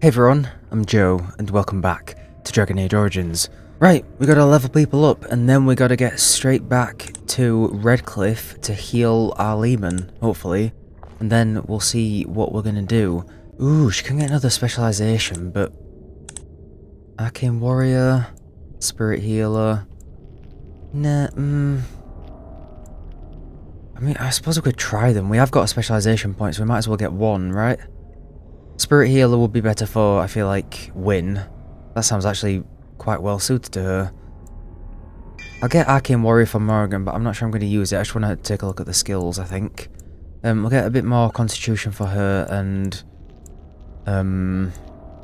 Hey everyone, I'm Joe, and welcome back to Dragon Age Origins. Right, we gotta level people up, and then we gotta get straight back to Redcliffe to heal our Lehman, hopefully. And then we'll see what we're gonna do. Ooh, she can get another specialization, but... Arcane Warrior, Spirit Healer... Nah, I mean, I suppose we could try them. We have got a specialization point, so we might as well get one, right? Spirit Healer would be better for, I feel like, Win. That sounds actually quite well suited to her. I'll get Arcane Warrior for Morgan, but I'm not sure I'm going to use it. I just want to take a look at the skills, I think. We'll get a bit more Constitution for her and...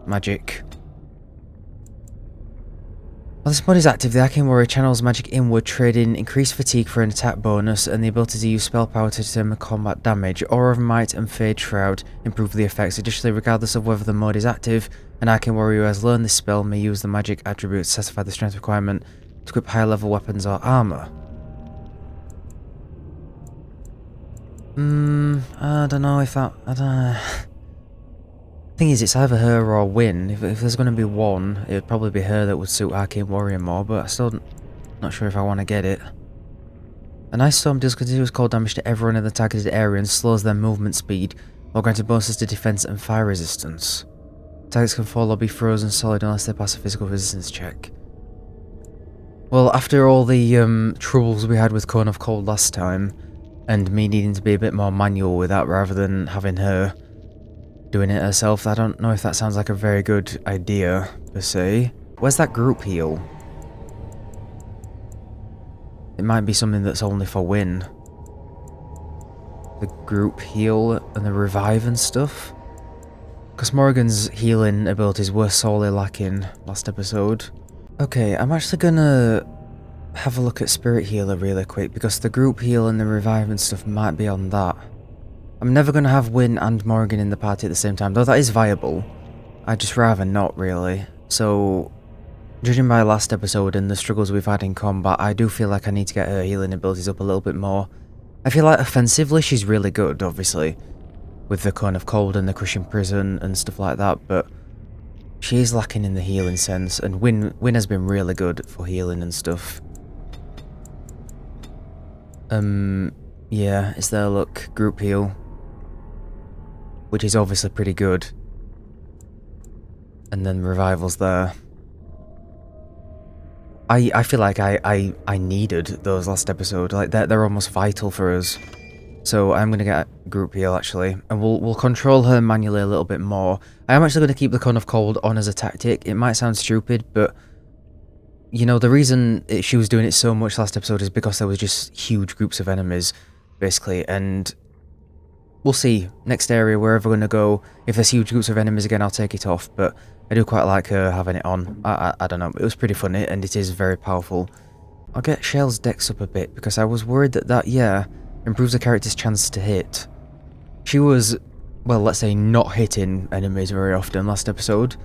Magic. While this mod is active, the Arcane Warrior channels magic inward, trading increased fatigue for an attack bonus and the ability to use spell power to determine combat damage. Aura of Might and Fade Shroud improve the effects. Additionally, regardless of whether the mod is active, an Arcane Warrior who has learned this spell may use the magic attribute to satisfy the strength requirement to equip higher level weapons or armor. I don't know if that... I don't know. Thing is, it's either her or Win. If there's going to be one, it would probably be her that would suit Arcane Warrior more, but I'm still not sure if I want to get it. An Ice Storm deals continuous cold damage to everyone in the targeted area and slows their movement speed, while granting bonuses to defense and fire resistance. Targets can fall or be frozen solid unless they pass a physical resistance check. Well, after all the troubles we had with Cone of Cold last time, and me needing to be a bit more manual with that rather than having her doing it herself, I don't know if that sounds like a very good idea, per se. Where's that group heal? It might be something that's only for Win. The group heal and the revive and stuff. Because Morrigan's healing abilities were sorely lacking last episode. Okay, I'm actually gonna have a look at Spirit Healer really quick, because the group heal and the revive and stuff might be on that. I'm never going to have Win and Morrigan in the party at the same time, though that is viable. I'd just rather not, really. So, judging by last episode and the struggles we've had in combat, I do feel like I need to get her healing abilities up a little bit more. I feel like offensively she's really good, obviously, with the Cone of Cold and the Crushing Prison and stuff like that, but she is lacking in the healing sense, and Win has been really good for healing and stuff. Yeah, is there, look, group heal, which is obviously pretty good. And then revival's there. I feel like I needed those last episode. Like they're almost vital for us. So I'm gonna get group heal actually, and we'll control her manually a little bit more. I am actually gonna keep the Cone of Cold on as a tactic. It might sound stupid, but you know the reason she was doing it so much last episode is because there was just huge groups of enemies, basically, and we'll see. Next area, wherever we're going to go, if there's huge groups of enemies again, I'll take it off, but I do quite like her having it on. I don't know, it was pretty funny, and it is very powerful. I'll get Shell's dex up a bit, because I was worried that, yeah, improves the character's chance to hit. She was, well, let's say, not hitting enemies very often last episode,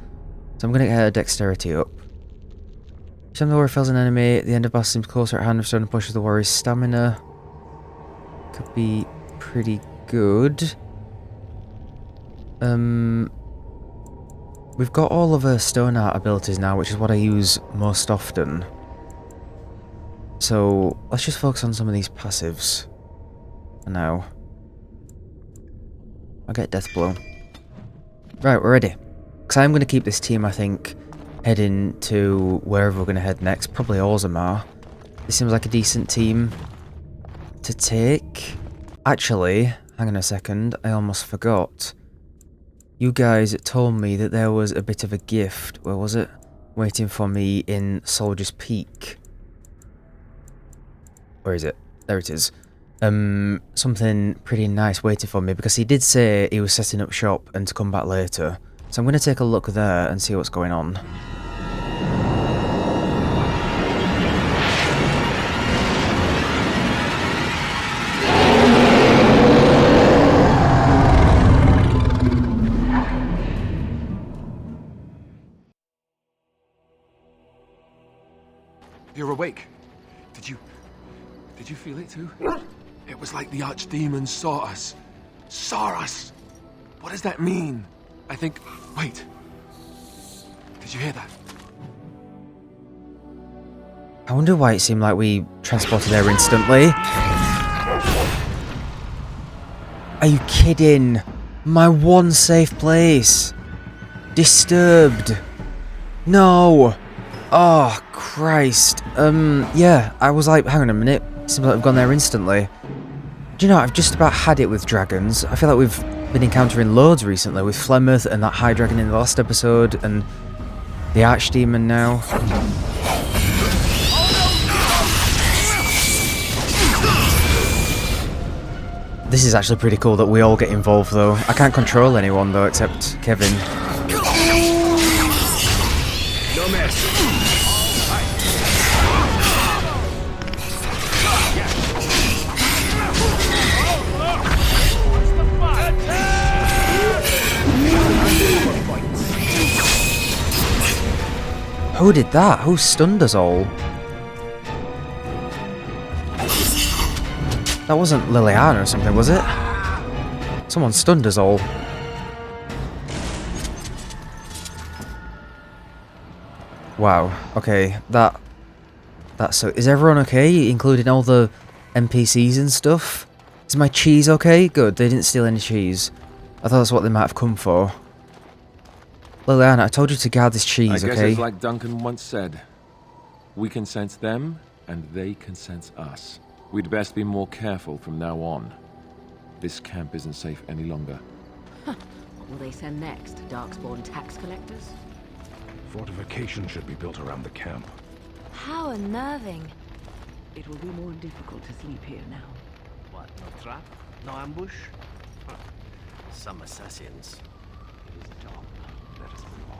so I'm going to get her dexterity up. Each time the warrior fells an enemy, the end of boss seems closer at hand, restoring and pushes the warrior's stamina. Could be pretty good. We've got all of her stone art abilities now, which is what I use most often. So let's just focus on some of these passives for now. I'll get Death Blow. Right, we're ready. Because I'm going to keep this team, I think, heading to wherever we're going to head next. Probably Orzammar. This seems like a decent team to take. Actually, hang on a second, I almost forgot. You guys told me that there was a bit of a gift, where was it? Waiting for me in Soldier's Peak. Where is it? There it is. Something pretty nice waiting for me, because he did say he was setting up shop and to come back later. So I'm going to take a look there and see what's going on. You're awake. Did you feel it too? It was like the Archdemon saw us. Saw us! What does that mean? I think... Wait. Did you hear that? I wonder why it seemed like we transported there instantly. Are you kidding? My one safe place. Disturbed. No. Oh, Christ. Yeah, I was like, hang on a minute. It seems like we've gone there instantly. Do you know, I've just about had it with dragons. I feel like we've been encountering loads recently with Flemeth and that high dragon in the last episode and the Archdemon now. This is actually pretty cool that we all get involved though. I can't control anyone though except Kevvin. No mess. Who did that? Who stunned us all? That wasn't Liliana or something, was it? Someone stunned us all. Wow. Okay, that's so. Is everyone okay, including all the NPCs and stuff? Is my cheese okay? Good. They didn't steal any cheese. I thought that's what they might have come for. Liliana, I told you to guard this cheese, okay? I guess it's like Duncan once said. We can sense them, and they can sense us. We'd best be more careful from now on. This camp isn't safe any longer. What will they send next? Darkspawn tax collectors? Fortification should be built around the camp. How unnerving. It will be more difficult to sleep here now. What, no trap? No ambush? Huh. Some assassins. It is a job. Let us move on.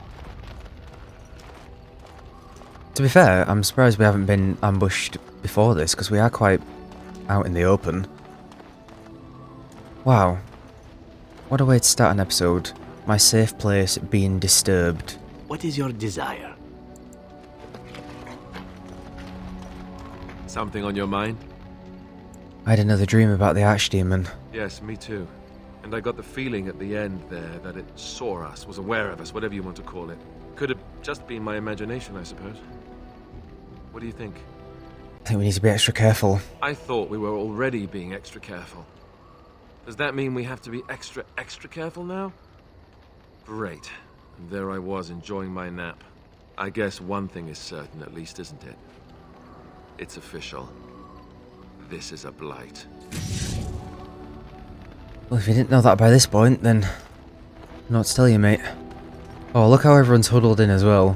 To be fair, I'm surprised we haven't been ambushed before this, because we are quite out in the open. Wow. What a way to start an episode. My safe place being disturbed. What is your desire? Something on your mind? I had another dream about the Archdemon. Yes, me too. And I got the feeling at the end there that it saw us, was aware of us, whatever you want to call it. Could have just been my imagination, I suppose. What do you think? I think we need to be extra careful. I thought we were already being extra careful. Does that mean we have to be extra careful now? Great. And there I was enjoying my nap. I guess one thing is certain at least, isn't it? It's official. This is a blight. Well, if you didn't know that by this point, then I don't know what to tell you, mate. Oh, look how everyone's huddled in as well.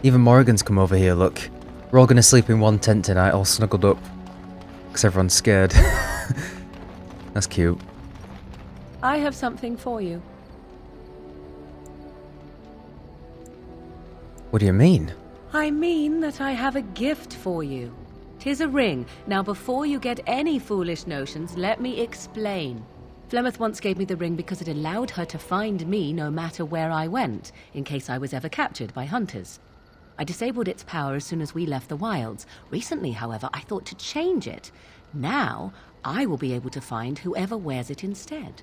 Even Morrigan's come over here, look. We're all going to sleep in one tent tonight, all snuggled up. Because everyone's scared. That's cute. I have something for you. What do you mean? I mean that I have a gift for you. 'Tis a ring. Now, before you get any foolish notions, let me explain. Flemeth once gave me the ring because it allowed her to find me no matter where I went, in case I was ever captured by hunters. I disabled its power as soon as we left the wilds. Recently, however, I thought to change it. Now, I will be able to find whoever wears it instead.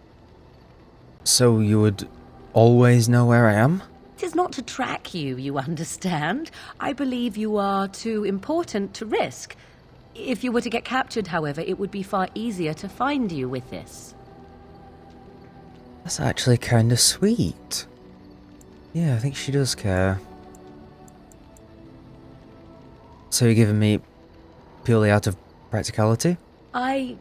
So you would always know where I am? It is not to track you, you understand. I believe you are too important to risk. If you were to get captured, however, it would be far easier to find you with this. That's actually kind of sweet. Yeah, I think she does care. So you're giving me purely out of practicality? I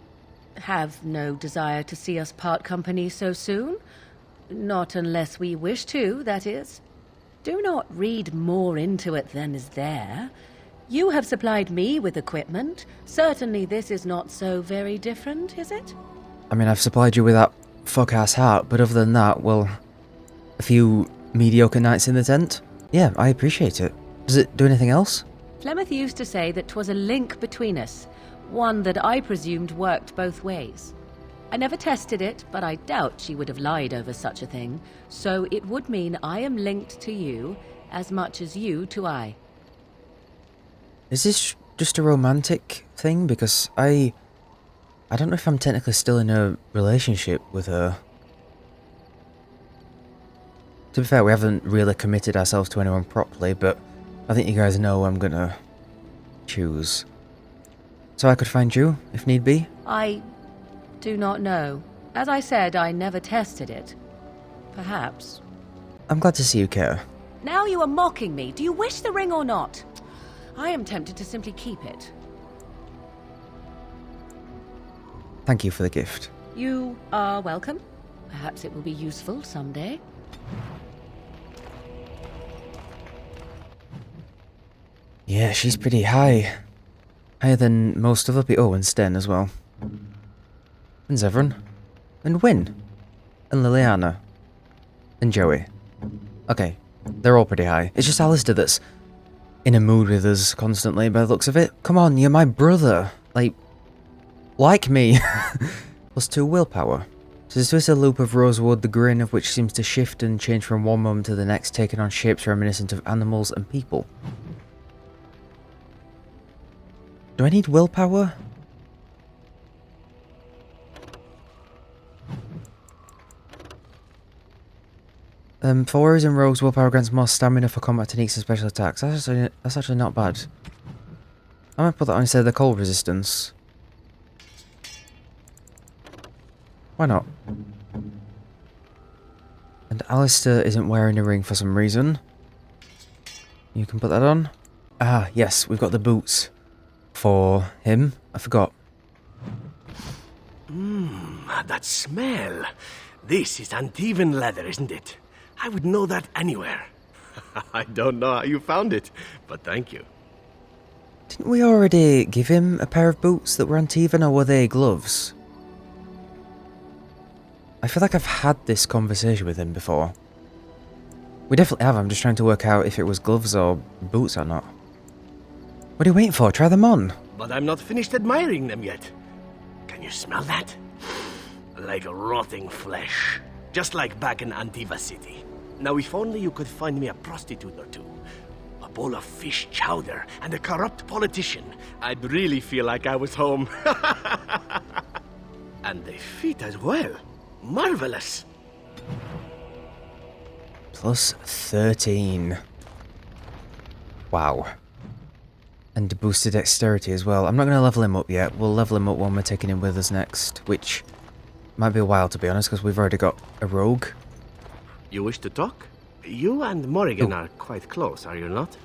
have no desire to see us part company so soon. Not unless we wish to, that is. Do not read more into it than is there. You have supplied me with equipment. Certainly this is not so very different, is it? I mean, I've supplied you with that fuck-ass hat, but other than that, well, a few mediocre nights in the tent? Yeah, I appreciate it. Does it do anything else? Flemeth used to say that 'twas a link between us, one that I presumed worked both ways. I never tested it, but I doubt she would have lied over such a thing, so it would mean I am linked to you as much as you to I. Is this just a romantic thing? Because I don't know if I'm technically still in a relationship with her. To be fair, we haven't really committed ourselves to anyone properly, but I think you guys know I'm gonna choose. So I could find you, if need be? I do not know. As I said, I never tested it. Perhaps. I'm glad to see you care. Now you are mocking me. Do you wish the ring or not? I am tempted to simply keep it. Thank you for the gift. You are welcome. Perhaps it will be useful someday. Yeah, she's pretty high. Higher than most other people. Oh, and Sten as well. And Zevran. And Wynne. And Liliana. And Joey. Okay, they're all pretty high. It's just Alistair that's in a mood with us constantly by the looks of it. Come on, you're my brother. Like me. +2 willpower. So this twisted loop of rosewood, the grain of which seems to shift and change from one moment to the next, taking on shapes reminiscent of animals and people. Do I need willpower? For warriors and rogues, willpower grants more stamina for combat techniques and special attacks. That's actually not bad. I might put that on instead of the cold resistance. Why not? And Alistair isn't wearing a ring for some reason. You can put that on. Ah, yes, we've got the boots for him. I forgot. That smell. This is uneven leather, isn't it? I would know that anywhere. I don't know how you found it, but thank you. Didn't we already give him a pair of boots that were uneven, or were they gloves? I feel like I've had this conversation with him before. We definitely have. I'm just trying to work out if it was gloves or boots or not. What are you waiting for? Try them on. But I'm not finished admiring them yet. Can you smell that? Like rotting flesh. Just like back in Antiva City. Now if only you could find me a prostitute or two. A bowl of fish chowder and a corrupt politician. I'd really feel like I was home. And they fit as well. Marvelous. +13. Wow. And boosted dexterity as well. I'm not going to level him up yet. We'll level him up when we're taking him with us next, which might be a while to be honest, because we've already got a rogue. You wish to talk? You and Morrigan are quite close, are you not?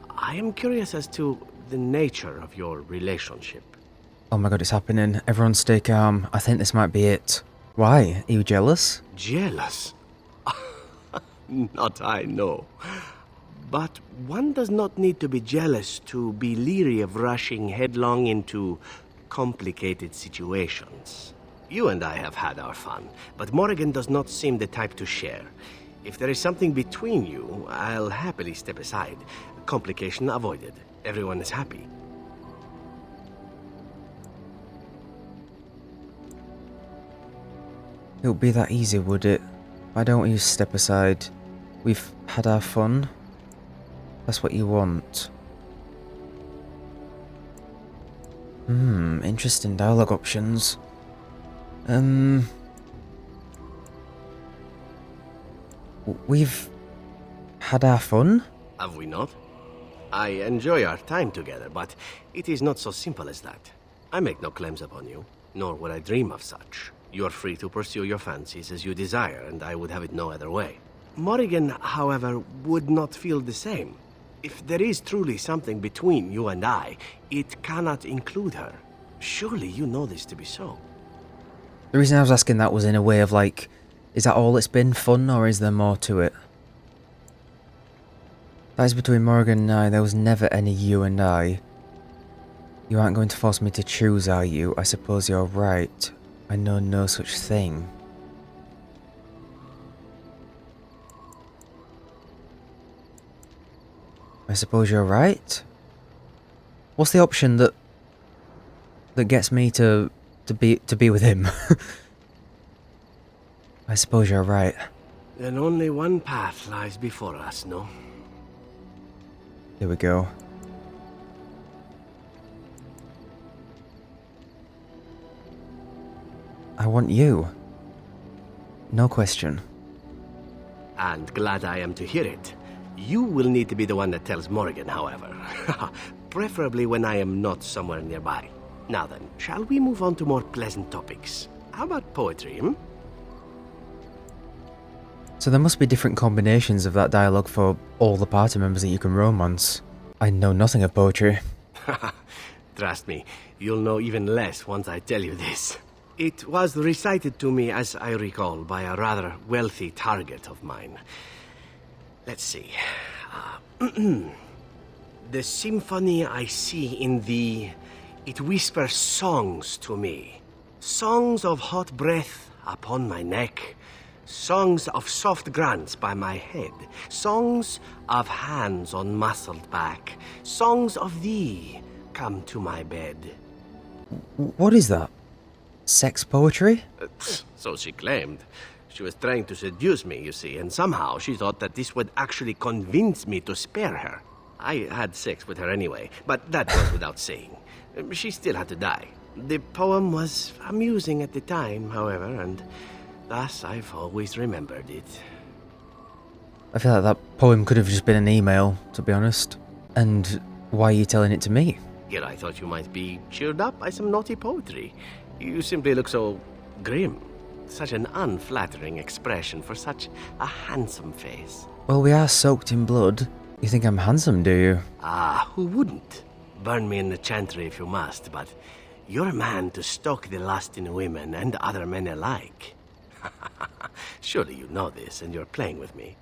I am curious as to the nature of your relationship. Oh my god, it's happening. Everyone stay calm. I think this might be it. Why? Are you jealous? Jealous? Not I, no. But one does not need to be jealous to be leery of rushing headlong into complicated situations. You and I have had our fun, but Morrigan does not seem the type to share. If there is something between you, I'll happily step aside. Complication avoided. Everyone is happy. It would be that easy, would it? Why don't you step aside? We've had our fun. That's what you want. Interesting dialogue options. We've had our fun? Have we not? I enjoy our time together, but it is not so simple as that. I make no claims upon you, nor would I dream of such. You are free to pursue your fancies as you desire, and I would have it no other way. Morrigan, however, would not feel the same. If there is truly something between you and I, it cannot include her. Surely you know this to be so. The reason I was asking that was in a way of like, is that all it's been, fun, or is there more to it? That is between Morrigan and I. There was never any you and I. You aren't going to force me to choose, are you? I suppose you're right. I know no such thing. I suppose you're right? What's the option that gets me to be with him? I suppose you're right. Then only one path lies before us, no? Here we go. I want you. No question. And glad I am to hear it. You will need to be the one that tells Morrigan, however. Preferably when I am not somewhere nearby. Now then, shall we move on to more pleasant topics? How about poetry, hmm? So there must be different combinations of that dialogue for all the party members that you can romance. I know nothing of poetry. Trust me, you'll know even less once I tell you this. It was recited to me, as I recall, by a rather wealthy target of mine. Let's see. The symphony I see in thee, it whispers songs to me. Songs of hot breath upon my neck. Songs of soft grants by my head. Songs of hands on muscled back. Songs of thee come to my bed. What is that? Sex poetry? So she claimed. She was trying to seduce me, you see, and somehow she thought that this would actually convince me to spare her. I had sex with her anyway, but that goes without saying. She still had to die. The poem was amusing at the time, however, and thus I've always remembered it. I feel like that poem could have just been an email, to be honest. And why are you telling it to me? Here I thought you might be cheered up by some naughty poetry. You simply look so grim. Such an unflattering expression for such a handsome face. Well, we are soaked in blood. You think I'm handsome, do you? Ah, who wouldn't? Burn me in the chantry if you must, but you're a man to stoke the lust in women and other men alike. Surely you know this, and you're playing with me.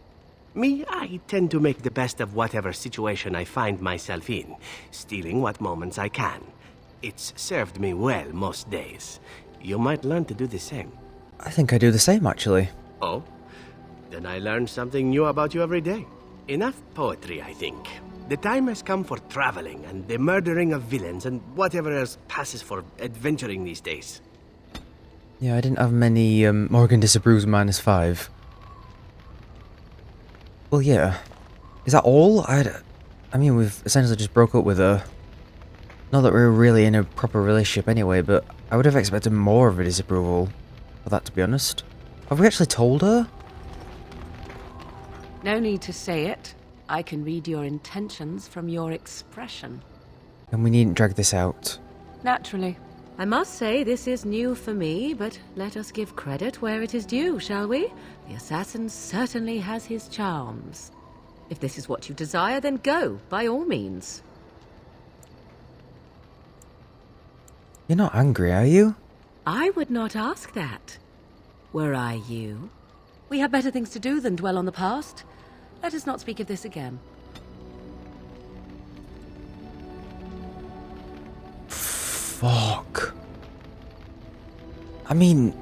Me, I tend to make the best of whatever situation I find myself in, stealing what moments I can. It's served me well most days. You might learn to do the same. I think I do the same, actually. Oh? Then I learn something new about you every day. Enough poetry, I think. The time has come for traveling and the murdering of villains and whatever else passes for adventuring these days. Yeah, I didn't have many Morgan disapproves -5. Well, yeah. Is that all? I mean, we've essentially just broke up with her. Not that we're really in a proper relationship anyway, but I would have expected more of a disapproval for that, to be honest. Have we actually told her? No need to say it. I can read your intentions from your expression. And we needn't drag this out. Naturally. I must say this is new for me, but let us give credit where it is due, shall we? The assassin certainly has his charms. If this is what you desire, then go, by all means. You're not angry, are you? I would not ask that. Were I you? We have better things to do than dwell on the past. Let us not speak of this again. Fuck. I mean,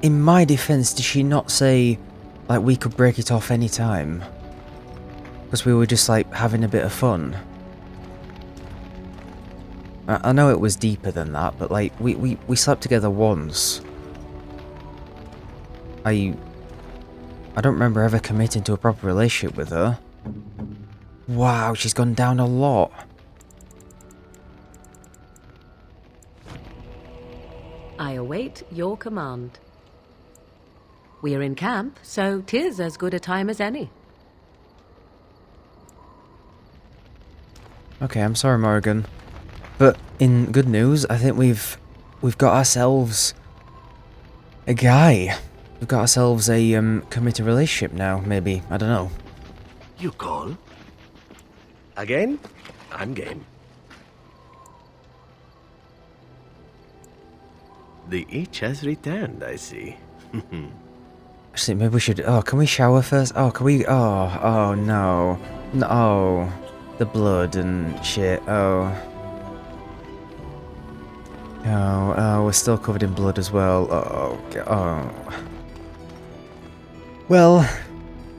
in my defense, did she not say, like, we could break it off any time? Because we were just, like, having a bit of fun. I know it was deeper than that, but, like, we slept together once. I don't remember ever committing to a proper relationship with her. Wow, she's gone down a lot. I await your command. We are in camp, so 'tis as good a time as any. Okay, I'm sorry, Morrigan. But in good news, I think we've got ourselves a guy. We've got ourselves a committed relationship now, maybe. I don't know. You call? Again? I'm game. The itch has returned, I see. Actually, maybe we should... Oh, can we shower first? Oh, can we... Oh, no. No. The blood and shit. Oh. Oh, we're still covered in blood as well. Oh. Well,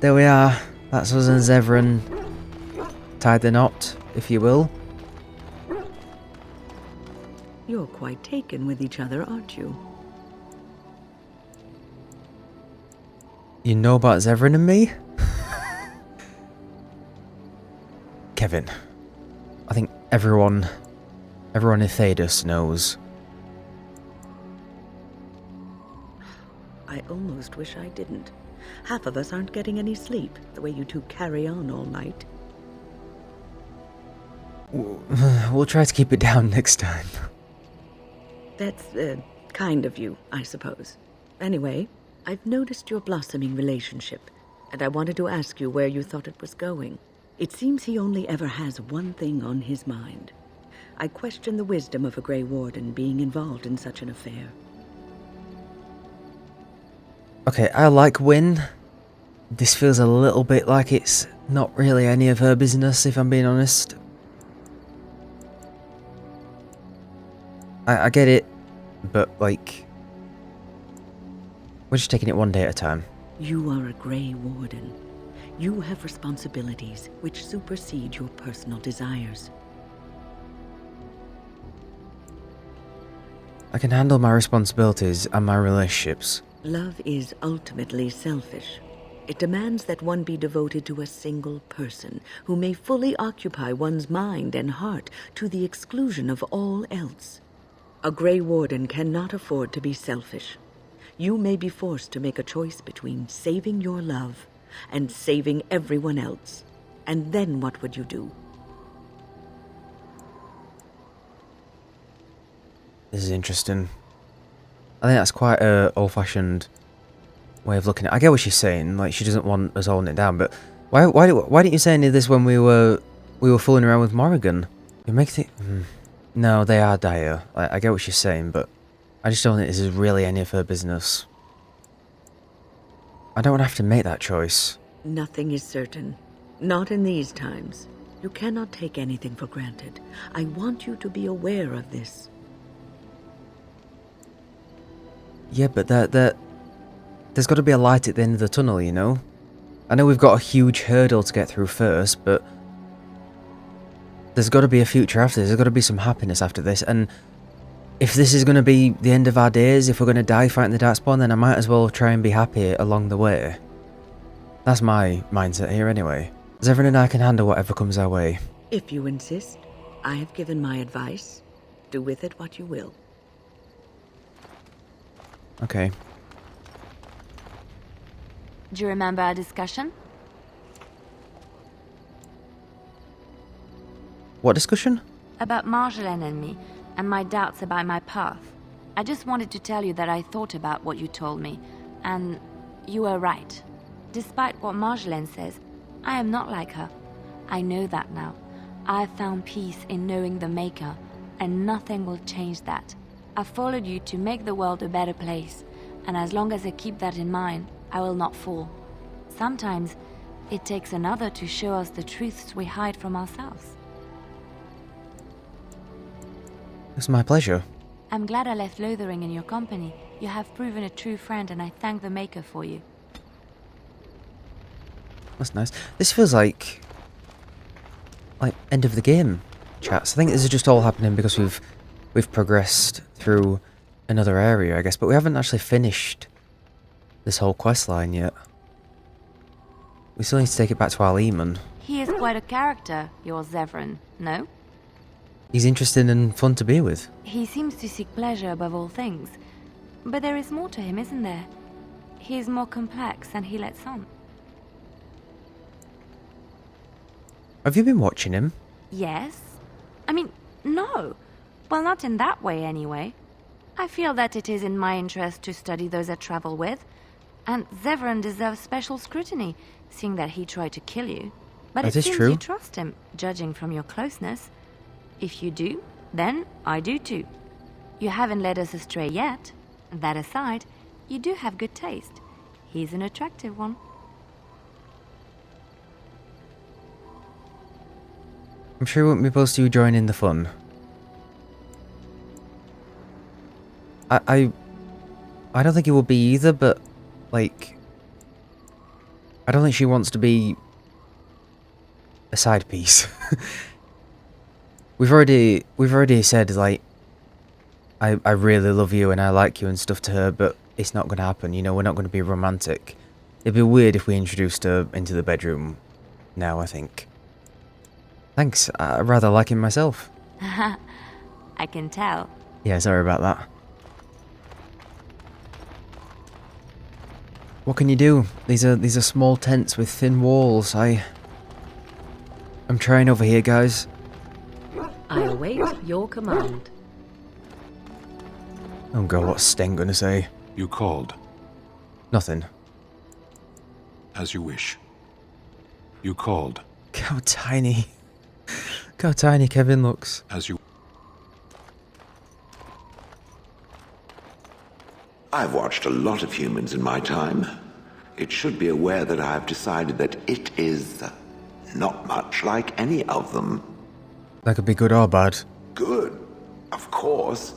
there we are. That's us and Zevran. Tied the knot, if you will. You're quite taken with each other, aren't you? You know about Zevran and me? Kevvin. I think everyone in Thedas knows. I almost wish I didn't. Half of us aren't getting any sleep, the way you two carry on all night. We'll try to keep it down next time. That's, kind of you, I suppose. Anyway, I've noticed your blossoming relationship, and I wanted to ask you where you thought it was going. It seems he only ever has one thing on his mind. I question the wisdom of a Grey Warden being involved in such an affair. Okay, I like Wynne. This feels a little bit like it's not really any of her business, if I'm being honest. I get it, but, like, we're just taking it one day at a time. You are a Grey Warden. You have responsibilities which supersede your personal desires. I can handle my responsibilities and my relationships. Love is ultimately selfish. It demands that one be devoted to a single person who may fully occupy one's mind and heart to the exclusion of all else. A Grey Warden cannot afford to be selfish. You may be forced to make a choice between saving your love and saving everyone else. And then what would you do? This is interesting. I think that's quite a old-fashioned way of looking at it. I get what she's saying, like she doesn't want us holding it down, but why didn't you say any of this when we were fooling around with Morrigan? You make it. No, they are dire. I get what she's saying, but I just don't think this is really any of her business. I don't want to have to make that choice. Nothing is certain. Not in these times. You cannot take anything for granted. I want you to be aware of this. Yeah, but there's got to be a light at the end of the tunnel, you know? I know we've got a huge hurdle to get through first, but there's got to be a future after this. There's got to be some happiness after this, and if this is going to be the end of our days, if we're going to die fighting the Darkspawn, then I might as well try and be happy along the way. That's my mindset here anyway. Zevran and I can handle whatever comes our way. If you insist, I have given my advice. Do with it what you will. Okay. Do you remember our discussion? What discussion? About Marjolaine and me, and my doubts about my path. I just wanted to tell you that I thought about what you told me, and you were right. Despite what Marjolaine says, I am not like her. I know that now. I have found peace in knowing the Maker, and nothing will change that. I followed you to make the world a better place, and as long as I keep that in mind, I will not fall. Sometimes, it takes another to show us the truths we hide from ourselves. It's my pleasure. I'm glad I left Lothering in your company. You have proven a true friend, and I thank the Maker for you. That's nice. This feels like end of the game chats. I think this is just all happening because we've progressed through another area, I guess, but we haven't actually finished this whole quest line yet. We still need to take it back to our Leman. He is quite a character, your Zevran, no? He's interesting and fun to be with. He seems to seek pleasure above all things. But there is more to him, isn't there? He is more complex than he lets on. Have you been watching him? Yes. I mean, no. Well, not in that way, anyway. I feel that it is in my interest to study those I travel with. And Zevran deserves special scrutiny, seeing that he tried to kill you. But That it is seems true. you trust him, judging from your closeness. If you do, then I do too. You haven't led us astray yet. That aside, you do have good taste. He's an attractive one. I'm sure he won't be opposed to you joining the fun. I don't think he will be either, but like, I don't think she wants to be a side piece. We've already said, like, I really love you and I like you and stuff to her, but it's not going to happen, you know, we're not going to be romantic. It'd be weird if we introduced her into the bedroom now, I think. Thanks, I rather like him myself. I can tell. Yeah, sorry about that. What can you do? These are small tents with thin walls. I'm trying over here, guys. I await your command. Oh god, what's Sten gonna say? You called. Nothing. As you wish. You called. Look how tiny. Look how tiny Kevvin looks. As you... I've watched a lot of humans in my time. It should be aware that I've decided that it is not much like any of them. That could be good or bad. Good, of course.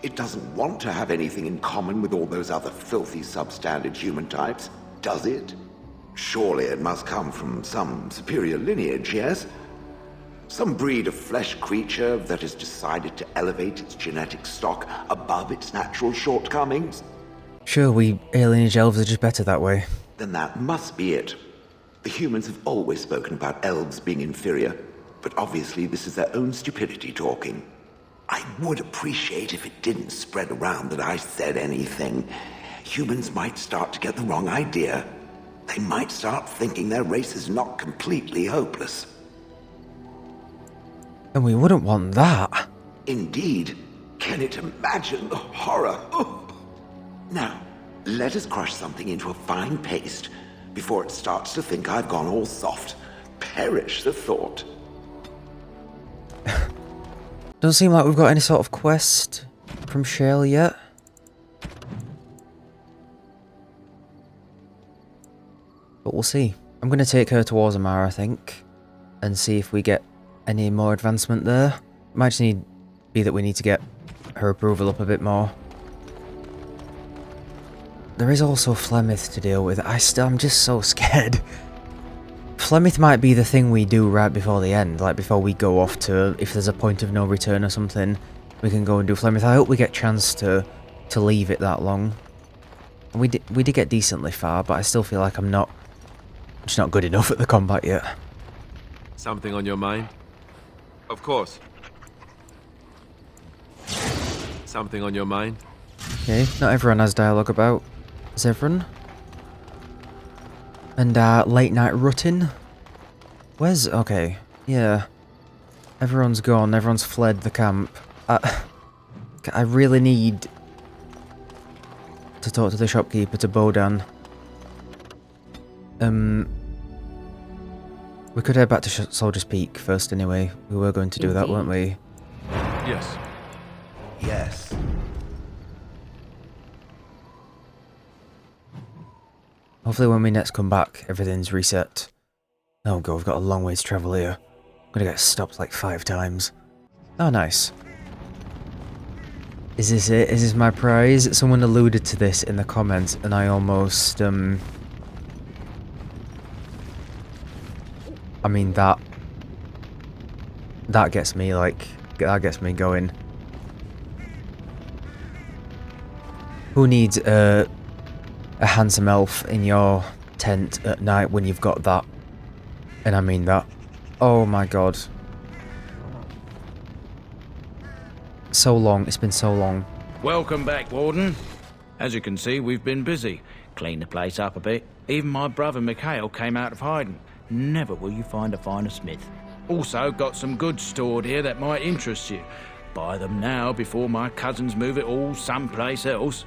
It doesn't want to have anything in common with all those other filthy substandard human types, does it? Surely it must come from some superior lineage, yes? Some breed of flesh creature that has decided to elevate its genetic stock above its natural shortcomings? Sure, we alien age elves are just better that way. Then that must be it. The humans have always spoken about elves being inferior, but obviously this is their own stupidity talking. I would appreciate if it didn't spread around that I said anything. Humans might start to get the wrong idea. They might start thinking their race is not completely hopeless. And we wouldn't want that. Indeed. Can it imagine the horror? Oh. Now, let us crush something into a fine paste before it starts to think I've gone all soft. Perish the thought. Doesn't seem like we've got any sort of quest from Shale yet. But we'll see. I'm going to take her to Orzammar, I think, and see if we get any more advancement there. Might just be that we need to get her approval up a bit more. There is also Flemeth to deal with. I'm just so scared. Flemeth might be the thing we do right before the end, like before we go off to, if there's a point of no return or something, we can go and do Flemeth. I hope we get a chance to leave it that long. We did get decently far, but I still feel like I'm just not good enough at the combat yet. Something on your mind? Of course. Something on your mind? Okay, not everyone has dialogue about. Is everyone? And late night rutting? Where's... okay, yeah. Everyone's gone, everyone's fled the camp. I really need to talk to the shopkeeper, to Bodan. We could head back to Soldier's Peak first anyway. We were going to do that, weren't we? Yes. Yes. Hopefully when we next come back, everything's reset. Oh god, we've got a long way to travel here. I'm gonna get stopped like 5 times. Oh, nice. Is this it? Is this my prize? Someone alluded to this in the comments, and I almost, I mean, that gets me, like, that gets me going. Who needs a handsome elf in your tent at night when you've got that? And I mean that. Oh my god. So long, it's been so long. Welcome back, Warden. As you can see, we've been busy. Cleaned the place up a bit. Even my brother Mikhail came out of hiding. Never will you find a finer smith. Also, got some goods stored here that might interest you. Buy them now before my cousins move it all someplace else.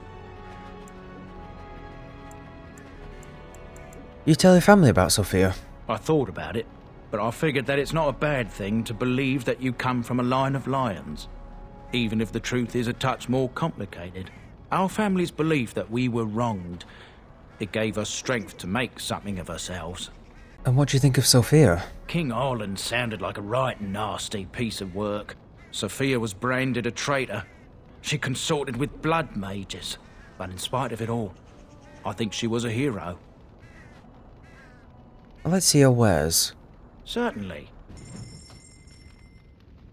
You tell your family about Sophia? I thought about it, but I figured that it's not a bad thing to believe that you come from a line of lions. Even if the truth is a touch more complicated. Our family's belief that we were wronged. It gave us strength to make something of ourselves. And what do you think of Sophia? King Arlen sounded like a right nasty piece of work. Sophia was branded a traitor. She consorted with blood mages. But in spite of it all, I think she was a hero. Let's see her wares. Certainly.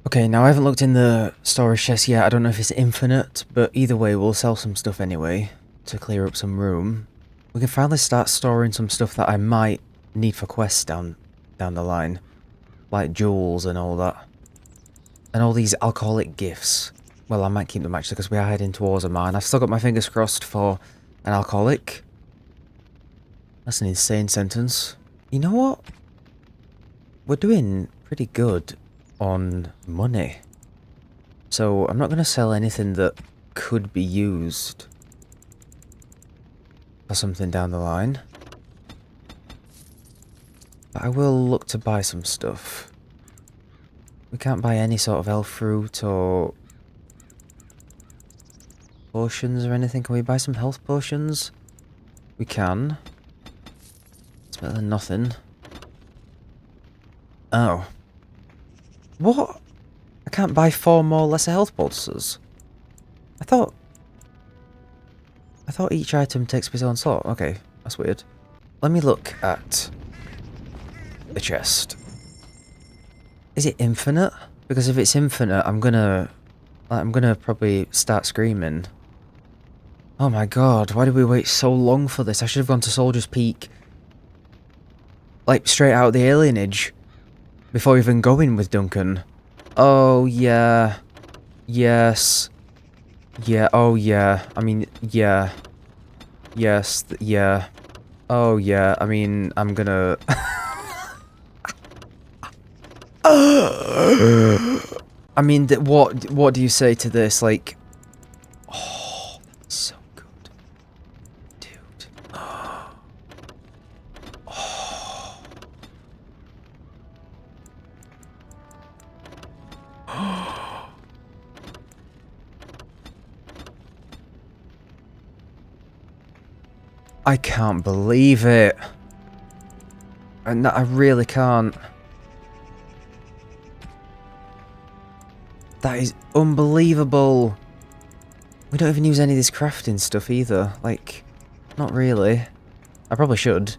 Okay, now I haven't looked in the storage chest yet. I don't know if it's infinite, but either way, we'll sell some stuff anyway to clear up some room. We can finally start storing some stuff that I might need for quests down the line, like jewels and all that, and all these alcoholic gifts. Well, I might keep them actually because we are heading towards Orzammar, and I've still got my fingers crossed for an alcoholic. That's an insane sentence. You know what? We're doing pretty good on money. So I'm not going to sell anything that could be used for something down the line. But I will look to buy some stuff. We can't buy any sort of elf fruit or potions or anything. Can we buy some health potions? We can. It's better than nothing. Oh. What? I can't buy 4 more lesser health pulses. I thought each item takes its own slot. Okay, that's weird. Let me look at the chest. Is it infinite? Because if it's infinite, I'm gonna probably start screaming. Oh my god, why did we wait so long for this? I should have gone to Soldier's Peak. Like, straight out of the alienage. Before even going with Duncan. Oh, yeah. Yes. Yeah, oh yeah. I mean, yeah. Yes, yeah. Oh yeah, I mean, I'm gonna... I mean, what do you say to this? Like... Oh, that's so good. Dude. Oh. I can't believe it. I really can't. That is unbelievable. We don't even use any of this crafting stuff either. Like, not really. I probably should.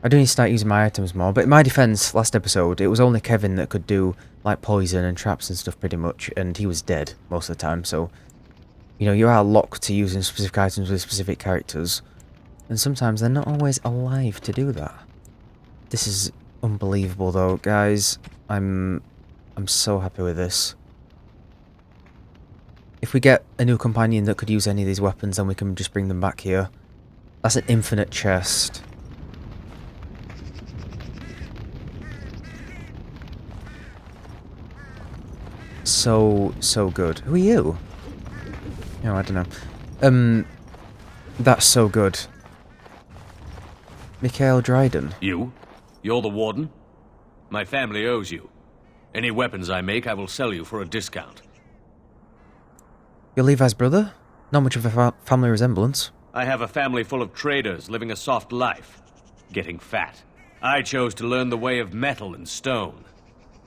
I do need to start using my items more, but in my defense, last episode, it was only Kevvin that could do, like, poison and traps and stuff pretty much, and he was dead most of the time, so... You know, you are locked to using specific items with specific characters, and sometimes they're not always alive to do that. This is unbelievable though, guys. I'm so happy with this. If we get a new companion that could use any of these weapons, then we can just bring them back here. That's an infinite chest. So good. Who are you? No, I don't know. That's so good. Mikhail Dryden. You? You're the warden? My family owes you. Any weapons I make, I will sell you for a discount. You're Levi's brother? Not much of a family resemblance. I have a family full of traders living a soft life, getting fat. I chose to learn the way of metal and stone.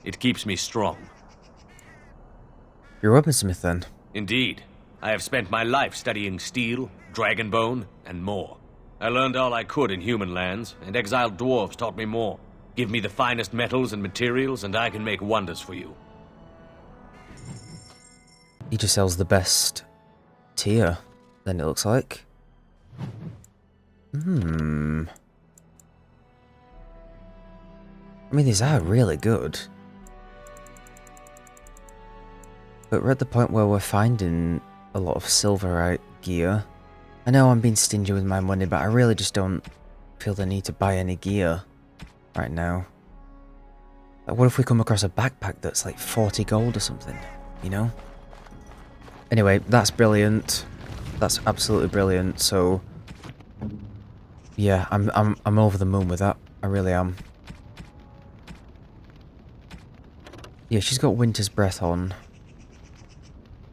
It keeps me strong. You're a weaponsmith then? Indeed. I have spent my life studying steel, dragonbone, and more. I learned all I could in human lands, and exiled dwarves taught me more. Give me the finest metals and materials, and I can make wonders for you. He just sells the best tier, then it looks like. I mean, these are really good. But we're at the point where we're finding a lot of silverite gear. I know I'm being stingy with my money, but I really just don't feel the need to buy any gear right now. Like, what if we come across a backpack that's like 40 gold or something, you know? Anyway, that's brilliant. That's absolutely brilliant, so... Yeah, I'm over the moon with that. I really am. Yeah, she's got Winter's Breath on.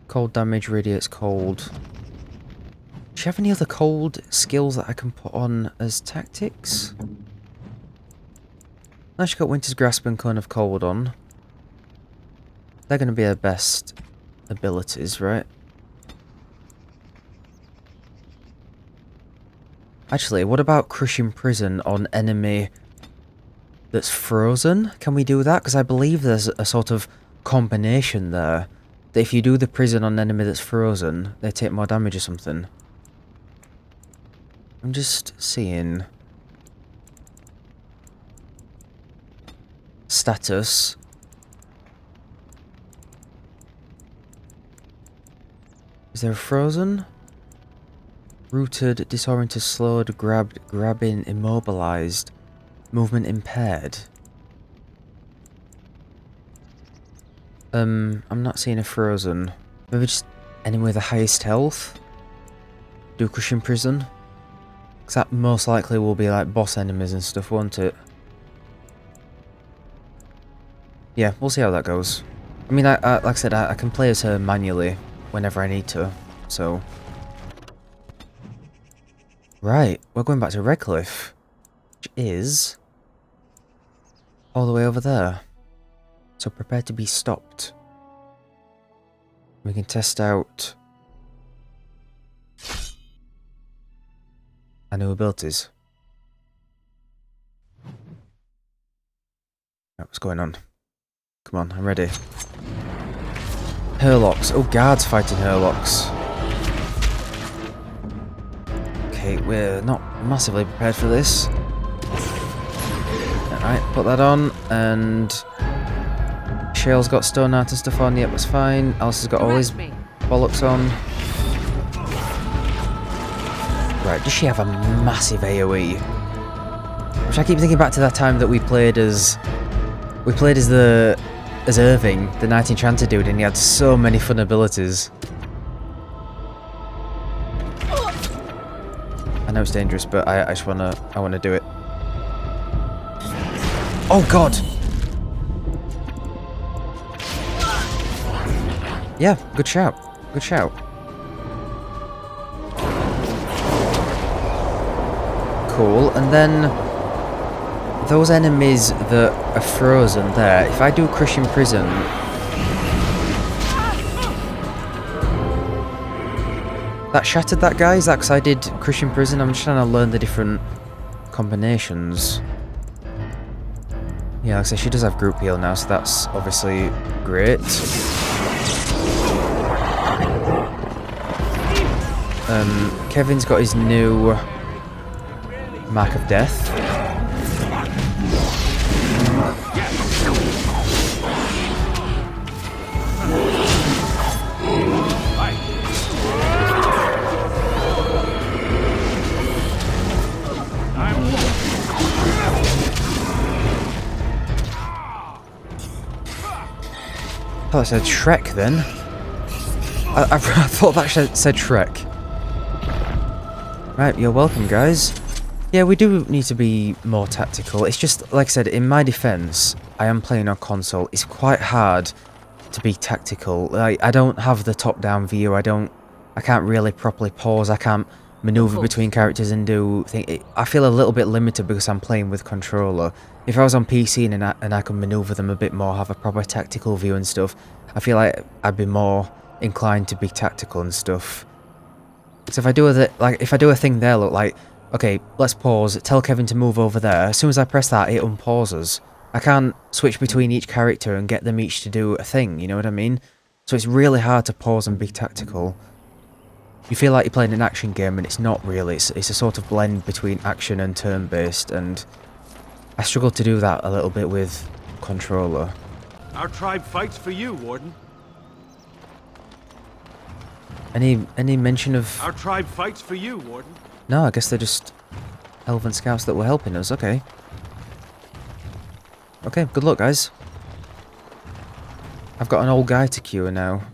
Cold damage radiates cold. Do you have any other cold skills that I can put on as tactics? Now she's got Winter's Grasp and Cone of Cold on. They're going to be her best abilities, right? Actually, what about Crushing Prison on enemy that's frozen? Can we do that? Because I believe there's a sort of combination there. That if you do the prison on enemy that's frozen, they take more damage or something. I'm just seeing... Status. Is there a frozen? Rooted, disoriented, slowed, grabbed, grabbing, immobilized, movement impaired. I'm not seeing a frozen. Maybe just enemy with the highest health? Do crush imprison? Because that most likely will be like boss enemies and stuff, won't it? Yeah, we'll see how that goes. I mean, like I said, I can play as her manually whenever I need to, so... Right, we're going back to Redcliffe, which is... all the way over there. So prepare to be stopped. We can test out... our new abilities. Right, what's going on? Come on, I'm ready. Hurlocks. Oh, guards fighting Hurlocks. Okay, we're not massively prepared for this. Alright, put that on, and... Shale's got stone art and stuff on, yep, that's fine. Alice has got all his bollocks on. Right, does she have a massive AoE? Which I keep thinking back to that time that we played as Irving, the Knight Enchanter dude, and he had so many fun abilities. I know it's dangerous, but I just wanna do it. Oh god! Yeah, good shout. Good shout. Cool, and then those enemies that are frozen there, if I do crush imprison, that shattered that guy? Is that because I did crush imprison? I'm just trying to learn the different combinations. Yeah, like I say, she does have group heal now, so that's obviously great. Kevvin's got his new Mark of Death. Oh, that said Shrek then. I thought that said Shrek. Right, you're welcome, guys. Yeah, we do need to be more tactical. It's just, like I said, in my defense, I am playing on console. It's quite hard to be tactical. Like, I don't have the top-down view. I can't really properly pause. I can't maneuver between characters and do things. I feel a little bit limited because I'm playing with controller. If I was on PC and I could maneuver them a bit more, have a proper tactical view and stuff, I feel like I'd be more inclined to be tactical and stuff. So if I do a thing there, look like, okay, let's pause, tell Kevin to move over there. As soon as I press that, it unpauses. I can't switch between each character and get them each to do a thing, you know what I mean? So it's really hard to pause and be tactical. You feel like you're playing an action game, and it's not really. It's a sort of blend between action and turn-based, and I struggle to do that a little bit with controller. Our tribe fights for you, Warden. Any mention of... Our tribe fights for you, Warden. No, I guess they're just elven scouts that were helping us, okay. Okay, good luck, guys. I've got an old guy to cure now.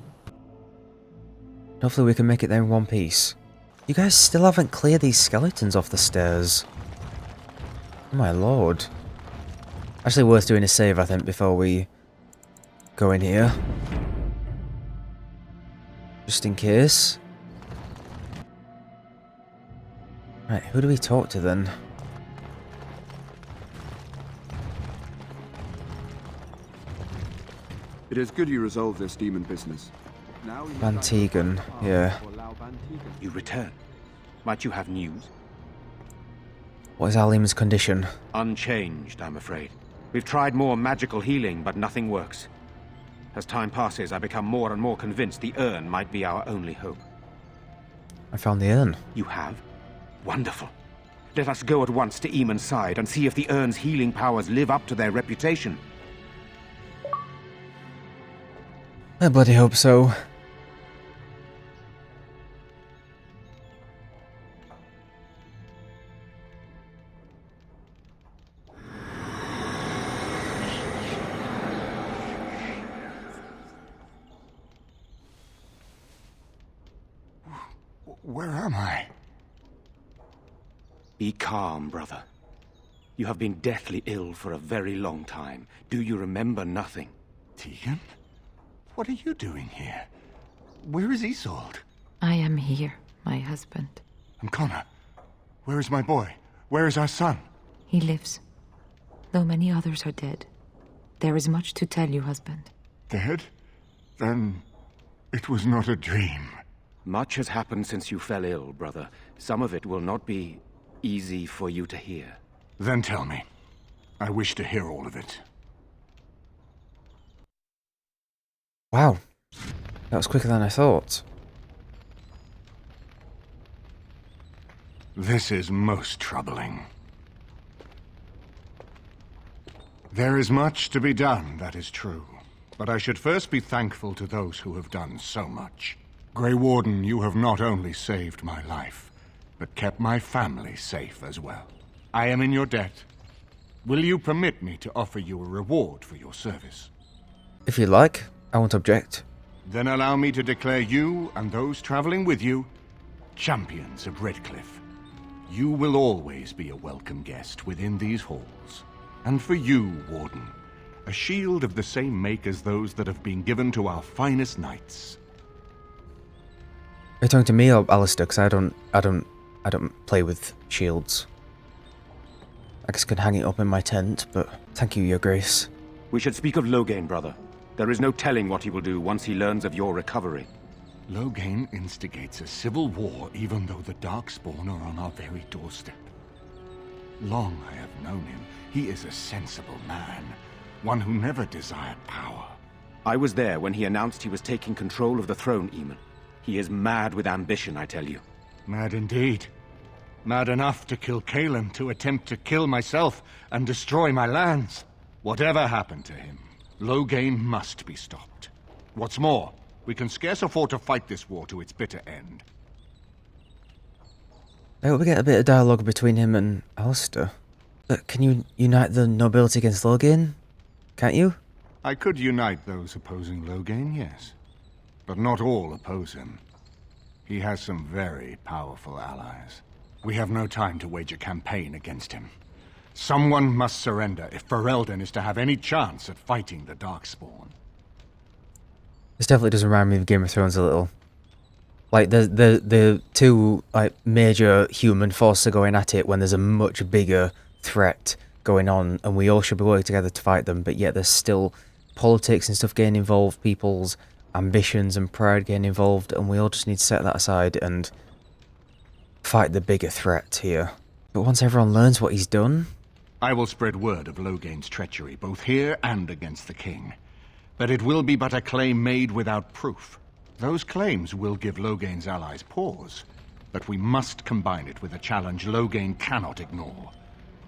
Hopefully we can make it there in one piece. You guys still haven't cleared these skeletons off the stairs. Oh my lord. Actually worth doing a save, I think, before we go in here. Just in case. Right, who do we talk to then? It is good you resolved this demon business. Now Van Tegan, yeah. You return. Might you have news? What is Alim's condition? Unchanged, I'm afraid. We've tried more magical healing, but nothing works. As time passes, I become more and more convinced the urn might be our only hope. I found the urn. You have? Wonderful. Let us go at once to Eamon's side and see if the urn's healing powers live up to their reputation. I bloody hope so. Where am I? Be calm, brother. You have been deathly ill for a very long time. Do you remember nothing? Tegan? What are you doing here? Where is Isolde? I am here, my husband. And Connor? Where is my boy? Where is our son? He lives, though many others are dead. There is much to tell you, husband. Dead? Then it was not a dream. Much has happened since you fell ill, brother. Some of it will not be easy for you to hear. Then tell me. I wish to hear all of it. Wow. That was quicker than I thought. This is most troubling. There is much to be done, that is true. But I should first be thankful to those who have done so much. Grey Warden, you have not only saved my life, but kept my family safe as well. I am in your debt. Will you permit me to offer you a reward for your service? If you like, I won't object. Then allow me to declare you and those traveling with you champions of Redcliffe. You will always be a welcome guest within these halls. And for you, Warden, a shield of the same make as those that have been given to our finest knights. Are you talking to me or Alistair? Because I don't play with shields. I guess I could hang it up in my tent, but thank you, Your Grace. We should speak of Loghain, brother. There is no telling what he will do once he learns of your recovery. Loghain instigates a civil war even though the Darkspawn are on our very doorstep. Long I have known him. He is a sensible man, one who never desired power. I was there when he announced he was taking control of the throne, Eamon. He is mad with ambition, I tell you. Mad indeed. Mad enough to kill Cailan, to attempt to kill myself and destroy my lands. Whatever happened to him, Loghain must be stopped. What's more, we can scarce afford to fight this war to its bitter end. I hope we get a bit of dialogue between him and Alistair. But can you unite the nobility against Loghain? Can't you? I could unite those opposing Loghain, yes. But not all oppose him. He has some very powerful allies. We have no time to wage a campaign against him. Someone must surrender if Ferelden is to have any chance at fighting the Darkspawn. This definitely does remind me of Game of Thrones a little. Like, the two major human forces are going at it when there's a much bigger threat going on, and we all should be working together to fight them, but yet there's still politics and stuff getting involved, people's ambitions and pride getting involved, and we all just need to set that aside and fight the bigger threat here. But once everyone learns what he's done... I will spread word of Loghain's treachery, both here and against the king. But it will be but a claim made without proof. Those claims will give Loghain's allies pause, but we must combine it with a challenge Loghain cannot ignore.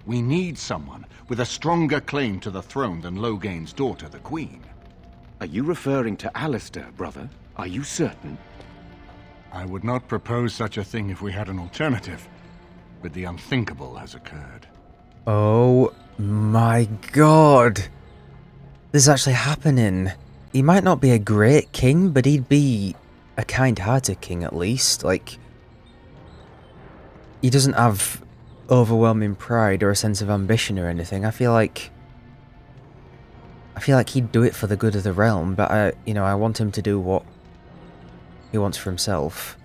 We need someone with a stronger claim to the throne than Loghain's daughter, the Queen. Are you referring to Alistair, brother? Are you certain? I would not propose such a thing if we had an alternative, but the unthinkable has occurred. Oh my god! This is actually happening. He might not be a great king, but he'd be a kind-hearted king at least. Like, he doesn't have overwhelming pride or a sense of ambition or anything. I feel like he'd do it for the good of the realm, but I want him to do what he wants for himself.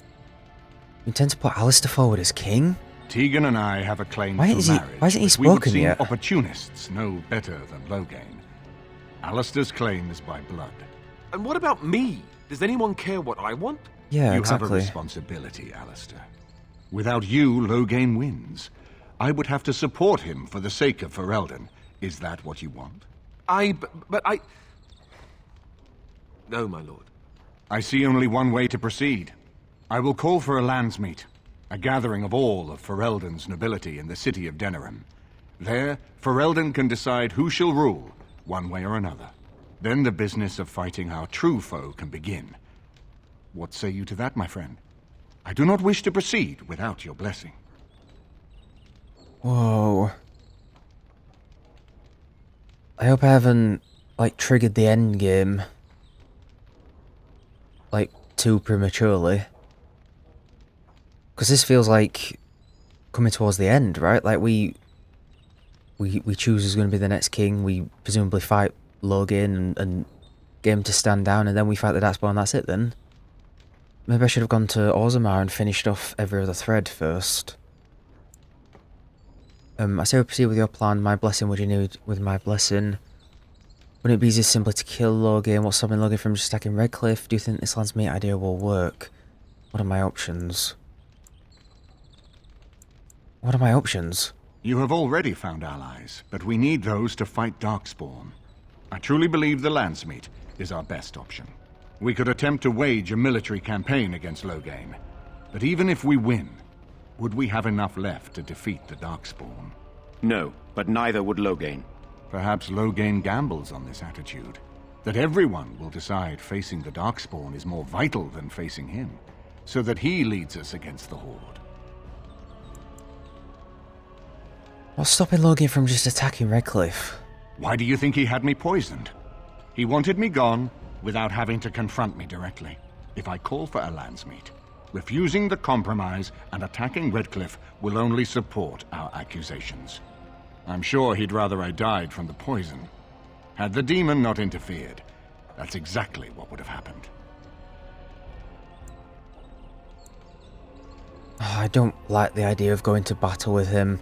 You intend to put Alistair forward as king? Tegan and I have a claim to marriage. Why hasn't he spoken we would seem yet? Opportunists no better than Loghain. Alistair's claim is by blood. And what about me? Does anyone care what I want? Yeah, you exactly. have a responsibility, Alistair. Without you, Loghain wins. I would have to support him for the sake of Ferelden. Is that what you want? But I... No, my lord. I see only one way to proceed. I will call for a landsmeet, a gathering of all of Ferelden's nobility in the city of Denerim. There, Ferelden can decide who shall rule, one way or another. Then the business of fighting our true foe can begin. What say you to that, my friend? I do not wish to proceed without your blessing. Whoa. I hope I haven't, triggered the end game, too prematurely. Because this feels like coming towards the end, right? Like we choose who's going to be the next king. We presumably fight Logan and get him to stand down, and then we fight the Darkspawn, and that's it then. Maybe I should have gone to Orzammar and finished off every other thread first. I say we proceed with your plan. My blessing, would you need with my blessing? Wouldn't it be easier simply to kill Logan? What's stopping Logan from just attacking Redcliffe? Do you think this landsmeet idea will work? What are my options? What are my options? You have already found allies, but we need those to fight Darkspawn. I truly believe the landsmeet is our best option. We could attempt to wage a military campaign against Logain, but even if we win, would we have enough left to defeat the Darkspawn? No, but neither would Logain. Perhaps Logain gambles on this attitude, that everyone will decide facing the Darkspawn is more vital than facing him, so that he leads us against the Horde. What's stopping Logan from just attacking Redcliffe? Why do you think he had me poisoned? He wanted me gone without having to confront me directly. If I call for a landsmeet, refusing the compromise and attacking Redcliffe will only support our accusations. I'm sure he'd rather I died from the poison. Had the demon not interfered, that's exactly what would have happened. Oh, I don't like the idea of going to battle with him.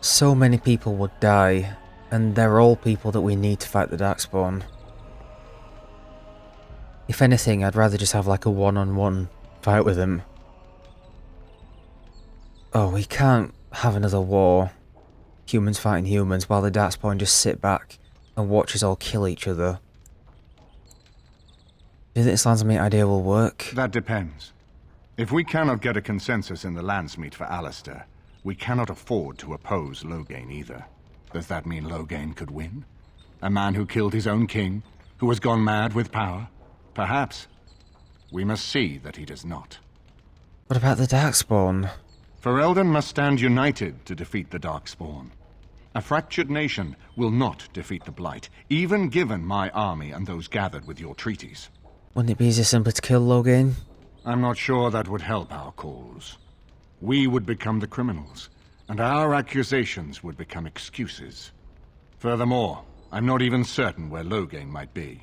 So many people would die, and they're all people that we need to fight the Darkspawn. If anything, I'd rather just have like a one-on-one fight with him. Oh, we can't have another war. Humans fighting humans while the Darkspawn just sit back and watch us all kill each other. Do you think this landsmeet idea will work? That depends. If we cannot get a consensus in the landsmeet for Alistair, we cannot afford to oppose Logain either. Does that mean Logain could win? A man who killed his own king, who has gone mad with power? Perhaps. We must see that he does not. What about the Darkspawn? Ferelden must stand united to defeat the Darkspawn. A fractured nation will not defeat the Blight, even given my army and those gathered with your treaties. Wouldn't it be easier simply to kill Logain? I'm not sure that would help our cause. We would become the criminals, and our accusations would become excuses. Furthermore, I'm not even certain where Logain might be.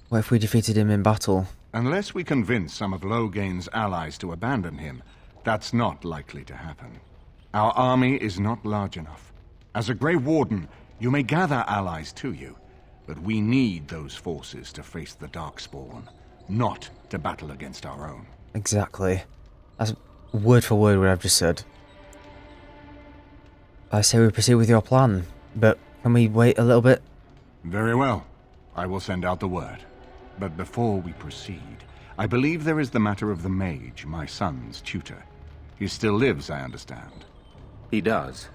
What if we defeated him in battle? Unless we convince some of Logain's allies to abandon him, that's not likely to happen. Our army is not large enough. As a Grey Warden, you may gather allies to you, but we need those forces to face the Darkspawn, not to battle against our own. Exactly. That's word for word what I've just said. I say we proceed with your plan, but can we wait a little bit? Very well. I will send out the word. But before we proceed, I believe there is the matter of the mage, my son's tutor. He still lives, I understand. He does.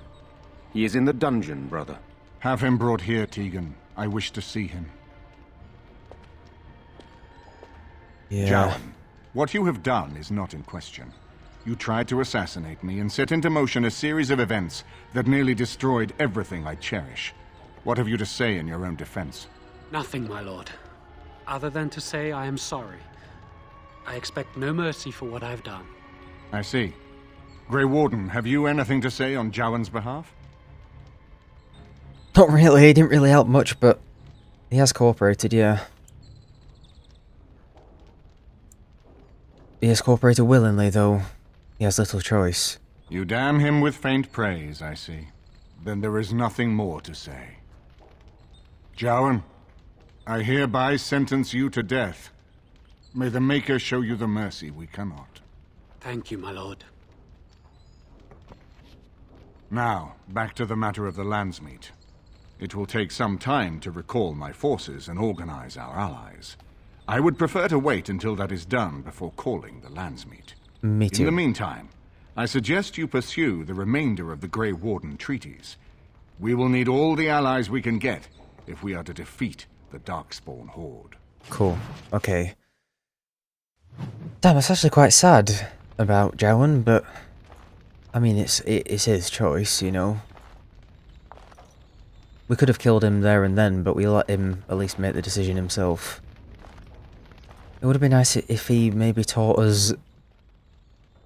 He is in the dungeon, brother. Have him brought here, Tegan. I wish to see him. Yeah. Jowan, what you have done is not in question. You tried to assassinate me and set into motion a series of events that nearly destroyed everything I cherish. What have you to say in your own defense? Nothing, my lord. Other than to say I am sorry. I expect no mercy for what I've done. I see. Grey Warden, have you anything to say on Jowan's behalf? Not really, he didn't really help much, but he has cooperated, yeah. He has cooperated willingly, though he has little choice. You damn him with faint praise, I see. Then there is nothing more to say. Jowan, I hereby sentence you to death. May the Maker show you the mercy we cannot. Thank you, my lord. Now, back to the matter of the landsmeet. It will take some time to recall my forces and organize our allies. I would prefer to wait until that is done before calling the landsmeet. Me too. In the meantime, I suggest you pursue the remainder of the Grey Warden treaties. We will need all the allies we can get if we are to defeat the Darkspawn Horde. Cool. Okay. Damn, it's actually quite sad about Jowan, but I mean, it's his choice, you know. We could have killed him there and then, but we let him at least make the decision himself. It would have been nice if he maybe taught us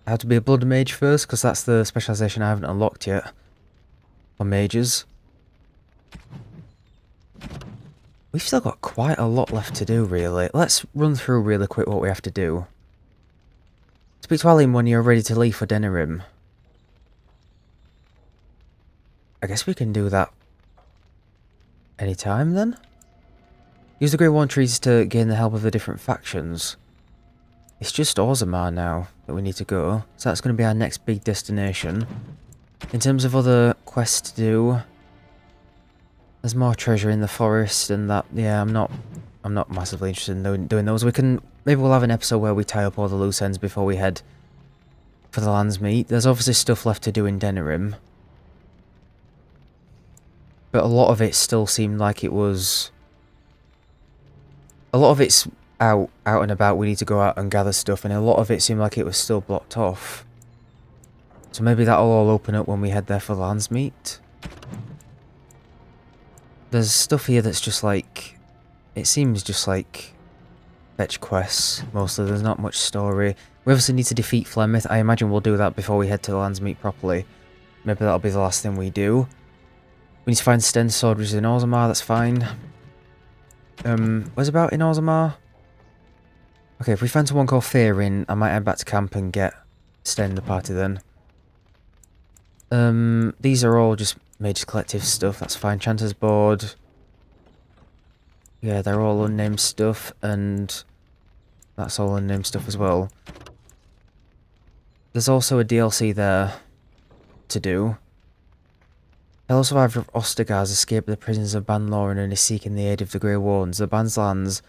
how to be a blood mage first, because that's the specialization I haven't unlocked yet for mages. We've still got quite a lot left to do, really. Let's run through really quick what we have to do. Speak to Alim when you're ready to leave for Denerim. I guess we can do that anytime then? Use the Grey Warden trees to gain the help of the different factions. It's just Orzammar now that we need to go, so that's going to be our next big destination. In terms of other quests to do, there's more treasure in the forest and that. Yeah, I'm not massively interested in doing those. Maybe we'll have an episode where we tie up all the loose ends before we head for the Landsmeet. There's obviously stuff left to do in Denerim, but a lot of it still seemed like it was. A lot of it's out and about. We need to go out and gather stuff, and a lot of it seemed like it was still blocked off. So maybe that'll all open up when we head there for the Landsmeet. There's stuff here that's just like, it seems just like fetch quests mostly. There's not much story. We obviously need to defeat Flemeth. I imagine we'll do that before we head to the Landsmeet properly. Maybe that'll be the last thing we do. We need to find Sten's sword, which is in Orzammar. That's fine. Where's about in Orzammar? Okay, if we find someone called Fearin, I might head back to camp and get Sten in the party then. These are all just Mage Collective stuff, that's fine. Chanter's Board. Yeah, they're all unnamed stuff, and that's all unnamed stuff as well. There's also a DLC there to do. Fellow survivor of Ostergar has escaped the prisons of Ban Loren and is seeking the aid of the Grey Wardens. The Ban's lands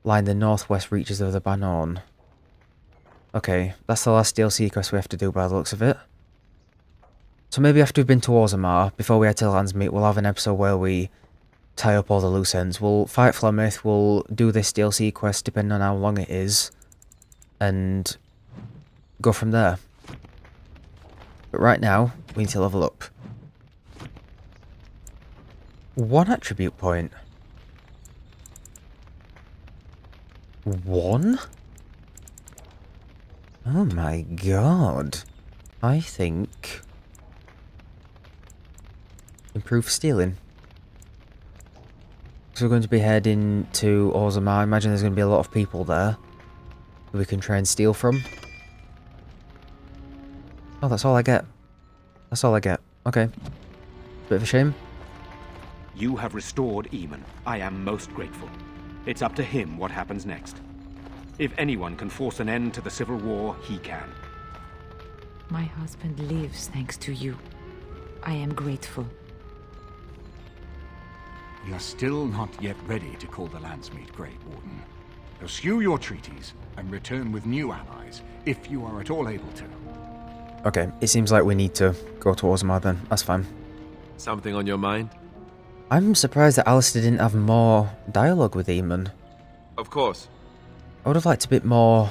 lie in the northwest reaches of the Ban Orn. Okay, that's the last DLC quest we have to do by the looks of it. So maybe after we've been to Orzammar, before we head to Landsmeet, we'll have an episode where we tie up all the loose ends. We'll fight Flemeth, we'll do this DLC quest depending on how long it is, and go from there. But right now, we need to level up. 1 attribute point. 1? Oh my god. I think... improve stealing. So we're going to be heading to Orzammar. I imagine there's going to be a lot of people there that we can try and steal from. Oh, that's all I get. That's all I get. Okay. Bit of a shame. You have restored Eamon. I am most grateful. It's up to him what happens next. If anyone can force an end to the civil war, he can. My husband lives thanks to you. I am grateful. We are still not yet ready to call the Landsmeet, Grey Warden. Pursue your treaties and return with new allies, if you are at all able to. Okay, it seems like we need to go to Orzammar then. That's fine. Something on your mind? I'm surprised that Alistair didn't have more dialogue with Eamon. Of course. I would have liked a bit more,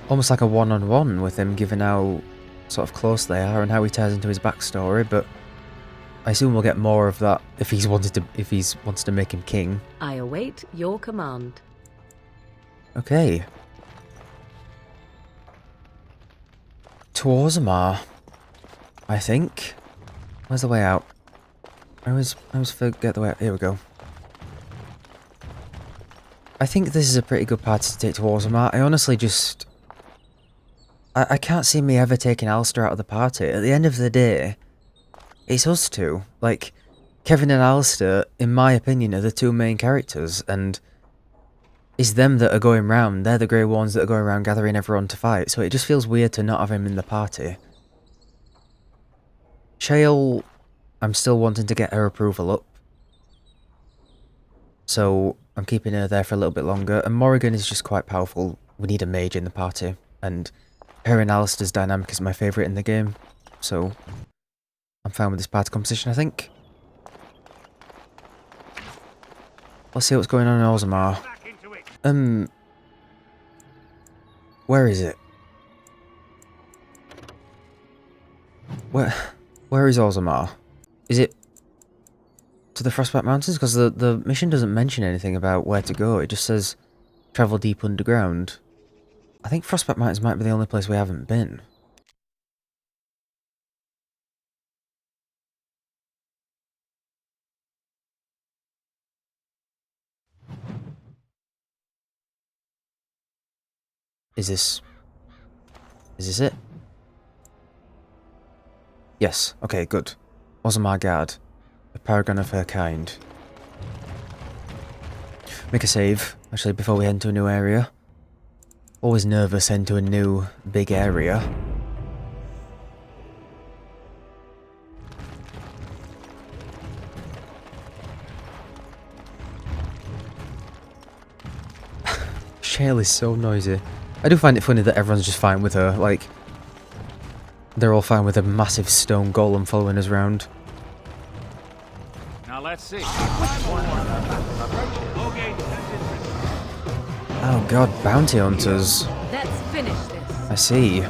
almost like a one-on-one with him, given how sort of close they are and how he ties into his backstory, but I assume we'll get more of that if he wants to make him king. I await your command. Okay. To Orzammar, I think. Where's the way out? I always forget the way out. Here we go. I think this is a pretty good party to take to Orzammar. I honestly just... I can't see me ever taking Alistair out of the party. At the end of the day, it's us two. Like, Kevvin and Alistair, in my opinion, are the two main characters, and it's them that are going round. They're the Grey Wardens that are going around gathering everyone to fight, so it just feels weird to not have him in the party. Shale, I'm still wanting to get her approval up, so I'm keeping her there for a little bit longer, and Morrigan is just quite powerful. We need a mage in the party, and her and Alistair's dynamic is my favourite in the game, so I'm fine with this party composition, I think. Let's see what's going on in Orzammar. Where is it? Where is Orzammar? Is it to the Frostbite Mountains? Because the mission doesn't mention anything about where to go. It just says travel deep underground. I think Frostback Mountains might be the only place we haven't been. Is this it? Yes, okay, good. Orzammar guard. A paragon of her kind. Make a save, actually, before we head to a new area. Always nervous heading to a new, big area. Shale is so noisy. I do find it funny that everyone's just fine with her, like... They're all fine with a massive stone golem following us around. Now let's see. Oh god, bounty hunters. Let's finish this. I see.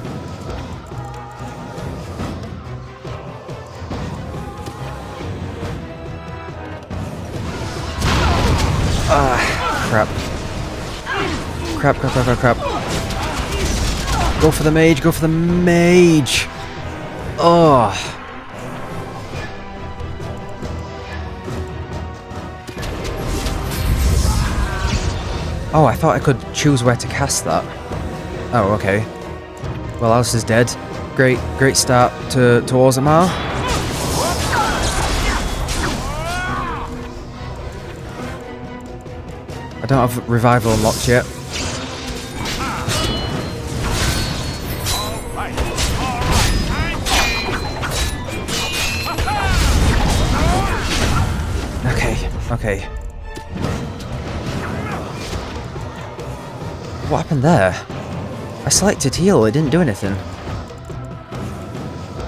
Ah, crap. Crap. Go for the mage, go for the mage! Oh. Oh, I thought I could choose where to cast that. Oh, okay. Well, Alice is dead. Great start to Orzammar. I don't have revival unlocked yet. Okay. What happened there? I selected heal, it didn't do anything.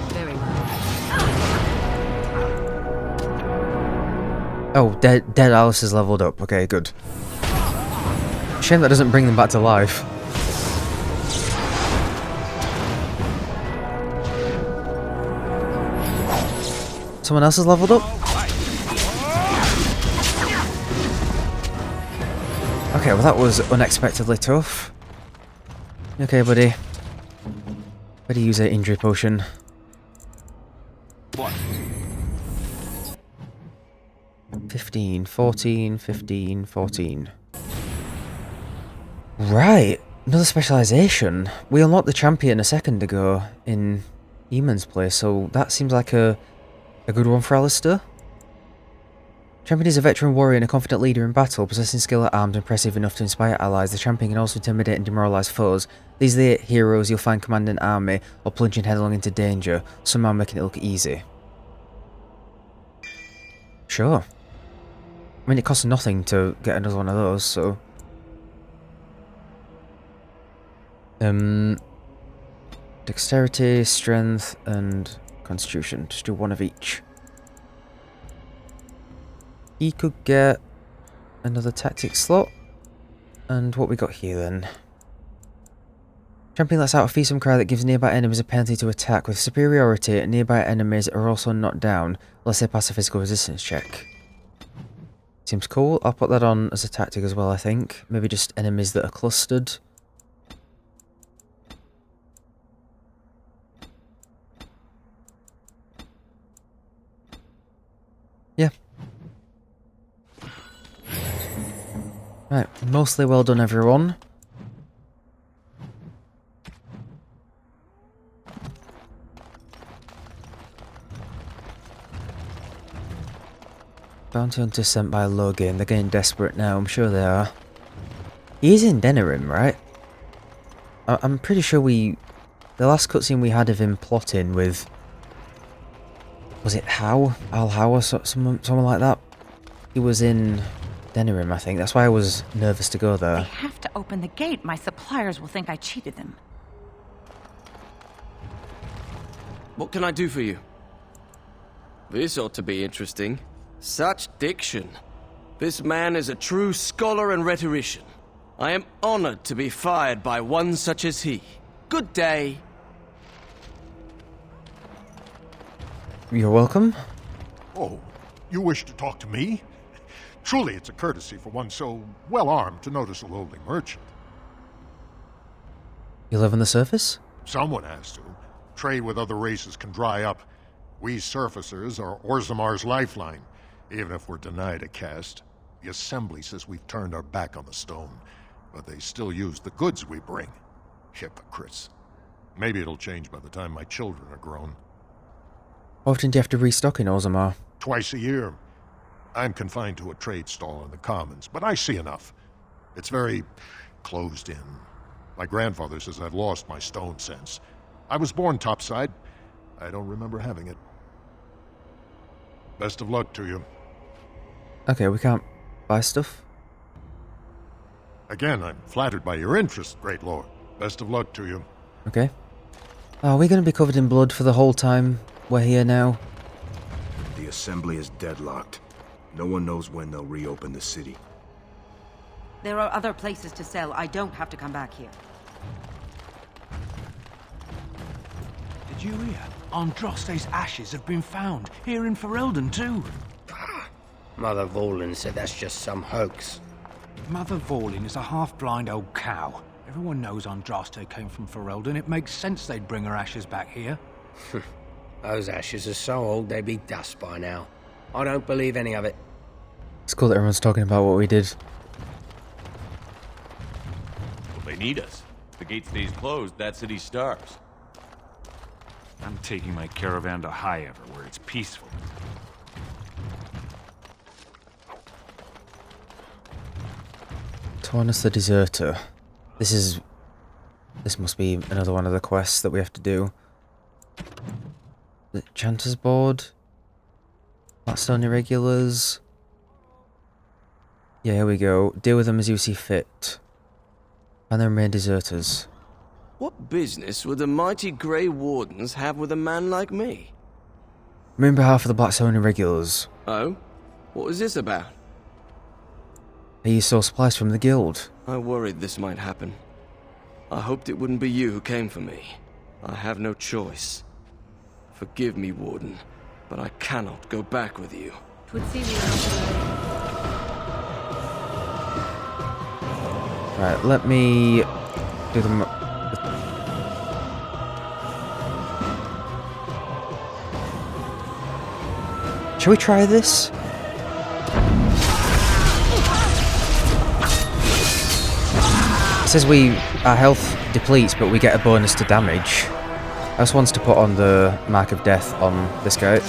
Very well. Oh, dead Alice is leveled up. Okay, good. Shame that doesn't bring them back to life. Someone else is leveled up? Okay, well that was unexpectedly tough. Okay, buddy. Better use an injury potion. What? 15, 14, 15, 14. Right, another specialisation. We unlocked the champion a second ago in Eamon's place, so that seems like a good one for Alistair. Champion is a veteran warrior and a confident leader in battle, possessing skill at arms impressive enough to inspire allies. The champion can also intimidate and demoralise foes. These are the heroes you'll find commanding an army or plunging headlong into danger, somehow making it look easy. Sure. I mean, it costs nothing to get another one of those, so... Dexterity, strength, and constitution. Just do one of each. He could get another tactic slot. And what we got here then? Champion lets out a fearsome cry that gives nearby enemies a penalty to attack. With superiority, nearby enemies are also knocked down unless they pass a physical resistance check. Seems cool. I'll put that on as a tactic as well, I think. Maybe just enemies that are clustered. Yeah. Right, mostly well done, everyone. Bounty hunter sent by Logan. They're getting desperate now, I'm sure they are. He's in Denerim, right? I'm pretty sure the last cutscene we had of him plotting with... Was it Howe? Al Howe or someone like that? He was in Denerim, I think. That's why I was nervous to go there. They have to open the gate. My suppliers will think I cheated them. What can I do for you? This ought to be interesting. Such diction. This man is a true scholar and rhetorician. I am honored to be fired by one such as he. Good day. You're welcome. Oh, you wish to talk to me? Truly it's a courtesy for one so well-armed to notice a lowly merchant. You live on the surface? Someone has to. Trade with other races can dry up. We surfacers are Orzammar's lifeline. Even if we're denied a caste, the Assembly says we've turned our back on the stone, but they still use the goods we bring. Hypocrites. Maybe it'll change by the time my children are grown. How often do you have to restock in Orzammar? Twice a year. I'm confined to a trade stall in the Commons, but I see enough. It's very closed in. My grandfather says I've lost my stone sense. I was born topside. I don't remember having it. Best of luck to you. Okay, we can't buy stuff? Again, I'm flattered by your interest, Great Lord. Best of luck to you. Okay. Are we going to be covered in blood for the whole time we're here now? The Assembly is deadlocked. No one knows when they'll reopen the city. There are other places to sell. I don't have to come back here. Did you hear? Andraste's ashes have been found, here in Ferelden too. Mother Vorlin said that's just some hoax. Mother Vorlin is a half-blind old cow. Everyone knows Andraste came from Ferelden. It makes sense they'd bring her ashes back here. Those ashes are so old they'd be dust by now. I don't believe any of it. It's cool that everyone's talking about what we did. Well, they need us. If the gate stays closed, that city starves. I'm taking my caravan to Highever, where it's peaceful. Tornus the Deserter. This must be another one of the quests that we have to do. The Chanter's Board? Blackstone Irregulars? Yeah, here we go. Deal with them as you see fit. And the remaining deserters. What business would the mighty Grey Wardens have with a man like me? I'm in behalf of the Blackstone Irregulars. Oh? What is this about? You saw supplies from the guild. I worried this might happen. I hoped it wouldn't be you who came for me. I have no choice. Forgive me, Warden, but I cannot go back with you. Right, let me do them. Shall we try this? It says our health depletes, but we get a bonus to damage. I just wants to put on the mark of death on this guy.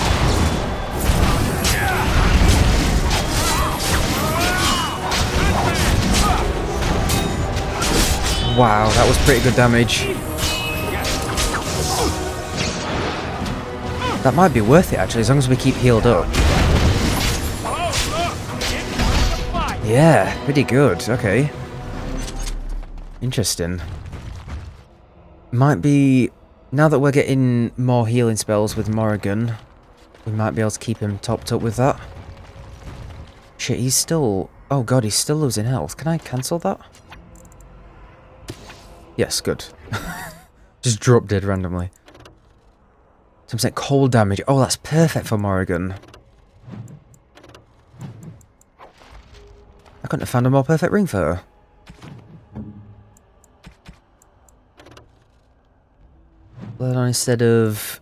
Wow, that was pretty good damage. That might be worth it actually, as long as we keep healed up. Yeah, pretty good, okay. Interesting. Might be... Now that we're getting more healing spells with Morrigan, we might be able to keep him topped up with that. Shit, he's still... Oh god, he's still losing health. Can I cancel that? Yes, good. Just drop dead randomly. Some say cold damage. Oh, that's perfect for Morrigan. I couldn't have found a more perfect ring for her. But instead of...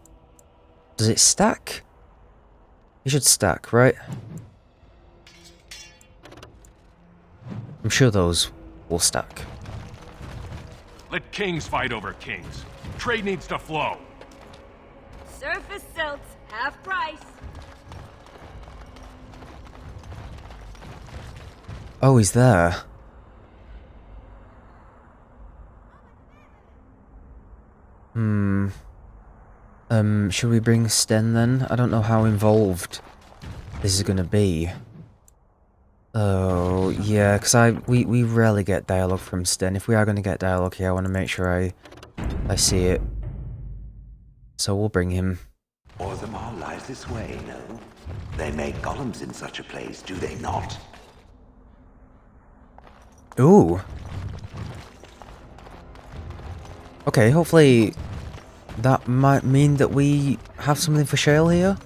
Does it stack? It should stack, right? I'm sure those will stack. Let kings fight over kings. Trade needs to flow. Surface silts, half price. Oh, he's there. Should we bring Sten then? I don't know how involved this is gonna be. Oh, yeah, because we rarely get dialogue from Sten. If we are gonna get dialogue here, I want to make sure I see it. So we'll bring him. Orzammar lies this way, no? They make golems in such a place, do they not? Ooh. Okay, hopefully that might mean that we have something for Shale here.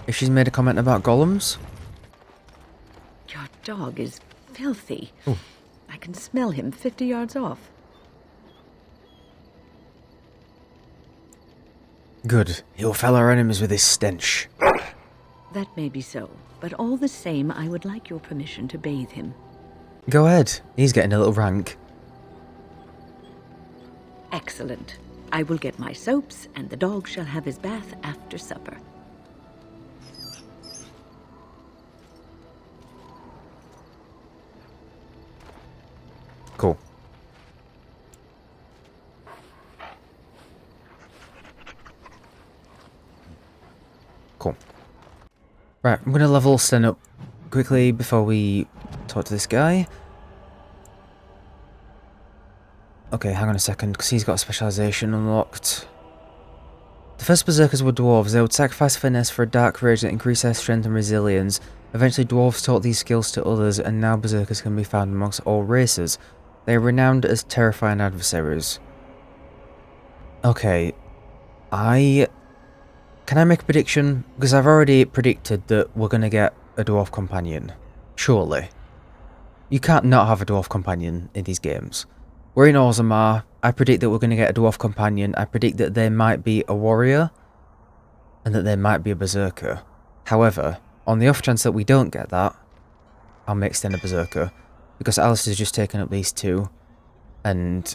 If she's made a comment about golems. Your dog is filthy. Ooh. I can smell him 50 yards off. Good. He'll fell our enemies with his stench. That may be so, but all the same, I would like your permission to bathe him. Go ahead. He's getting a little rank. Excellent. I will get my soaps, and the dog shall have his bath after supper. Cool. Cool. Right, I'm going to level Sten up quickly before we talk to this guy. Okay, hang on a second, because he's got a specialisation unlocked. The first berserkers were dwarves. They would sacrifice finesse for a dark rage that increased their strength and resilience. Eventually dwarves taught these skills to others, and now berserkers can be found amongst all races. They are renowned as terrifying adversaries. Okay, can I make a prediction? Because I've already predicted that we're going to get a dwarf companion. Surely. You can't not have a dwarf companion in these games. We're in Orzammar. I predict that we're going to get a dwarf companion. I predict that there might be a warrior. And that there might be a berserker. However, on the off chance that we don't get that, I'll make Sten a berserker. Because Alistair's just taken up these two. And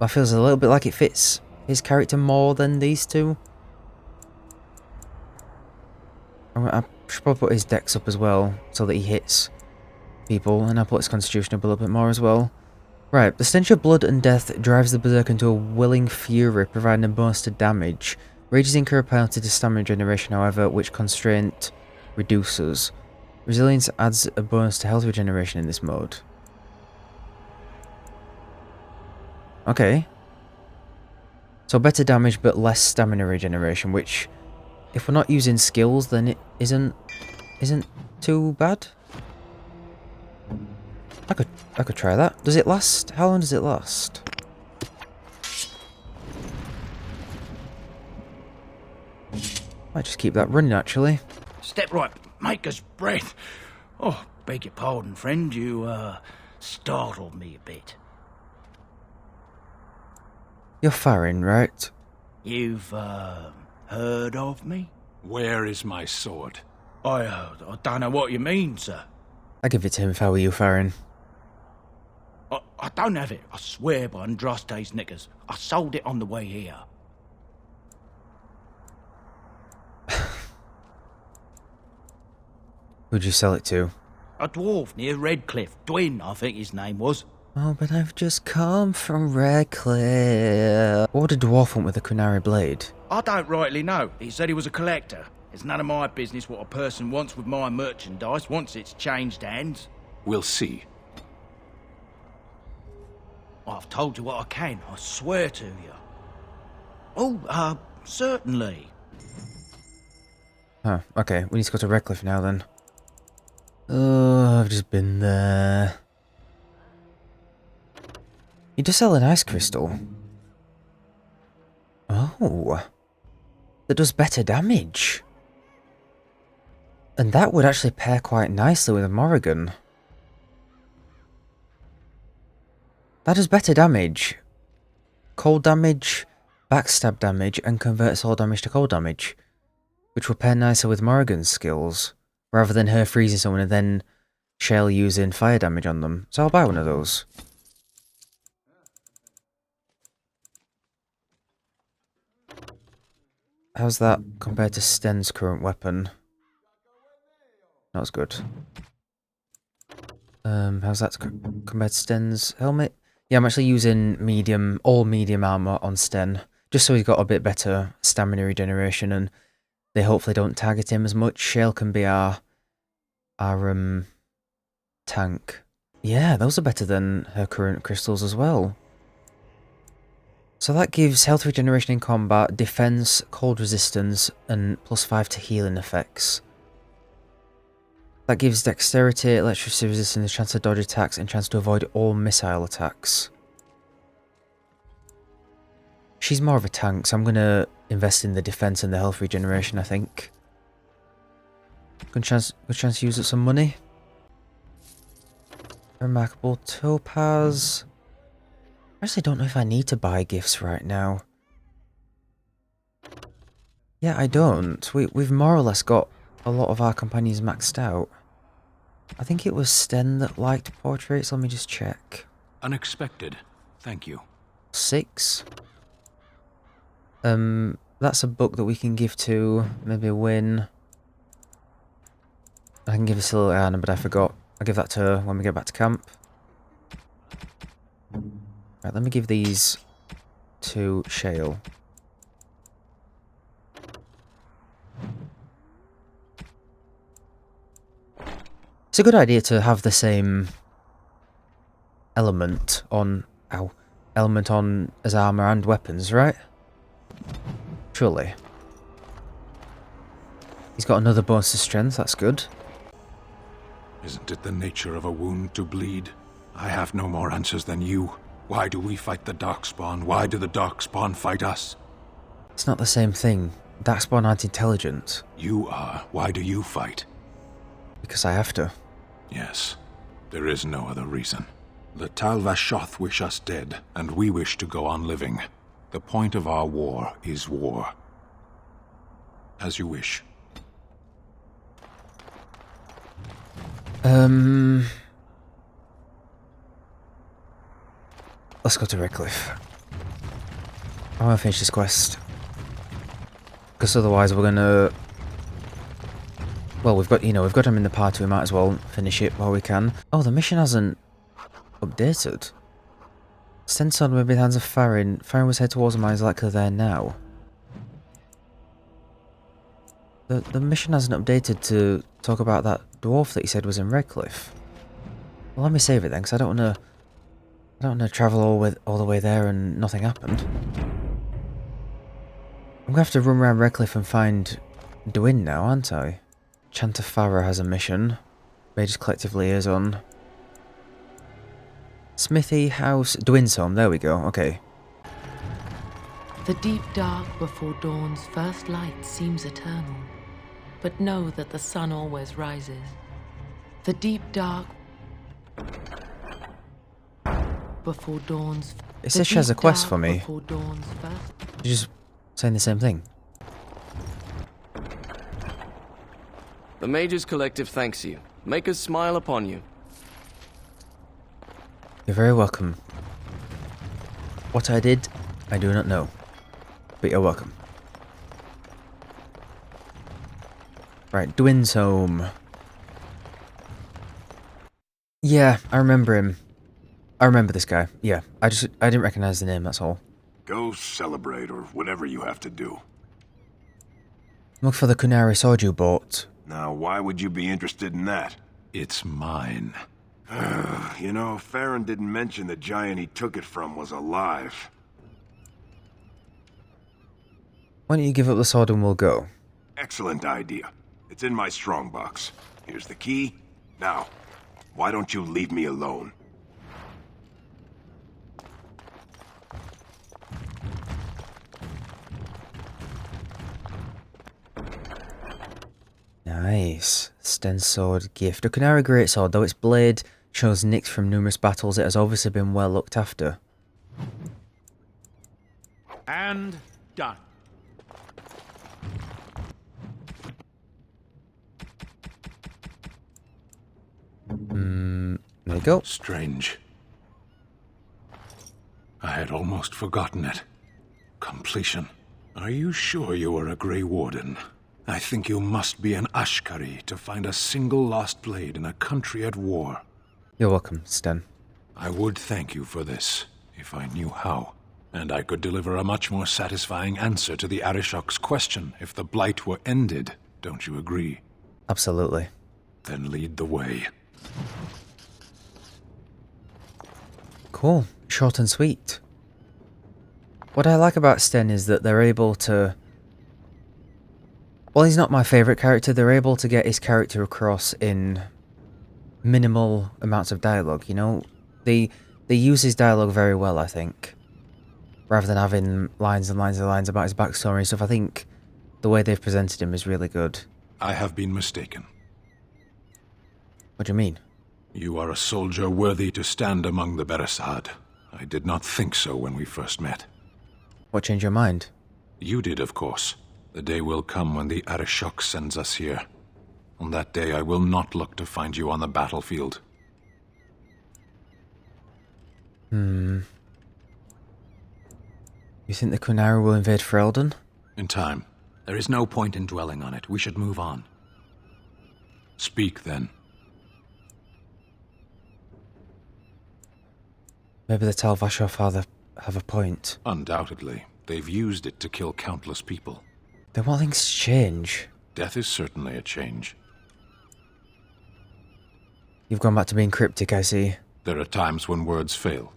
that feels a little bit like it fits his character more than these two. I should probably put his dex up as well, so that he hits people, and I'll put his constitution up a little bit more as well. Right, the stench of blood and death drives the berserker into a willing fury, providing a bonus to damage. Rages incur a penalty to stamina generation, however, which constraint reduces. Resilience adds a bonus to health regeneration in this mode. Okay. So better damage, but less stamina regeneration, which, if we're not using skills, then it isn't too bad. I could try that. Does it last? How long does it last? Might just keep that running, actually. Step right, maker's breath. Oh, beg your pardon, friend. You, startled me a bit. You're Farron, right? You've, heard of me? Where is my sword? I don't know what you mean, sir. I give it to him if I were you, Farron. I don't have it, I swear by Andraste's knickers. I sold it on the way here. Who'd you sell it to? A dwarf near Redcliffe. Dwyn, I think his name was. Oh, but I've just come from Redcliffe. What would a dwarf want with a kunari blade? I don't rightly know. He said he was a collector. It's none of my business what a person wants with my merchandise once it's changed hands. We'll see. I've told you what I can, I swear to you. Oh, certainly. Huh, okay, we need to go to Redcliffe now then. Oh, I've just been there. You just sell an ice crystal. Oh. That does better damage. And that would actually pair quite nicely with a Morrigan. That does better damage. Cold damage, backstab damage, and converts all damage to cold damage. Which will pair nicer with Morrigan's skills, rather than her freezing someone and then Shell using fire damage on them. So I'll buy one of those. How's that compared to Sten's current weapon? Not as good. How's that compared to Sten's helmet? Yeah, I'm actually using all medium armor on Sten, just so he's got a bit better stamina regeneration, and they hopefully don't target him as much. Shale can be our tank. Yeah, those are better than her current crystals as well. So that gives health regeneration in combat, defense, cold resistance, and +5 to healing effects. That gives dexterity, electricity resistance, chance to dodge attacks, and chance to avoid all missile attacks. She's more of a tank, so I'm going to invest in the defense and the health regeneration, I think. Good chance to use up some money. Remarkable topaz. I actually don't know if I need to buy gifts right now. Yeah, I don't. We've more or less got a lot of our companions maxed out. I think it was Sten that liked portraits. Let me just check. Unexpected. Thank you. 6. That's a book that we can give to maybe Win. I can give this to little Anna, but I forgot. I'll give that to her when we get back to camp. Right, let me give these to Shale. It's a good idea to have the same element on as armor and weapons, right? Surely. He's got another bonus to strength, that's good. Isn't it the nature of a wound to bleed? I have no more answers than you. Why do we fight the Darkspawn? Why do the Darkspawn fight us? It's not the same thing. Darkspawn aren't intelligent. You are. Why do you fight? Because I have to. Yes. There is no other reason. The Tal Vashoth wish us dead, and we wish to go on living. The point of our war is war. As you wish. Let's go to Redcliffe. I want to finish this quest. Because otherwise we're gonna... Well, we've got him in the party, we might as well finish it while we can. Oh, the mission hasn't updated. Send on with the hands of Farron. Farron was head towards Orzammar, is likely there now. The mission hasn't updated to talk about that dwarf that he said was in Redcliffe. Well, let me save it then, because I don't want to travel all the way there and nothing happened. I'm gonna have to run around Redcliffe and find Dwyn now, aren't I? Chanter Farah has a mission. Mage's Collective Liaison. Smithy House, Dwyn's home, there we go, okay. The deep dark before dawn's first light seems eternal, but know that the sun always rises. The deep dark before dawn's... It says she has a quest for me. You're just saying the same thing. The Mage's Collective thanks you. Make us smile upon you. You're very welcome. What I did, I do not know. But you're welcome. Right, Dwyn's home. Yeah, I remember him. I remember this guy. Yeah, I didn't recognize the name, that's all. Go celebrate, or whatever you have to do. Look for the Kunari sword you bought. Now, why would you be interested in that? It's mine. You know, Farron didn't mention the giant he took it from was alive. Why don't you give up the sword and we'll go? Excellent idea. It's in my strongbox. Here's the key. Now, why don't you leave me alone? Nice. Sten sword gift. A Kunari greatsword, though its blade shows nicks from numerous battles, it has obviously been well looked after. And done. There you go. Strange. I had almost forgotten it. Completion. Are you sure you are a Grey Warden? I think you must be an Ashkari to find a single lost blade in a country at war. You're welcome, Sten. I would thank you for this, if I knew how. And I could deliver a much more satisfying answer to the Arishok's question if the Blight were ended. Don't you agree? Absolutely. Then lead the way. Cool. Short and sweet. What I like about Sten is that they're able to... Well, he's not my favourite character. They're able to get his character across in minimal amounts of dialogue, you know? They use his dialogue very well, I think. Rather than having lines and lines and lines about his backstory and stuff, I think the way they've presented him is really good. I have been mistaken. What do you mean? You are a soldier worthy to stand among the Beresad. I did not think so when we first met. What changed your mind? You did, of course. The day will come when the Arishok sends us here. On that day, I will not look to find you on the battlefield. You think the Quinara will invade Ferelden? In time. There is no point in dwelling on it. We should move on. Speak, then. Maybe the Tal Vashoth have a point. Undoubtedly. They've used it to kill countless people. Then what things change? Death is certainly a change. You've gone back to being cryptic, I see. There are times when words fail.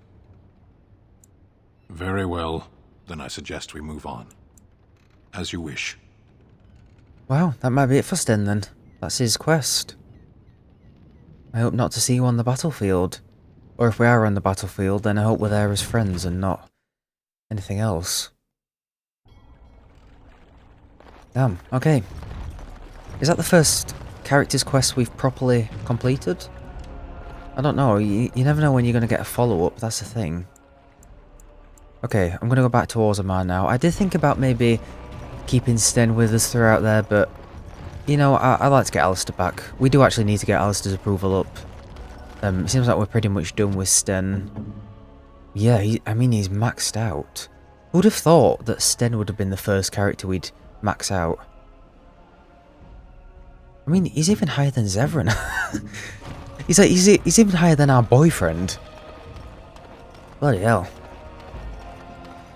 Very well. Then I suggest we move on. As you wish. Well, that might be it for Sten then. That's his quest. I hope not to see you on the battlefield. Or if we are on the battlefield, then I hope we're there as friends and not anything else. Damn, okay. Is that the first character's quest we've properly completed? I don't know, you never know when you're going to get a follow-up, that's the thing. Okay, I'm going to go back to Orzammar now. I did think about maybe keeping Sten with us throughout there, but, you know, I'd like to get Alistair back. We do actually need to get Alistair's approval up. It seems like we're pretty much done with Sten. Yeah, I mean, he's maxed out. Who would have thought that Sten would have been the first character we'd max out? I mean, he's even higher than Zevran. he's even higher than our boyfriend. Bloody hell.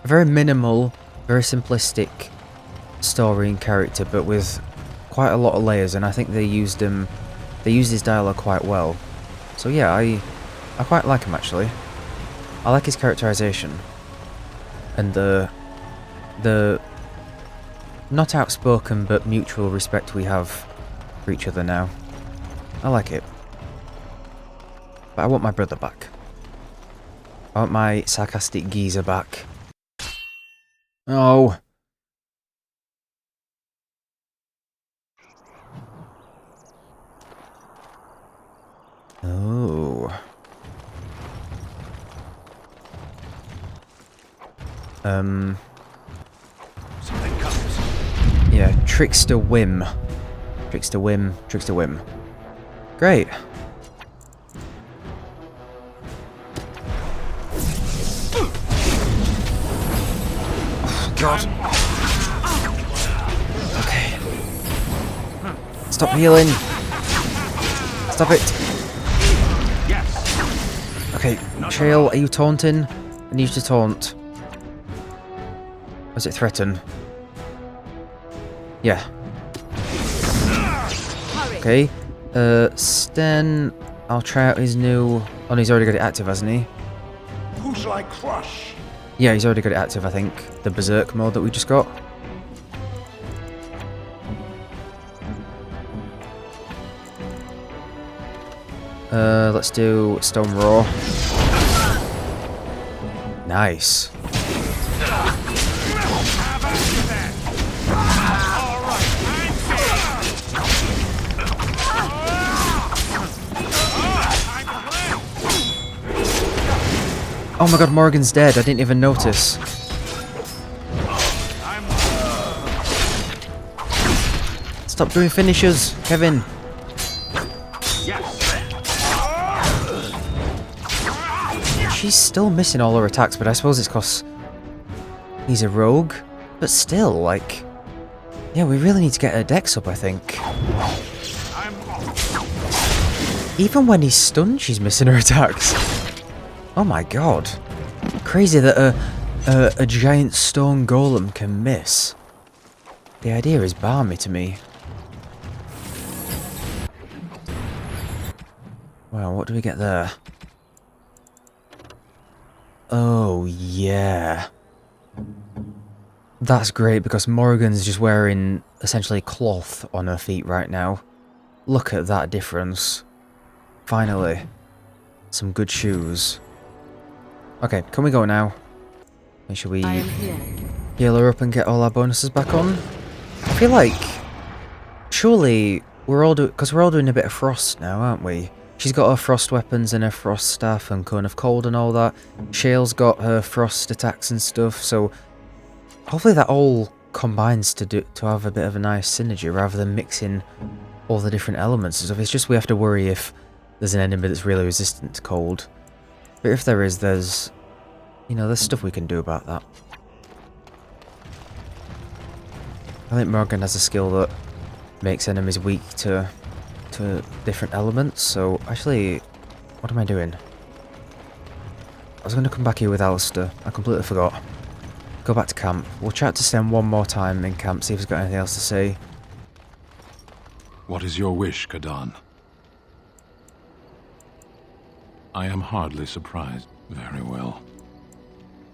A very minimal, very simplistic story and character, but with quite a lot of layers, and I think they used his dialogue quite well. So yeah, I quite like him actually. I like his characterization. And the not outspoken but mutual respect we have for each other now. I like it. But I want my brother back. I want my sarcastic geezer back. Oh. Oh. Something comes. Yeah, Trickster Whim. Trickster Whim, Trickster Whim. Great. Oh, God. Okay. Stop healing. Stop it. Okay, Trail, are you taunting? I need you to taunt. Or is it threaten? Yeah. Okay. Sten, I'll try out his new... Oh, he's already got it active, hasn't he? Who shall I crush? Yeah, he's already got it active, I think. The Berserk mode that we just got. Let's do Stone Roar. Nice. Oh my god, Morrigan's dead. I didn't even notice. Stop doing finishers, Kevvin. She's still missing all her attacks, but I suppose it's because he's a rogue. But still, like... Yeah, we really need to get her dex up, I think. Even when he's stunned, she's missing her attacks. Oh my god. Crazy that a giant stone golem can miss. The idea is balmy to me. Wow, what do we get there? Oh, yeah. That's great because Morrigan's just wearing essentially cloth on her feet right now. Look at that difference. Finally. Some good shoes. Okay, can we go now? Make sure we heal her up and get all our bonuses back on. I feel like... Surely we're all doing a bit of frost now, aren't we? She's got her frost weapons and her frost staff and cone of cold and all that. Shale's got her frost attacks and stuff, so hopefully that all combines to have a bit of a nice synergy rather than mixing all the different elements and stuff. It's just we have to worry if there's an enemy that's really resistant to cold. But if there is, there's stuff we can do about that. I think Morgan has a skill that makes enemies weak to different elements, so actually, what am I doing? I was going to come back here with Alistair. I completely forgot. Go back to camp. We'll chat to Sten one more time in camp, see if he's got anything else to say. What is your wish, Kadan? I am hardly surprised. Very well.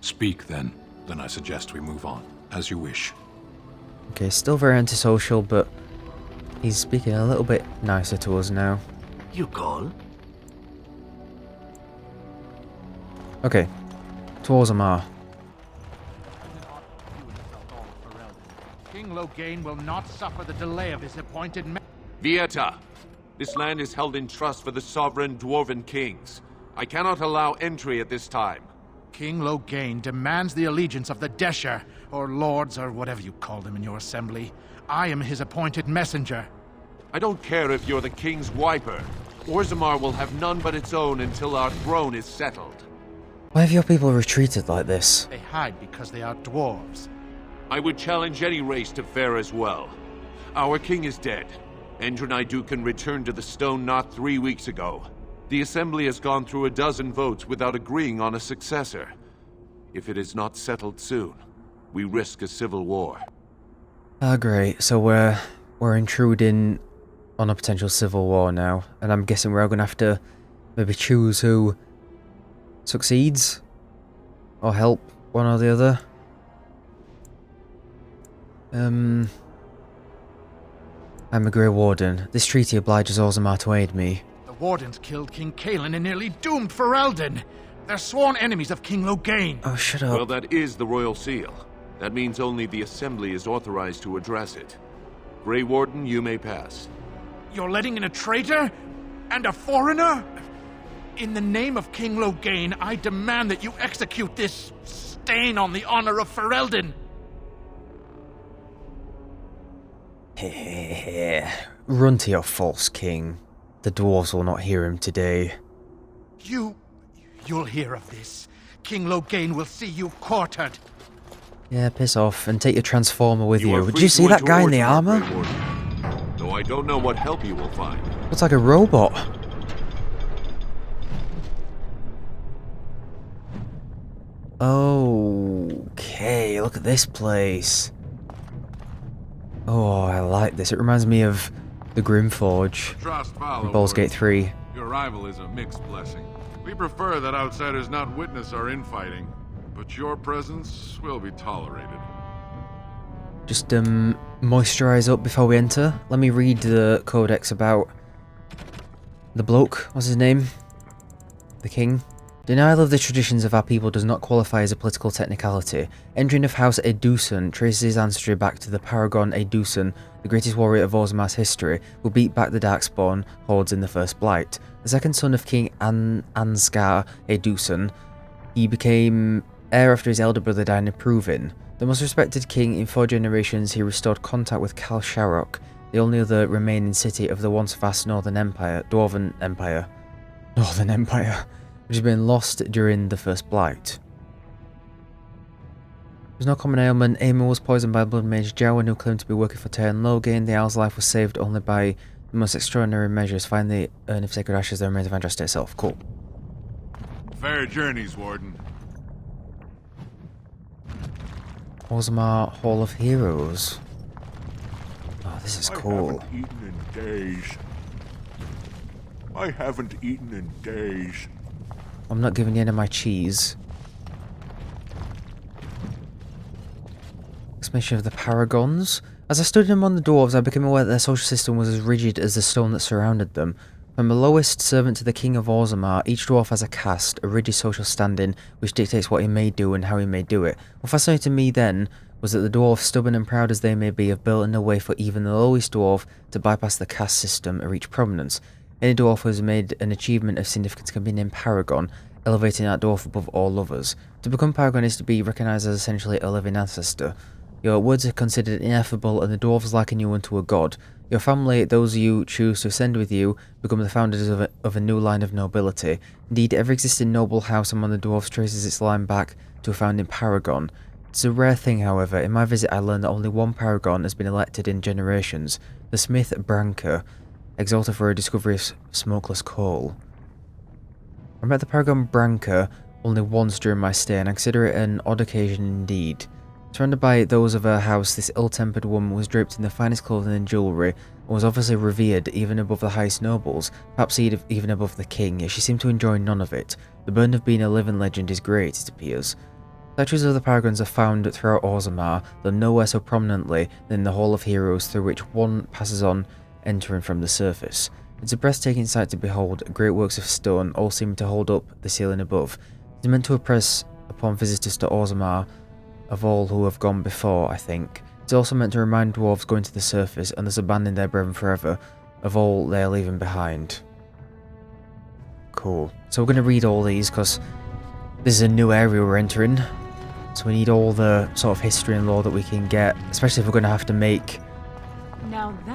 Speak, then. Then I suggest we move on. As you wish. Okay, still very antisocial, but he's speaking a little bit nicer to us now. You call? Okay, to Orzammar. King Loghain will not suffer the delay of his appointed Vieta, this land is held in trust for the sovereign dwarven kings. I cannot allow entry at this time. King Loghain demands the allegiance of the Desher, or lords, or whatever you call them in your assembly. I am his appointed messenger. I don't care if you're the king's wiper. Orzammar will have none but its own until our throne is settled. Why have your people retreated like this? They hide because they are dwarves. I would challenge any race to fare as well. Our king is dead. Endrinidukan returned to the stone not 3 weeks ago. The Assembly has gone through a dozen votes without agreeing on a successor. If it is not settled soon, we risk a civil war. Ah, great. So we're intruding on a potential civil war now, and I'm guessing we're all going to have to maybe choose who succeeds or help one or the other. I'm a Grey Warden. This treaty obliges Orzammar to aid me. The Wardens killed King Kaelin and nearly doomed Ferelden. They're sworn enemies of King Loghain. Oh, shut up. Well, that is the royal seal. That means only the Assembly is authorized to address it. Grey Warden, you may pass. You're letting in a traitor? And a foreigner? In the name of King Loghain, I demand that you execute this stain on the honor of Ferelden. Run to your false king. The dwarves will not hear him today. You'll hear of this. King Loghain will see you quartered. Yeah, piss off and take your transformer with you. Did you see that guy in the armor? Though I don't know what help you will find. Looks like a robot. Okay, look at this place. Oh, I like this. It reminds me of the Grimforge in Baldur's Gate 3. Your arrival is a mixed blessing. We prefer that outsiders not witness our infighting, but your presence will be tolerated. Just moisturize up before we enter. Let me read the codex about the bloke. What's his name? The king. Denial of the traditions of our people does not qualify as a political technicality. Entering of House Edusen traces his ancestry back to the Paragon Edusen, the greatest warrior of Orzammar's history, who beat back the Darkspawn hordes in the First Blight. The second son of King Ansgar Edusen, he became heir after his elder brother died in Provin. The most respected king in 4 generations, he restored contact with Kal Sharok, the only other remaining city of the once vast Northern Empire, which had been lost during the First Blight. There was no common ailment. Aemon was poisoned by blood mage Jowan, who claimed to be working for Taeon Loghain. The owl's life was saved only by the most extraordinary measures. Find the urn of sacred ashes, the remains of Andraste itself. Cool. Fair journeys, Warden. Orzammar Hall of Heroes. Oh, this is cool. I haven't eaten in days. I'm not giving you any of my cheese. Exclamation of the Paragons. As I studied among the dwarves, I became aware that their social system was as rigid as the stone that surrounded them. From the lowest servant to the king of Orzammar, each dwarf has a caste, a rigid social standing, which dictates what he may do and how he may do it. What fascinated me then was that the dwarves, stubborn and proud as they may be, have built in a way for even the lowest dwarf to bypass the caste system and reach prominence. Any dwarf who has made an achievement of significance can be named Paragon, elevating that dwarf above all others. To become Paragon is to be recognised as essentially a living ancestor. Your words are considered ineffable, and the dwarves liken you unto a god. Your family, those you choose to ascend with you, become the founders of a new line of nobility. Indeed, every existing noble house among the dwarves traces its line back to a founding paragon. It's a rare thing, however. In my visit, I learned that only one paragon has been elected in generations. The smith Branker, exalted for a discovery of smokeless coal. I met the paragon Branker only once during my stay, and I consider it an odd occasion indeed. Surrounded by those of her house, this ill-tempered woman was draped in the finest clothing and jewellery, and was obviously revered even above the highest nobles, perhaps even above the king, yet she seemed to enjoy none of it. The burden of being a living legend is great, it appears. Statues of the paragons are found throughout Orzammar, though nowhere so prominently than in the Hall of Heroes, through which one passes on, entering from the surface. It's a breathtaking sight to behold, great works of stone, all seeming to hold up the ceiling above. It is meant to impress upon visitors to Orzammar of all who have gone before, I think. It's also meant to remind dwarves going to the surface, and thus abandoning their brethren forever, of all they are leaving behind. Cool. So we're going to read all these, because this is a new area we're entering. So we need all the sort of history and lore that we can get, especially if we're going to have to make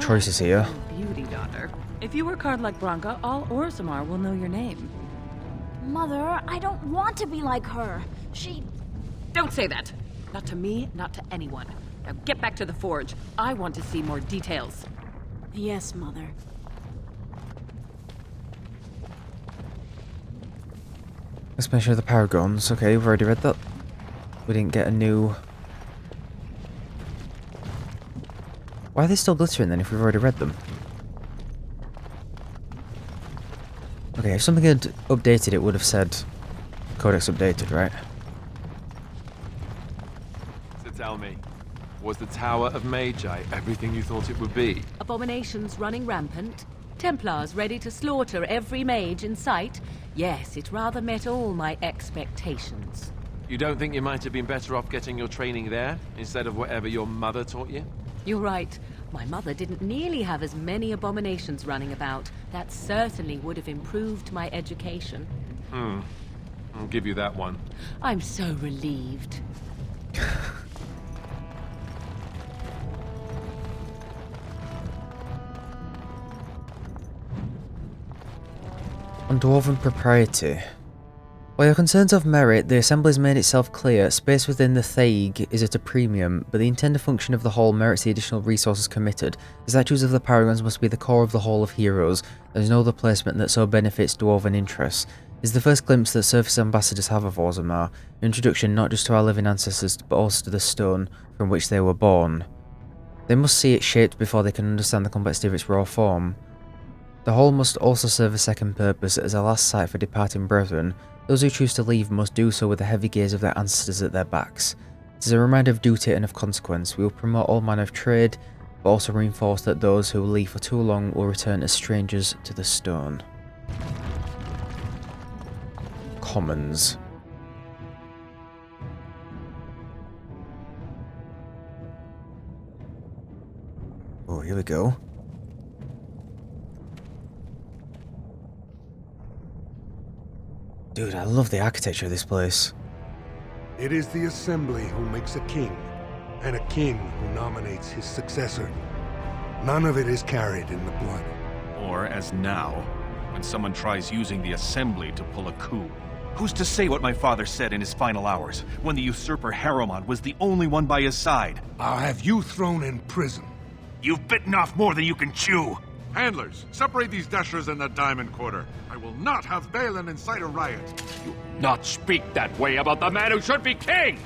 choices here. Beauty, daughter. If you work hard like Branka, all Orzammar will know your name. Mother, I don't want to be like her. She... Don't say that! Not to me, not to anyone. Now get back to the forge. I want to see more details. Yes, Mother. Let's measure the paragons. Okay, we've already read that. We didn't get a new... Why are they still glittering then if we've already read them? Okay, if something had updated, it would have said Codex updated, right? So tell me, was the Tower of Magi everything you thought it would be? Abominations running rampant? Templars ready to slaughter every mage in sight? Yes, it rather met all my expectations. You don't think you might have been better off getting your training there, instead of whatever your mother taught you? You're right. My mother didn't nearly have as many abominations running about. That certainly would have improved my education. I'll give you that one. I'm so relieved. On Dwarven propriety. While your concerns of merit, the Assembly has made itself clear. Space within the Thaig is at a premium, but the intended function of the Hall merits the additional resources committed. The statues of the Paragons must be the core of the Hall of Heroes. There is no other placement that so benefits Dwarven interests. It is the first glimpse that surface ambassadors have of Orzammar, an introduction not just to our living ancestors, but also to the stone from which they were born. They must see it shaped before they can understand the complexity of its raw form. The hall must also serve a second purpose as a last sight for departing brethren. Those who choose to leave must do so with the heavy gaze of their ancestors at their backs. It is a reminder of duty and of consequence. We will promote all manner of trade, but also reinforce that those who leave for too long will return as strangers to the stone. Commons. Oh, here we go. Dude, I love the architecture of this place. It is the Assembly who makes a king, and a king who nominates his successor. None of it is carried in the blood. Or, as now, when someone tries using the Assembly to pull a coup. Who's to say what my father said in his final hours, when the usurper Harrowmont was the only one by his side? I'll have you thrown in prison. You've bitten off more than you can chew! Handlers, separate these dashers in the diamond quarter. I will not have Balin incite a riot. You not speak that way about the man who should be king!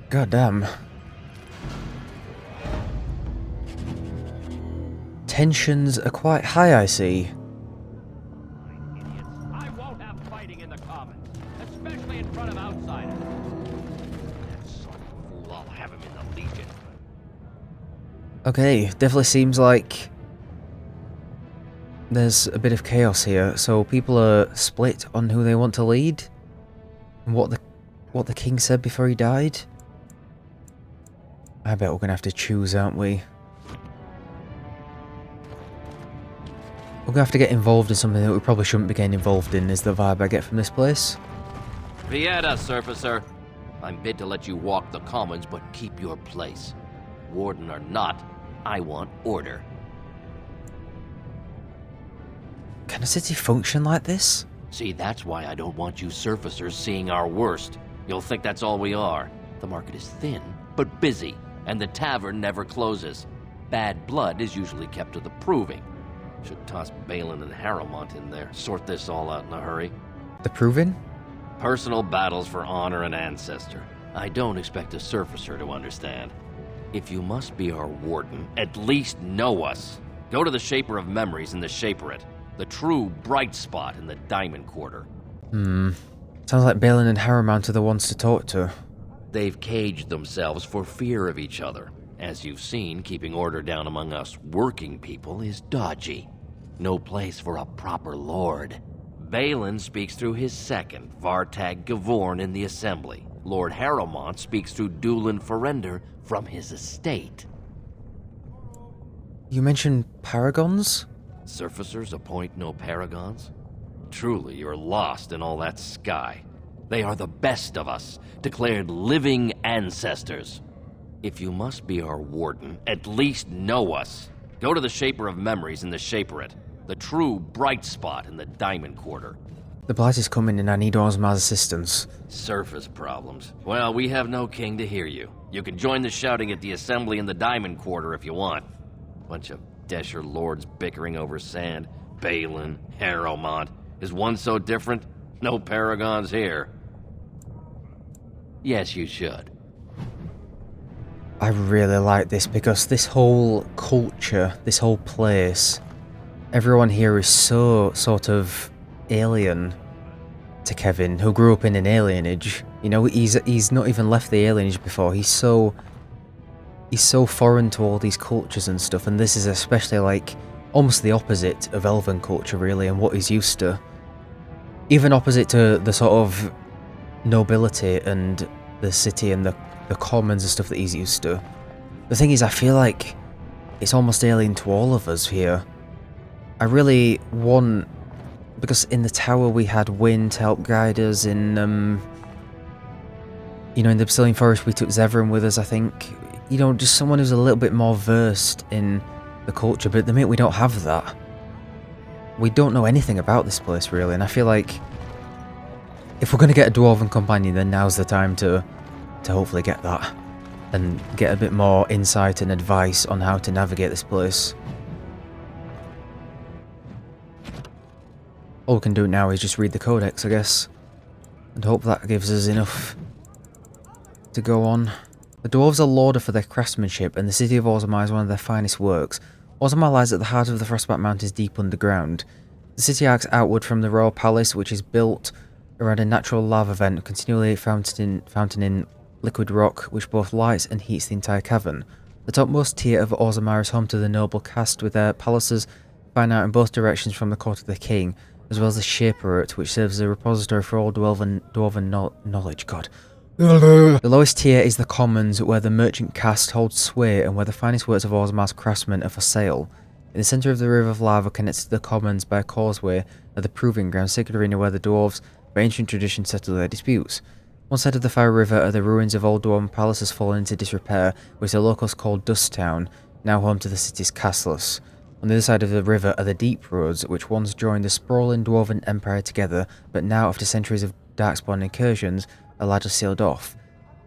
God damn. Tensions are quite high, I see. I won't have fighting in the commons, especially in front of outsiders. That son of a fool, I'll have him in the Legion. Okay, definitely seems like there's a bit of chaos here. So people are split on who they want to lead, and what the king said before he died. I bet we're gonna have to choose, aren't we? We're gonna have to get involved in something that we probably shouldn't be getting involved in, is the vibe I get from this place. Vieta, Surfacer. I'm bid to let you walk the commons, but keep your place. Warden or not, I want order. Can a city function like this? See, that's why I don't want you surfacers seeing our worst. You'll think that's all we are. The market is thin, but busy, and the tavern never closes. Bad blood is usually kept to the proving. Should toss Balin and Harrowmont in there, sort this all out in a hurry. The proving? Personal battles for honor and ancestor. I don't expect a surfacer to understand. If you must be our warden, at least know us. Go to the Shaper of Memories in the Shaperate, the true bright spot in the Diamond Quarter. Sounds like Balin and Harrowmont are the ones to talk to. They've caged themselves for fear of each other. As you've seen, keeping order down among us working people is dodgy. No place for a proper lord. Balin speaks through his second, Vartag Gavorn, in the Assembly. Lord Harrowmont speaks through Dulin Ferender from his estate. You mentioned paragons? Surfacers appoint no paragons? Truly, you're lost in all that sky. They are the best of us, declared living ancestors. If you must be our warden, at least know us. Go to the Shaper of Memories in the Shaperate, the true bright spot in the Diamond Quarter. The Blight is coming and I need Orzammar's assistance. Surface problems. Well, we have no king to hear you. You can join the shouting at the Assembly in the Diamond Quarter if you want. Bunch of Desher lords bickering over sand. Balin, Harrowmont. Is one so different? No paragons here. Yes, you should. I really like this because this whole culture, this whole place, everyone here is so sort of alien to Kevvin, who grew up in an alienage. You know, he's not even left the alienage before. He's so foreign to all these cultures and stuff, and this is especially like almost the opposite of elven culture really, and what he's used to. Even opposite to the sort of nobility and the city and the commons and stuff that he's used to. The thing is, I feel like it's almost alien to all of us here. I really want, because in the tower we had Wynn to help guide us, in you know, in the Basilian Forest we took Zevran with us, I think. You know, just someone who's a little bit more versed in the culture, but at the minute we don't have that. We don't know anything about this place really, and I feel like if we're going to get a Dwarven companion, then now's the time to hopefully get that and get a bit more insight and advice on how to navigate this place. All we can do now is just read the codex, I guess, and hope that gives us enough to go on. The dwarves are lauded for their craftsmanship, and the city of Orzammar is one of their finest works. Orzammar lies at the heart of the Frostback Mountains deep underground. The city arcs outward from the royal palace, which is built around a natural lava vent continually fountaining liquid rock, which both lights and heats the entire cavern. The topmost tier of Orzammar is home to the noble caste, with their palaces fan out in both directions from the court of the king, as well as the Shaperate, which serves as a repository for all dwarven knowledge. God. The lowest tier is the commons, where the merchant caste holds sway and where the finest works of Orzammar's craftsmen are for sale. In the centre of the river of lava, connected to the commons by a causeway, are the proving ground, sacred arena where the dwarves, by ancient tradition, settle their disputes. One side of the Fire River are the ruins of old dwarven palaces fallen into disrepair, which the locals call Dust Town, now home to the city's castles. On the other side of the river are the Deep Roads, which once joined the sprawling dwarven empire together, but now, after centuries of Darkspawn incursions, are largely sealed off.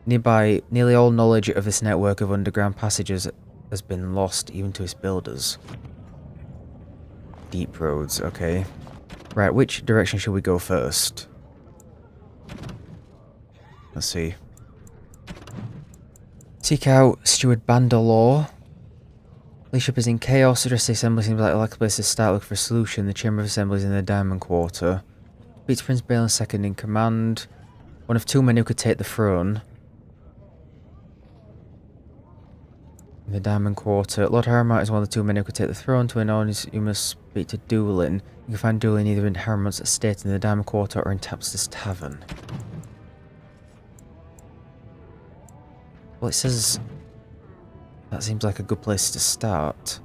Nearby, nearly all knowledge of this network of underground passages has been lost, even to its builders. Deep Roads, okay. Right, which direction should we go first? Let's see. Seek out Steward Bandalore. Leadership is in chaos. Address the assembly seems like a likely place to start looking for a solution. The Chamber of Assemblies in the Diamond Quarter. Beats Prince Balin second in command. One of two men who could take the throne. In the Diamond Quarter. Lord Harrowmont is one of the two men who could take the throne. To an honest, you must speak to Dulin. You can find Dulin either in Harrowmont's estate in the Diamond Quarter or in Tapster's Tavern. Well, it says that seems like a good place to start.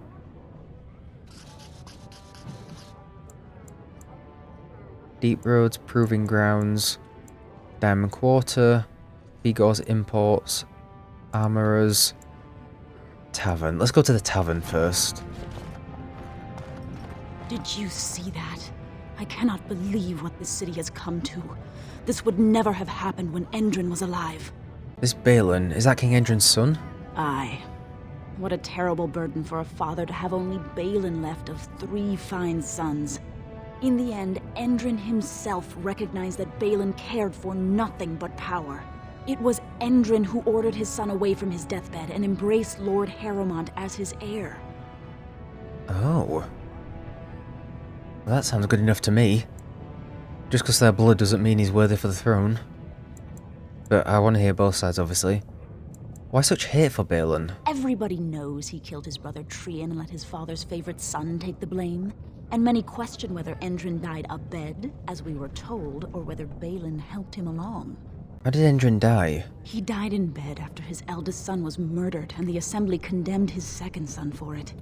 Deep Roads, Proving Grounds, Diamond Quarter, Vigor's Imports, Armorers, Tavern. Let's go to the tavern first. Did you see that? I cannot believe what this city has come to. This would never have happened when Endrin was alive. This Balin, is that King Endrin's son? Aye. What a terrible burden for a father to have only Balin left of 3 fine sons. In the end, Endrin himself recognized that Balin cared for nothing but power. It was Endrin who ordered his son away from his deathbed and embraced Lord Harrowmont as his heir. Oh. Well, that sounds good enough to me. Just because their blood doesn't mean he's worthy for the throne. But I want to hear both sides, obviously. Why such hate for Balin? Everybody knows he killed his brother Trian and let his father's favorite son take the blame. And many question whether Endrin died abed, as we were told, or whether Balin helped him along. How did Endrin die? He died in bed after his eldest son was murdered, and the Assembly condemned his second son for it.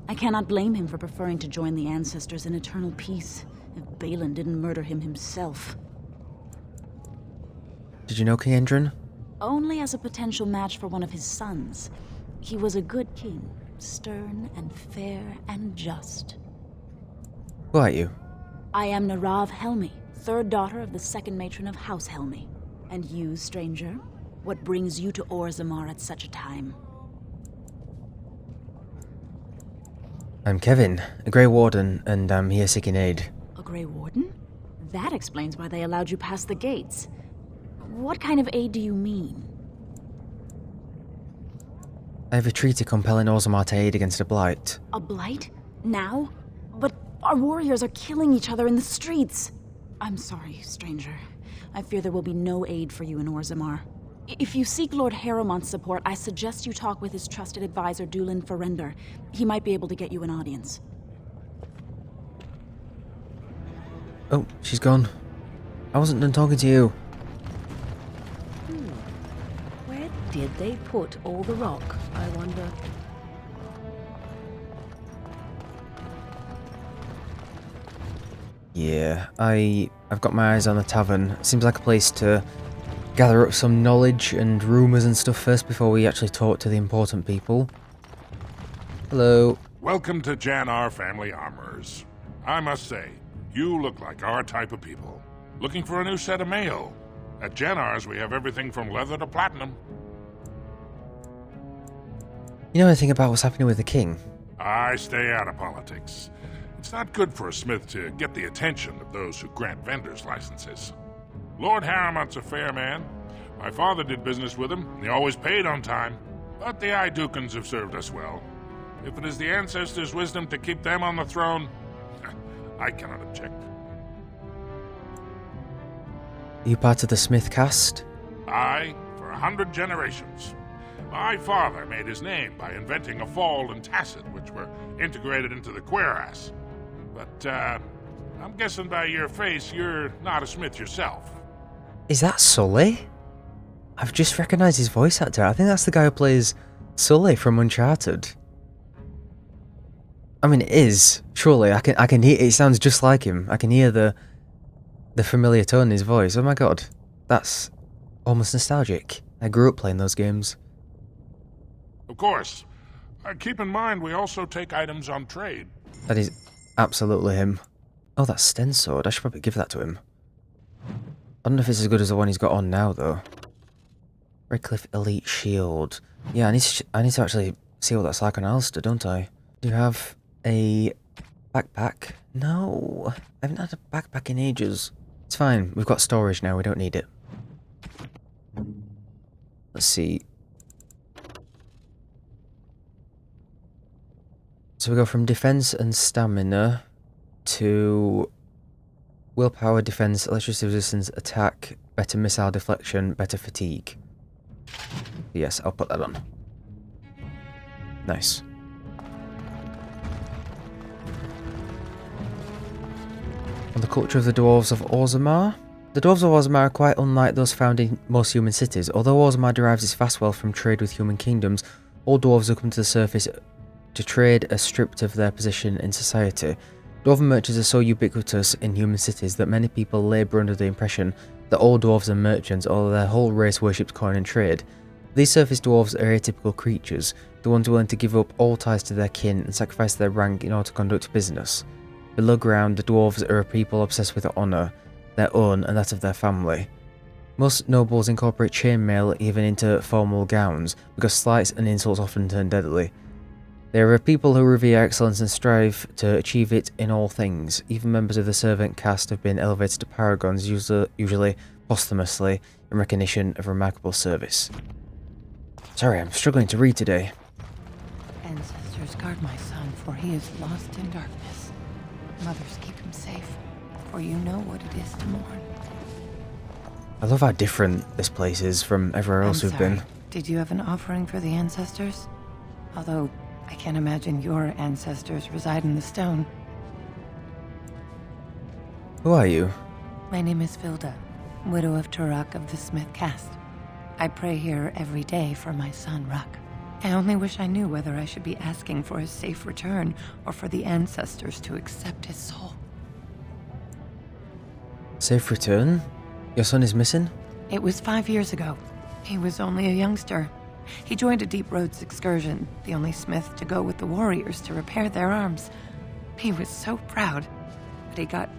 I cannot blame him for preferring to join the ancestors in eternal peace, if Balin didn't murder him himself. Did you know King Endrin? Only as a potential match for one of his sons. He was a good king, stern and fair and just. Who are you? I am Narav Helmi, 3rd daughter of the 2nd matron of House Helmi. And you, stranger, what brings you to Orzammar at such a time? I'm Kevvin, a Grey Warden, and I'm here seeking aid. A Grey Warden? That explains why they allowed you past the gates. What kind of aid do you mean? I have a treaty compelling Orzammar to aid against a blight. A blight? Now? But our warriors are killing each other in the streets. I'm sorry, stranger. I fear there will be no aid for you in Orzammar. If you seek Lord Harrowmont's support, I suggest you talk with his trusted advisor, Dulin Ferelden. He might be able to get you an audience. Oh, she's gone. I wasn't done talking to you. Where did they put all the rock, I wonder? Yeah, I've got my eyes on the tavern. Seems like a place to gather up some knowledge and rumours and stuff first before we actually talk to the important people. Hello. Welcome to Jannar Family Armorers. I must say, you look like our type of people. Looking for a new set of mail? At Jannar's, we have everything from leather to platinum. You know anything about what's happening with the king? I stay out of politics. It's not good for a smith to get the attention of those who grant vendors licenses. Lord Harrowmont's a fair man. My father did business with him, and he always paid on time. But the Idukans have served us well. If it is the ancestors' wisdom to keep them on the throne, I cannot object. Are you part of the Smith caste? Aye, for 100 generations. My father made his name by inventing a fall and tacit, which were integrated into the cuirass. But, I'm guessing by your face, you're not a smith yourself. Is that Sully? I've just recognised his voice actor. I think that's the guy who plays Sully from Uncharted. I mean, it is. Surely, I can hear. It sounds just like him. I can hear the familiar tone in his voice. Oh my god, that's almost nostalgic. I grew up playing those games. Of course. Keep in mind, we also take items on trade. That is absolutely him. Oh, that Sten sword. I should probably give that to him. I don't know if it's as good as the one he's got on now, though. Redcliffe Elite Shield. Yeah, I need to actually see what that's like on Alistair, don't I? Do you have a backpack? No, I haven't had a backpack in ages. It's fine, we've got storage now, we don't need it. Let's see. So we go from defense and stamina to willpower, defense, electricity resistance, attack, better missile deflection, better fatigue. Yes, I'll put that on. Nice. On the culture of the dwarves of Orzammar. The dwarves of Orzammar are quite unlike those found in most human cities. Although Orzammar derives its vast wealth from trade with human kingdoms, all dwarves who come to the surface to trade are stripped of their position in society. Dwarven merchants are so ubiquitous in human cities that many people labour under the impression that all dwarves are merchants or their whole race worships coin and trade. These surface dwarves are atypical creatures, the ones willing to give up all ties to their kin and sacrifice their rank in order to conduct business. Below ground, the dwarves are a people obsessed with honour, their own and that of their family. Most nobles incorporate chainmail even into formal gowns, because slights and insults often turn deadly. There are people who revere excellence and strive to achieve it in all things. Even members of the servant caste have been elevated to paragons, usually posthumously, in recognition of remarkable service. Sorry, I'm struggling to read today. Ancestors, guard my son, for he is lost in darkness. Mothers, keep him safe, for you know what it is to mourn. I love how different this place is from everywhere else we've been. Did you have an offering for the ancestors? Although, I can't imagine your ancestors reside in the stone. Who are you? My name is Vilda, widow of Turak of the Smith caste. I pray here every day for my son, Ruck. I only wish I knew whether I should be asking for his safe return or for the ancestors to accept his soul. Safe return? Your son is missing? It was 5 years ago. He was only a youngster. He joined a Deep Roads excursion, the only smith to go with the warriors to repair their arms. He was so proud, but he got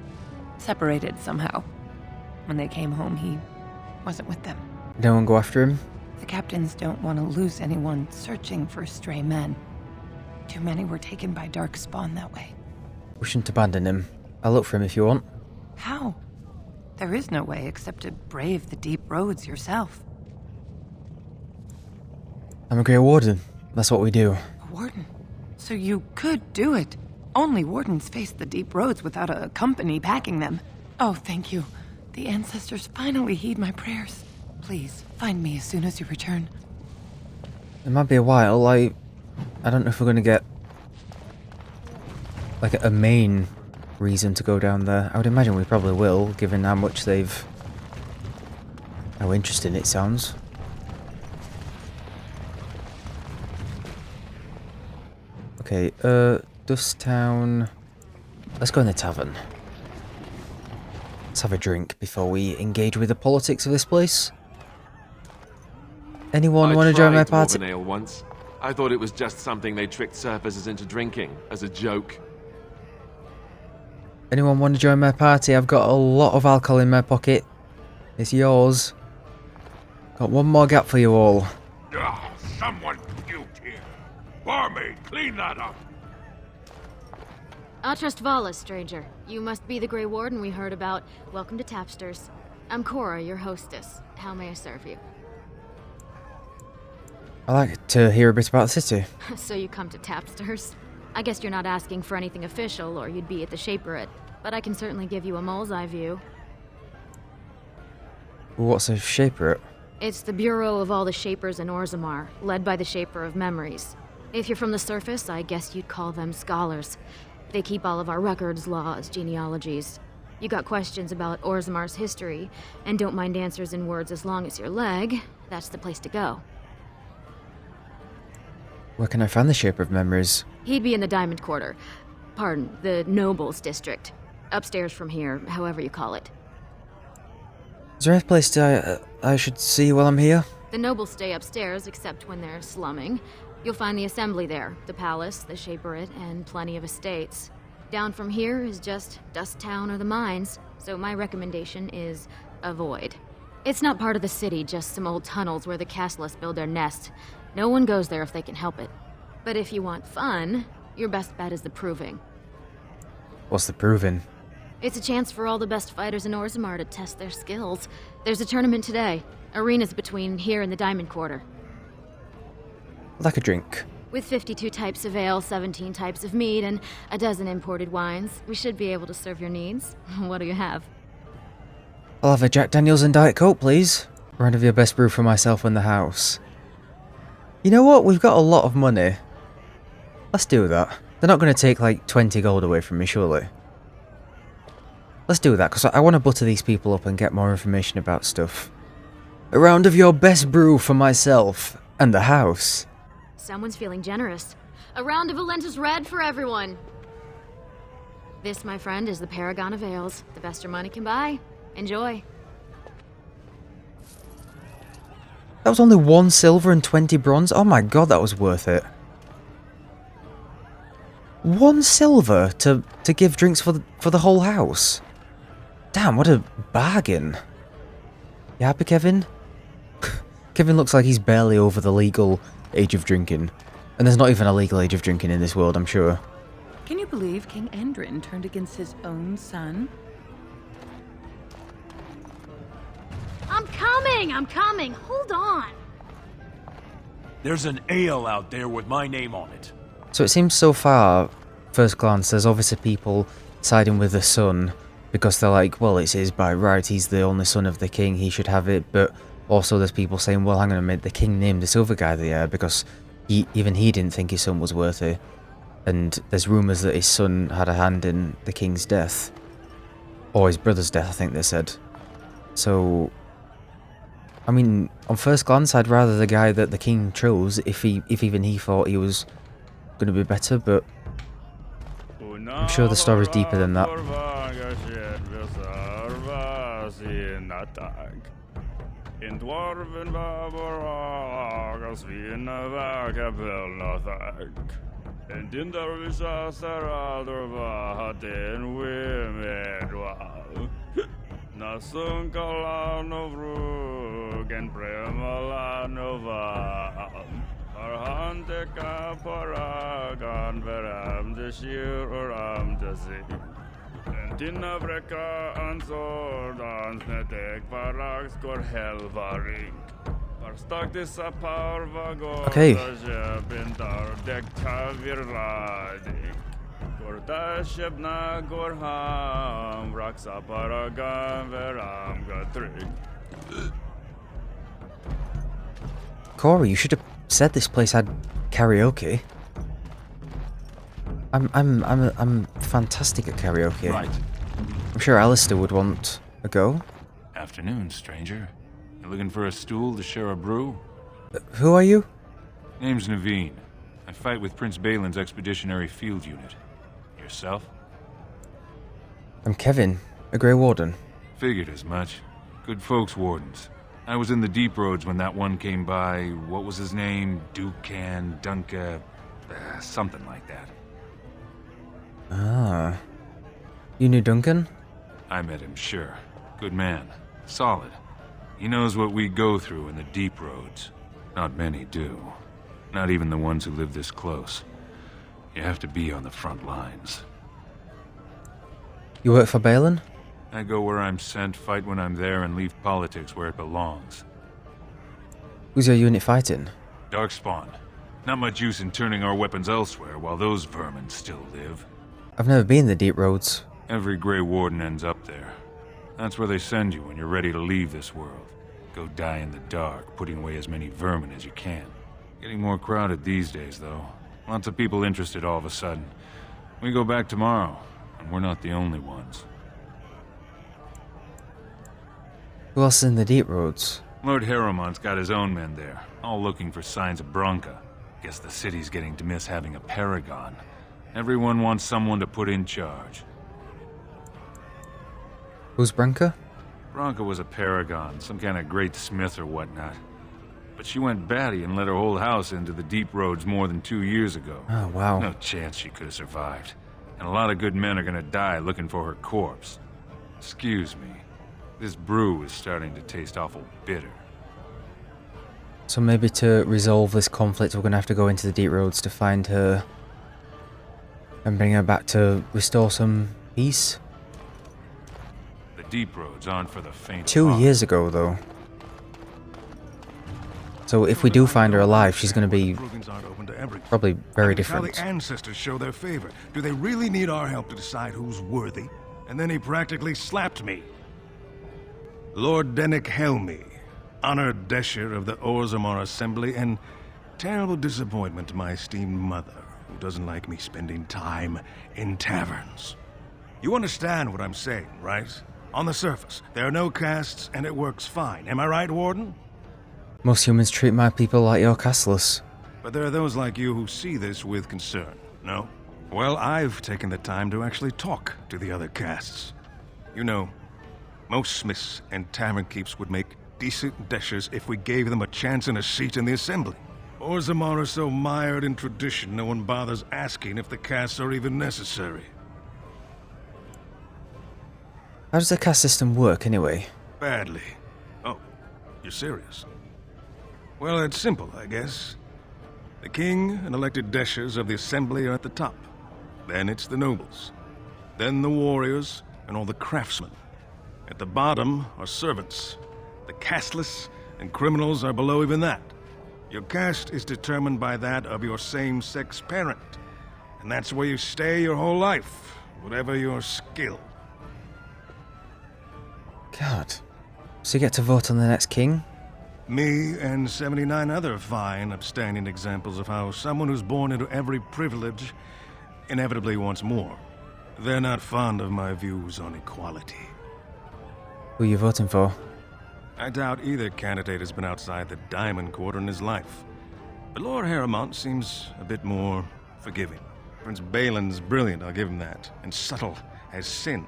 separated somehow. When they came home, he wasn't with them. No one go after him? The captains don't want to lose anyone searching for stray men. Too many were taken by Darkspawn that way. We shouldn't abandon him. I'll look for him if you want. How? There is no way except to brave the Deep Roads yourself. I'm a Grey Warden. That's what we do. A warden? So you could do it. Only wardens face the Deep Roads without a company backing them. Oh, thank you. The ancestors finally heed my prayers. Please, find me as soon as you return. It might be a while. I don't know if we're going to get like a main reason to go down there. I would imagine we probably will, given how much how interesting it sounds. Okay, Dust Town. Let's go in the tavern. Let's have a drink before we engage with the politics of this place. Anyone want to join my party? Dwarven ale once. I thought it was just something they tricked surfacers into drinking, as a joke. Anyone want to join my party? I've got a lot of alcohol in my pocket. It's yours. Got one more gap for you all. Ah, someone puked here. Barmaid, clean that up. Atrust Vala, stranger. You must be the Grey Warden we heard about. Welcome to Tapsters. I'm Cora, your hostess. How may I serve you? I'd like to hear a bit about the city. So you come to Tapsters? I guess you're not asking for anything official, or you'd be at the Shaperate. But I can certainly give you a mole's eye view. What's a Shaperate? It's the bureau of all the Shapers in Orzammar, led by the Shaper of Memories. If you're from the surface, I guess you'd call them scholars. They keep all of our records, laws, genealogies. You got questions about Orzammar's history, and don't mind answers in words as long as your leg, that's the place to go. Where can I find the Shaper of Memories? He'd be in the Diamond Quarter. Pardon, the Nobles District. Upstairs from here, however you call it. Is there a place I should see while I'm here? The Nobles stay upstairs, except when they're slumming. You'll find the Assembly there, the Palace, the Shaperate, and plenty of estates. Down from here is just Dust Town or the mines, so my recommendation is avoid. It's not part of the city, just some old tunnels where the castless build their nests. No one goes there if they can help it. But if you want fun, your best bet is the Proving. What's the Proving? It's a chance for all the best fighters in Orzammar to test their skills. There's a tournament today. Arenas between here and the Diamond Quarter. Like a drink. With 52 types of ale, 17 types of mead, and a dozen imported wines, we should be able to serve your needs. What do you have? I'll have a Jack Daniels and Diet Coke, please. Round of your best brew for myself and the house. You know what? We've got a lot of money. Let's do that. They're not going to take like 20 gold away from me, surely. Let's do that, because I want to butter these people up and get more information about stuff. A round of your best brew for myself and the house. Someone's feeling generous. A round of Valentis Red for everyone. This, my friend, is the Paragon of Ales. The best your money can buy. Enjoy. That was only 1 silver and 20 bronze. Oh my god, that was worth it. 1 silver to give drinks for the whole house. Damn, what a bargain. You happy, Kevvin? Kevvin looks like he's barely over the legal age of drinking. And there's not even a legal age of drinking in this world, I'm sure. Can you believe King Endrin turned against his own son? I'm coming! Hold on! There's an ale out there with my name on it. So it seems so far, first glance, there's obviously people siding with the son because they're like, well, it's his by right, he's the only son of the king, he should have it. But also there's people saying, well, hang on a minute, the king named this other guy the heir because even he didn't think his son was worthy. And there's rumours that his son had a hand in the king's death. Or his brother's death, I think they said. So, I mean, on first glance, I'd rather the guy that the king chose if even he thought he was going to be better, but I'm sure the story's deeper than that. In dwarven en dinder visa seralder vahaten wimedwal. Nasun kalano vrug en premalano val. Arhante kaparagan veram de shir oram de zi. En dinna vreka ansordans netek parax kor helvaring. Okay. Corey, you should have said this place had karaoke. I'm fantastic at karaoke. Right. I'm sure Alistair would want a go. Afternoon, stranger. You looking for a stool to share a brew? Who are you? Name's Naveen. I fight with Prince Balin's expeditionary field unit. Yourself? I'm Kevvin, a Grey Warden. Figured as much. Good folks, Wardens. I was in the deep roads when that one came by. What was his name? Dukan, Dunka, something like that. Ah. You knew Duncan? I met him, sure. Good man. Solid. He knows what we go through in the deep roads. Not many do. Not even the ones who live this close. You have to be on the front lines. You work for Balin? I go where I'm sent, fight when I'm there, and leave politics where it belongs. Who's your unit fighting? Darkspawn. Not much use in turning our weapons elsewhere while those vermin still live. I've never been in the deep roads. Every Grey Warden ends up there. That's where they send you when you're ready to leave this world. Go die in the dark, putting away as many vermin as you can. Getting more crowded these days, though. Lots of people interested all of a sudden. We go back tomorrow, and we're not the only ones. Who else is in the deep roads? Lord Harrowmont's got his own men there, all looking for signs of Branka. Guess the city's getting to miss having a paragon. Everyone wants someone to put in charge. Who's Branka? Branka was a paragon, some kind of great smith or whatnot. But she went batty and let her whole house into the deep roads more than 2 years ago. Oh, wow. No chance she could have survived. And a lot of good men are gonna die looking for her corpse. Excuse me. This brew is starting to taste awful bitter. So maybe to resolve this conflict, we're going to have to go into the deep roads to find her and bring her back to restore some peace. The deep roads aren't for the faint. 2 years ago, though. So if we do find her alive, she's going to be probably very different. How the ancestors show their favor. Do they really need our help to decide who's worthy? And then he practically slapped me. Lord Dennick Helmy, honored Desher of the Orzammar Assembly, and terrible disappointment to my esteemed mother, who doesn't like me spending time in taverns. You understand what I'm saying, right? On the surface, there are no castes, and it works fine. Am I right, Warden? Most humans treat my people like your castless. But there are those like you who see this with concern, no? Well, I've taken the time to actually talk to the other castes. You know, most smiths and tavern keeps would make decent dashers if we gave them a chance and a seat in the assembly. Orzammar are so mired in tradition, no one bothers asking if the castes are even necessary. How does the caste system work, anyway? Badly. Oh, you're serious? Well, it's simple, I guess. The king and elected dashers of the assembly are at the top. Then it's the nobles. Then the warriors and all the craftsmen. At the bottom are servants. The casteless and criminals are below even that. Your caste is determined by that of your same-sex parent. And that's where you stay your whole life, whatever your skill. God. So you get to vote on the next king? Me and 79 other fine, upstanding examples of how someone who's born into every privilege inevitably wants more. They're not fond of my views on equality. Who are you voting for? I doubt either candidate has been outside the Diamond Quarter in his life. But Lord Harrowmont seems a bit more forgiving. Prince Balin's brilliant, I'll give him that, and subtle as sin.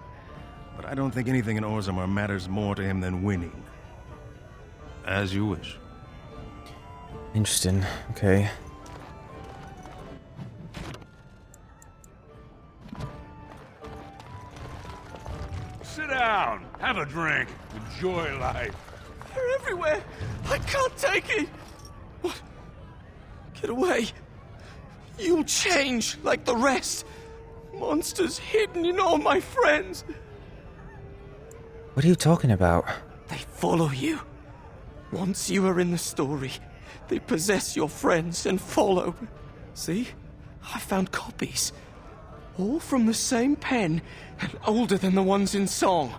But I don't think anything in Orzammar matters more to him than winning. As you wish. Interesting. Okay. Sit down, have a drink, enjoy life. They're everywhere. I can't take it. What? Get away. You'll change like the rest. Monsters hidden in all my friends. What are you talking about? They follow you. Once you are in the story, they possess your friends and follow. See? I found copies. All from the same pen and older than the ones in song.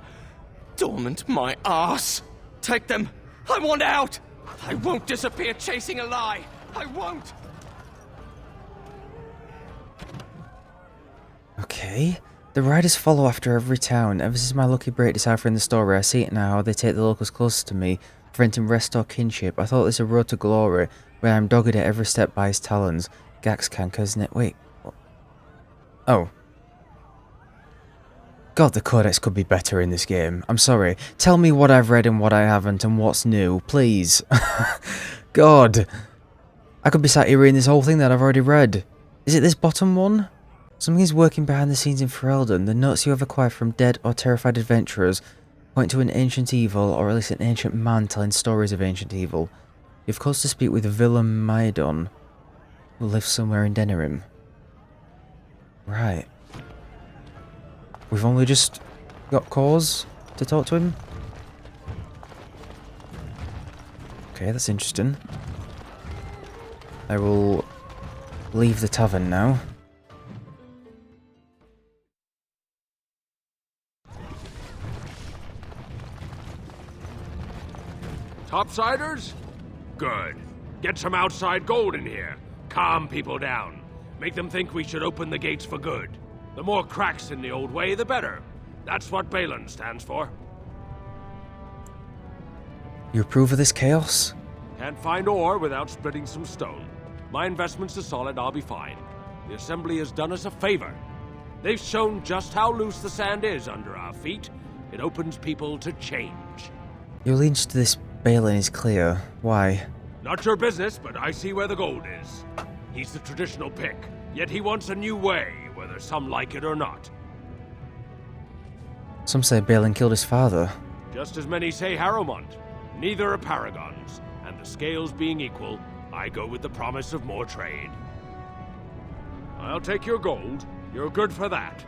Dormant my arse. Take them. I want out. I won't disappear chasing a lie. I won't. Okay. The riders follow after every town. Ever since my lucky break deciphering the story, I see it now how they take the locals closest to me, preventing rest or kinship. I thought this was a road to glory, where I'm dogged at every step by his talons. Gax canker, isn't it? Wait. What? Oh. God, the codex could be better in this game. I'm sorry. Tell me what I've read and what I haven't and what's new, please. God. I could be sat here reading this whole thing that I've already read. Is it this bottom one? Something is working behind the scenes in Ferelden. The notes you have acquired from dead or terrified adventurers point to an ancient evil, or at least an ancient man telling stories of ancient evil. You've caused to speak with Willem Maedon, who lives somewhere in Denerim. Right. We've only just got cause to talk to him? Okay, that's interesting. I will leave the tavern now. Topsiders? Good. Get some outside gold in here. Calm people down. Make them think we should open the gates for good. The more cracks in the old way, the better. That's what Balin stands for. You approve of this chaos? Can't find ore without splitting some stone. My investments are solid, I'll be fine. The Assembly has done us a favor. They've shown just how loose the sand is under our feet. It opens people to change. Your allegiance to this Balin is clear. Why? Not your business, but I see where the gold is. He's the traditional pick, yet he wants a new way, whether some like it or not. Some say Balin killed his father. Just as many say Harrowmont. Neither are paragons, and the scales being equal, I go with the promise of more trade. I'll take your gold. You're good for that.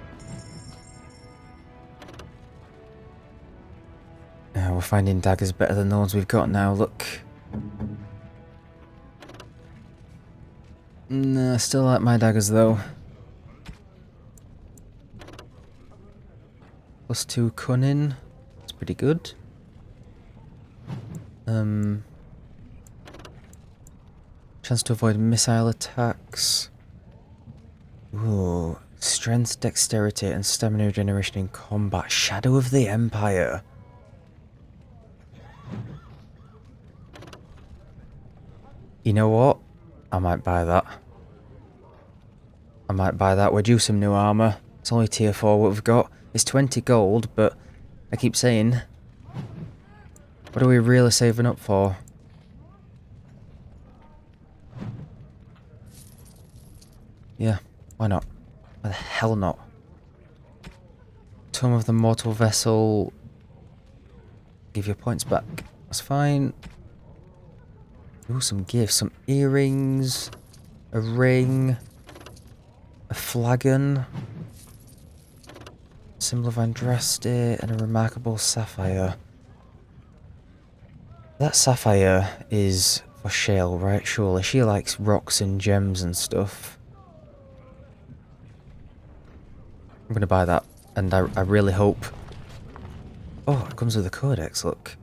We're finding daggers better than the ones we've got now, look. Nah, still like my daggers though. +2 cunning. That's pretty good. Chance to avoid missile attacks. Ooh. Strength, dexterity, and stamina regeneration in combat. Shadow of the Empire. You know what? I might buy that. I might buy that. We're due some new armour. It's only tier 4 what we've got. It's 20 gold, but I keep saying, what are we really saving up for? Yeah, why not? Why the hell not? Tomb of the Mortal Vessel. Give your points back. That's fine. Ooh, some gifts. Some earrings. A ring. A flagon. Symbol of Andraste. And a remarkable sapphire. That sapphire is for Shale, right? Surely. She likes rocks and gems and stuff. I'm gonna buy that. And I really hope... Oh, it comes with a codex, look.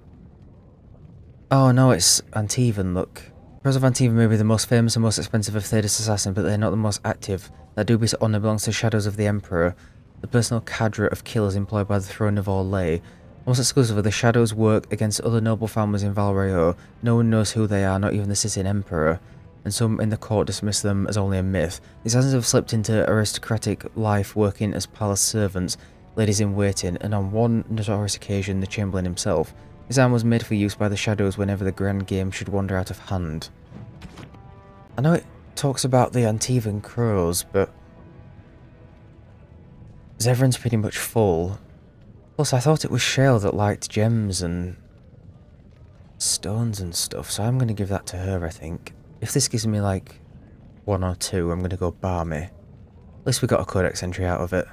Oh no, it's Antivan, look. Heroes of Antivan may be the most famous and most expensive of Thedas assassins, but they're not the most active. Their dubious honour belongs to Shadows of the Emperor, the personal cadre of killers employed by the throne of Orlais. Almost exclusively, the Shadows work against other noble families in Valreo. No one knows who they are, not even the Scythian Emperor, and some in the court dismiss them as only a myth. These assassins have slipped into aristocratic life working as palace servants, ladies in waiting, and on one notorious occasion, the Chamberlain himself. His arm was made for use by the Shadows whenever the grand game should wander out of hand. I know it talks about the Antivan crows, but Zevran's pretty much full. Plus, I thought it was Shale that liked gems and stones and stuff, so I'm going to give that to her, I think. If this gives me, like, 1 or 2, I'm going to go barmy. At least we got a codex entry out of it.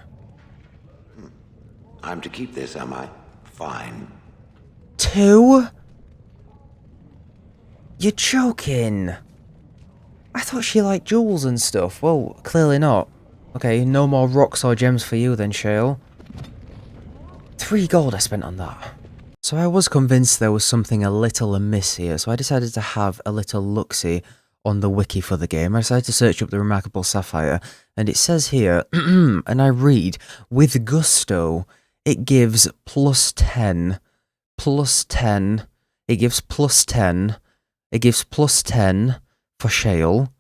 I'm to keep this, am I? Fine. 2? You're joking. I thought she liked jewels and stuff. Well, clearly not. Okay, no more rocks or gems for you then, Shale. 3 gold I spent on that. So I was convinced there was something a little amiss here, so I decided to have a little look-see on the wiki for the game. I decided to search up the Remarkable Sapphire, and it says here, and I read, with gusto, it gives +10, +10, it gives +10, it gives +10 for Shale,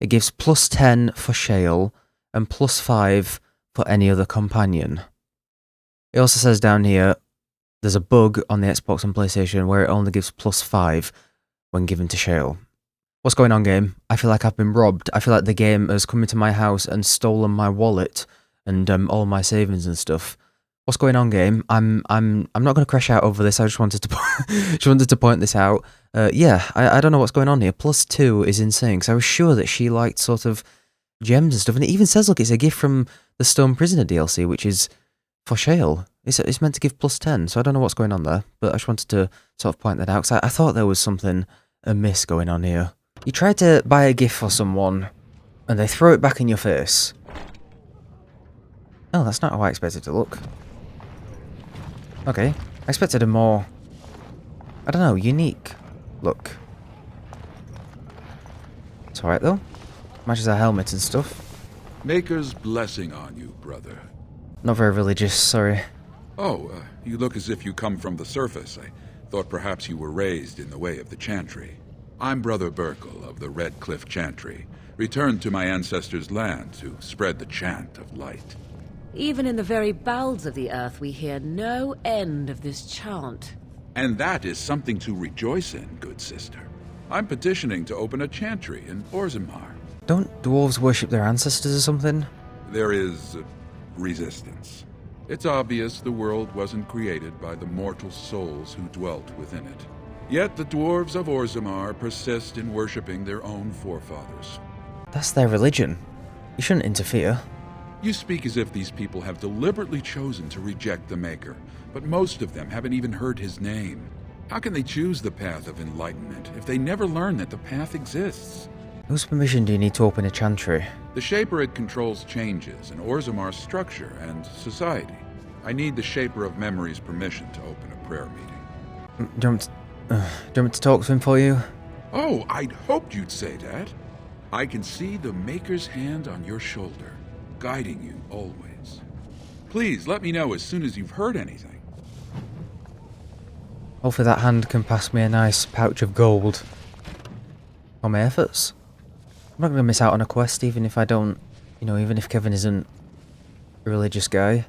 it gives +10 for Shale, and +5 for any other companion. It also says down here, there's a bug on the Xbox and PlayStation where it only gives +5 when given to Shale. What's going on, game? I feel like I've been robbed. I feel like the game has come into my house and stolen my wallet and all my savings and stuff. What's going on, game? I'm not going to crash out over this. I just wanted to point this out. Yeah, I don't know what's going on here. +2 is insane because I was sure that she liked sort of gems and stuff, and it even says, look, it's a gift from the Stone Prisoner DLC, which is for Shale. It's meant to give +10, so I don't know what's going on there, but I just wanted to sort of point that out because I thought there was something amiss going on here. You try to buy a gift for someone, and they throw it back in your face. Oh, that's not how I expected it to look. Okay, I expected a more, I don't know, unique look. It's alright though. Matches our helmet and stuff. Maker's blessing on you, brother. Not very religious, sorry. Oh, you look as if you come from the surface. I thought perhaps you were raised in the way of the Chantry. I'm Brother Burkle of the Red Cliff Chantry, returned to my ancestors' land to spread the chant of light. Even in the very bowels of the earth, we hear no end of this chant. And that is something to rejoice in, good sister. I'm petitioning to open a chantry in Orzammar. Don't dwarves worship their ancestors or something? There is resistance. It's obvious the world wasn't created by the mortal souls who dwelt within it. Yet the dwarves of Orzammar persist in worshipping their own forefathers. That's their religion. You shouldn't interfere. You speak as if these people have deliberately chosen to reject the Maker, but most of them haven't even heard his name. How can they choose the path of enlightenment if they never learn that the path exists? Whose permission do you need to open a chantry? The Shaper controls changes in Orzammar's structure and society. I need the Shaper of Memory's permission to open a prayer meeting. Do you want me to talk to him for you? Oh, I'd hoped you'd say that. I can see the Maker's hand on your shoulder, guiding you always. Please let me know as soon as you've heard anything. Hopefully that hand can pass me a nice pouch of gold. For my efforts. I'm not going to miss out on a quest even if I don't, You know, even if Kevvin isn't a religious guy.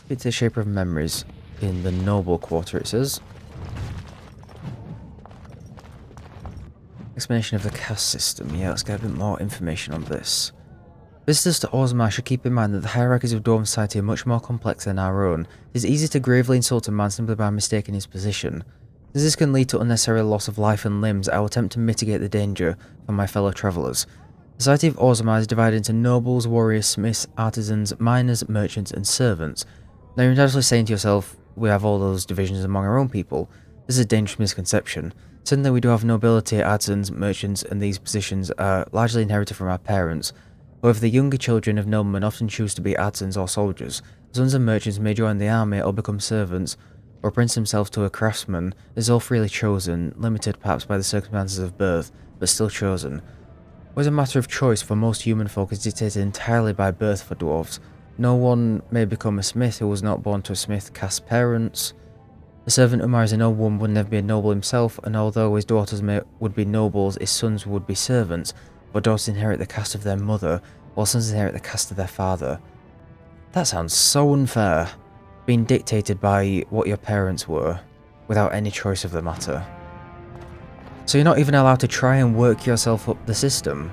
It's a shaper of memories in the noble quarter, it says. Explanation of the caste system. Yeah, let's get a bit more information on this. Visitors to Orzammar should keep in mind that the hierarchies of dwarven society are much more complex than our own. It is easy to gravely insult a man simply by mistaking his position. As this can lead to unnecessary loss of life and limbs, I will attempt to mitigate the danger for my fellow travellers. The society of Orzammar is divided into nobles, warriors, smiths, artisans, miners, merchants, and servants. Now you're undoubtedly saying to yourself, we have all those divisions among our own people. This is a dangerous misconception. Certainly we do have nobility, artisans, merchants, and these positions are largely inherited from our parents. However, the younger children of noblemen often choose to be artisans or soldiers. Sons of merchants may join the army or become servants, or apprentice themselves to a craftsman. It is all freely chosen, limited perhaps by the circumstances of birth, but still chosen. What is a matter of choice for most human folk is dictated entirely by birth for dwarves. No one may become a smith who was not born to a smith caste parents. A servant who marries a noblewoman would never be a noble himself, and although his daughters would be nobles, his sons would be servants. But daughters inherit the caste of their mother, while sons inherit the caste of their father. That sounds so unfair, being dictated by what your parents were, without any choice of the matter. So you're not even allowed to try and work yourself up the system.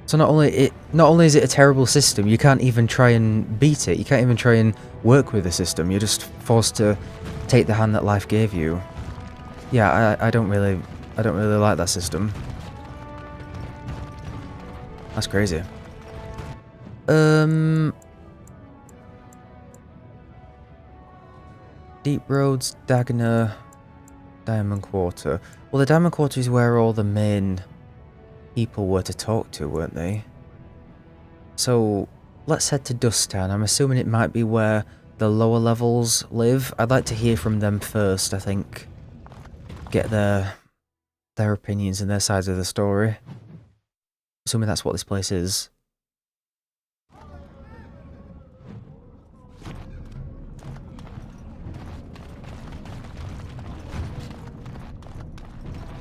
So not only is it a terrible system, you can't even try and beat it. You can't even try and work with the system. You're just forced to take the hand that life gave you. Yeah, I don't really like that system. That's crazy. Deep Roads, Dagner, Diamond Quarter. Well, the Diamond Quarter is where all the main people were to talk to, weren't they? So, let's head to Dusttown. I'm assuming it might be where the lower levels live. I'd like to hear from them first, I think. Get their opinions and their sides of the story. Assuming that's what this place is.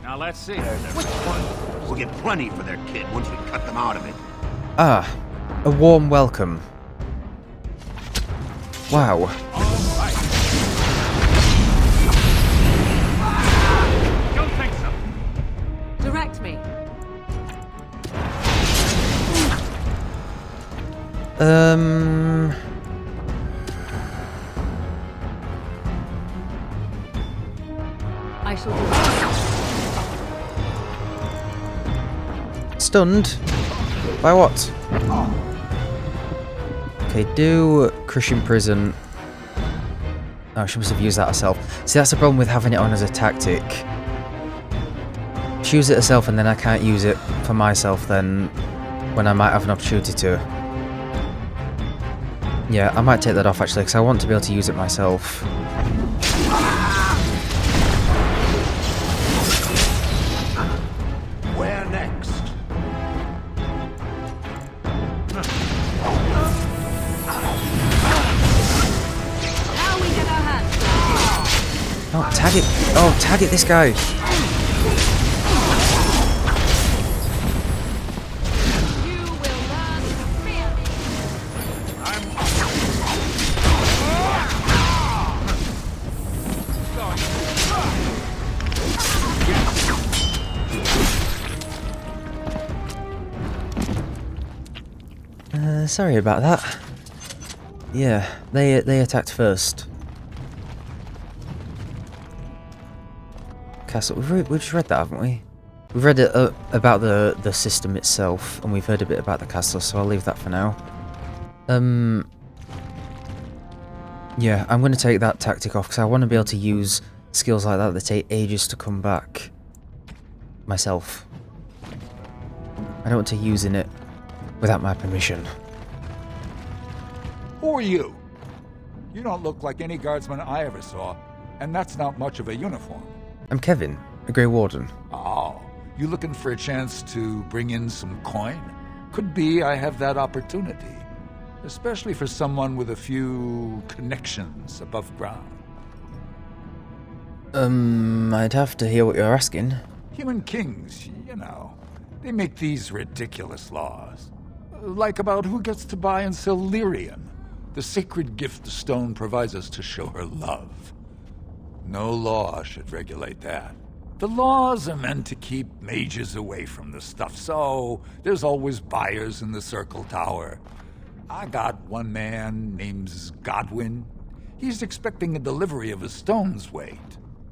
Now let's see. Which one? We'll get plenty for their kid once we cut them out of it. Ah, a warm welcome. Wow. Don't think so. Direct me. I shall do. Stunned? By what? Okay, do Crushing Prison. Oh, she must have used that herself. See, that's the problem with having it on as a tactic. She used it herself and then I can't use it for myself then when I might have an opportunity to. Yeah, I might take that off actually because I want to be able to use it myself. Where next? Now we get our hands dirty. Oh, tag it! Oh, tag it, this guy! Sorry about that. Yeah, they attacked first. Castle. We've just read that, haven't we? We've read it about the system itself, and we've heard a bit about the castle, so I'll leave that for now. Yeah, I'm going to take that tactic off because I want to be able to use skills like that take ages to come back myself. I don't want to use it without my permission. Who are you? You don't look like any guardsman I ever saw, and that's not much of a uniform. I'm Kevvin, a Grey Warden. Oh, you looking for a chance to bring in some coin? Could be I have that opportunity, especially for someone with a few connections above ground. I'd have to hear what you're asking. Human kings, you know. They make these ridiculous laws. Like about who gets to buy and sell lyrium. The sacred gift the stone provides us to show her love. No law should regulate that. The laws are meant to keep mages away from the stuff, so there's always buyers in the Circle Tower. I got one man named Godwin. He's expecting a delivery of a stone's weight.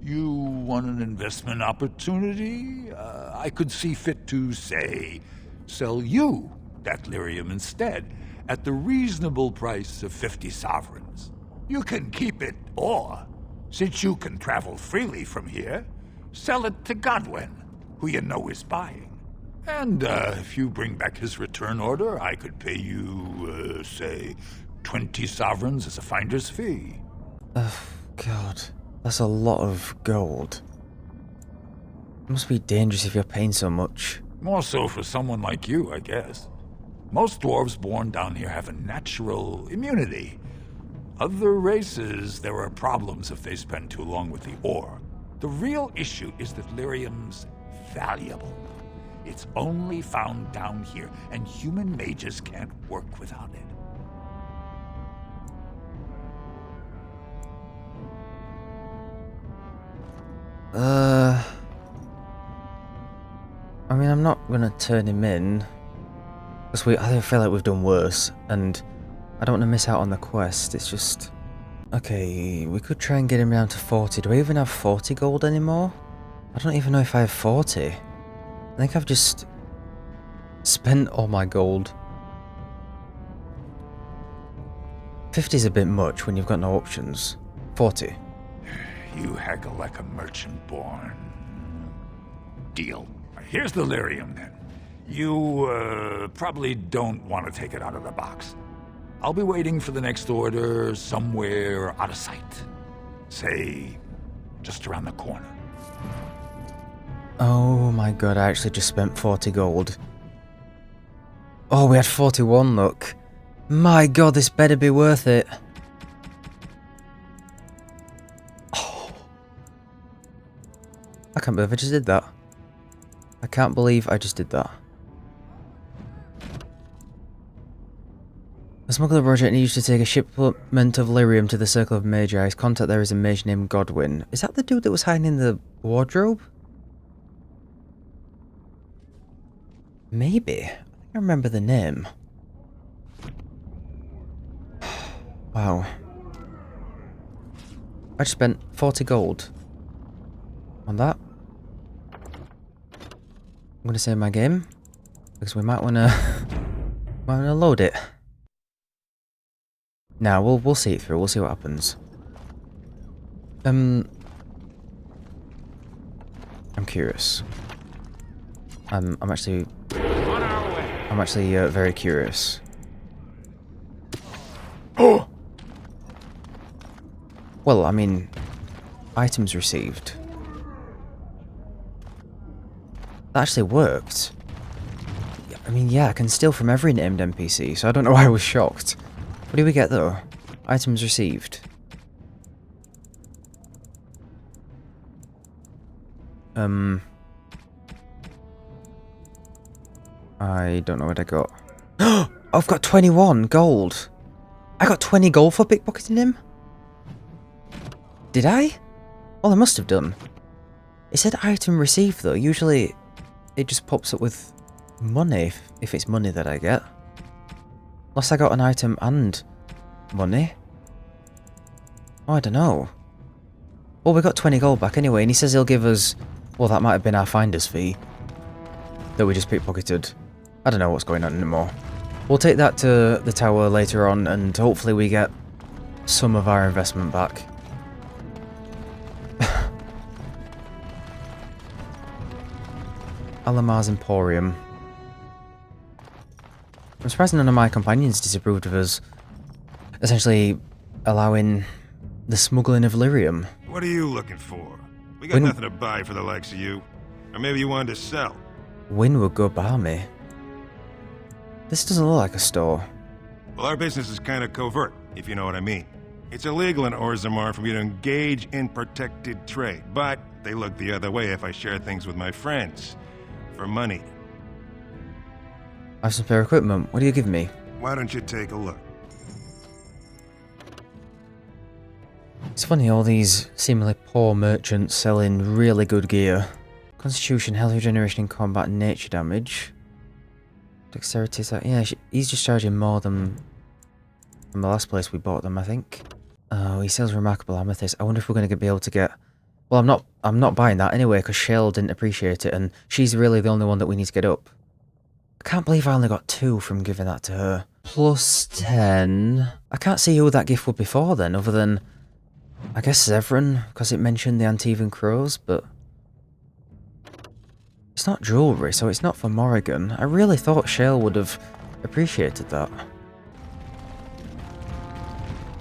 You want an investment opportunity? I could see fit to, say, sell you that lyrium instead, at the reasonable price of 50 sovereigns. You can keep it, or, since you can travel freely from here, sell it to Godwin, who you know is buying. And if you bring back his return order, I could pay you, say, 20 sovereigns as a finder's fee. Oh, God. That's a lot of gold. It must be dangerous if you're paying so much. More so for someone like you, I guess. Most dwarves born down here have a natural immunity. Other races, there are problems if they spend too long with the ore. The real issue is that lyrium's valuable. It's only found down here, and human mages can't work without it. I mean, I'm not gonna turn him in, because I feel like we've done worse, and I don't want to miss out on the quest. It's just... Okay, we could try and get him down to 40. Do I even have 40 gold anymore? I don't even know if I have 40. I think I've just spent all my gold. 50 is a bit much when you've got no options. 40. You haggle like a merchant born. Deal. Here's the lyrium, then. You, probably don't want to take it out of the box. I'll be waiting for the next order somewhere out of sight. Say, just around the corner. Oh my god, I actually just spent 40 gold. Oh, we had 41, look. My god, this better be worth it. Oh. I can't believe I just did that. I can't believe I just did that. A smuggler project needs to take a shipment of lyrium to the Circle of Magi. His contact there is a mage named Godwin. Is that the dude that was hiding in the wardrobe? Maybe. I think I remember the name. Wow. I just spent 40 gold on that. I'm gonna save my game because we might wanna load it. Now we'll see it through. We'll see what happens. I'm curious. I'm actually very curious. Oh. Well, I mean, items received. That actually worked. I mean, yeah, I can steal from every named NPC, so I don't know why I was shocked. What do we get, though? Items received. I don't know what I got. I've got 21 gold! I got 20 gold for pickpocketing him? Did I? Well, I must have done. It said item received, though. Usually, it just pops up with money, if it's money that I get. Unless I got an item and money. Oh, I don't know. Well, we got 20 gold back anyway, and he says he'll give us... Well, that might have been our finder's fee. That we just pickpocketed. I don't know what's going on anymore. We'll take that to the tower later on, and hopefully we get some of our investment back. Alamar's Emporium. I'm surprised none of my companions disapproved of us essentially allowing the smuggling of lyrium. What are you looking for? We got nothing to buy for the likes of you. Or maybe you wanted to sell. Win would go balmy. This doesn't look like a store. Well, our business is kind of covert, if you know what I mean. It's illegal in Orzammar for me to engage in protected trade, but they look the other way if I share things with my friends. For money. I have some spare equipment. What do you give me? Why don't you take a look? It's funny, all these seemingly poor merchants selling really good gear. Constitution, health regeneration in combat, nature damage. Dexterity, yeah, he's just charging more than from the last place we bought them, I think. Oh, he sells remarkable amethyst. I wonder if we're going to be able to get... Well, I'm not buying that anyway, because Shell didn't appreciate it, and she's really the only one that we need to get up. I can't believe I only got 2 from giving that to her. Plus 10... I can't see who that gift would be for then, other than... I guess Zevran, because it mentioned the Antivan Crows, but... It's not jewellery, so it's not for Morrigan. I really thought Shale would have appreciated that.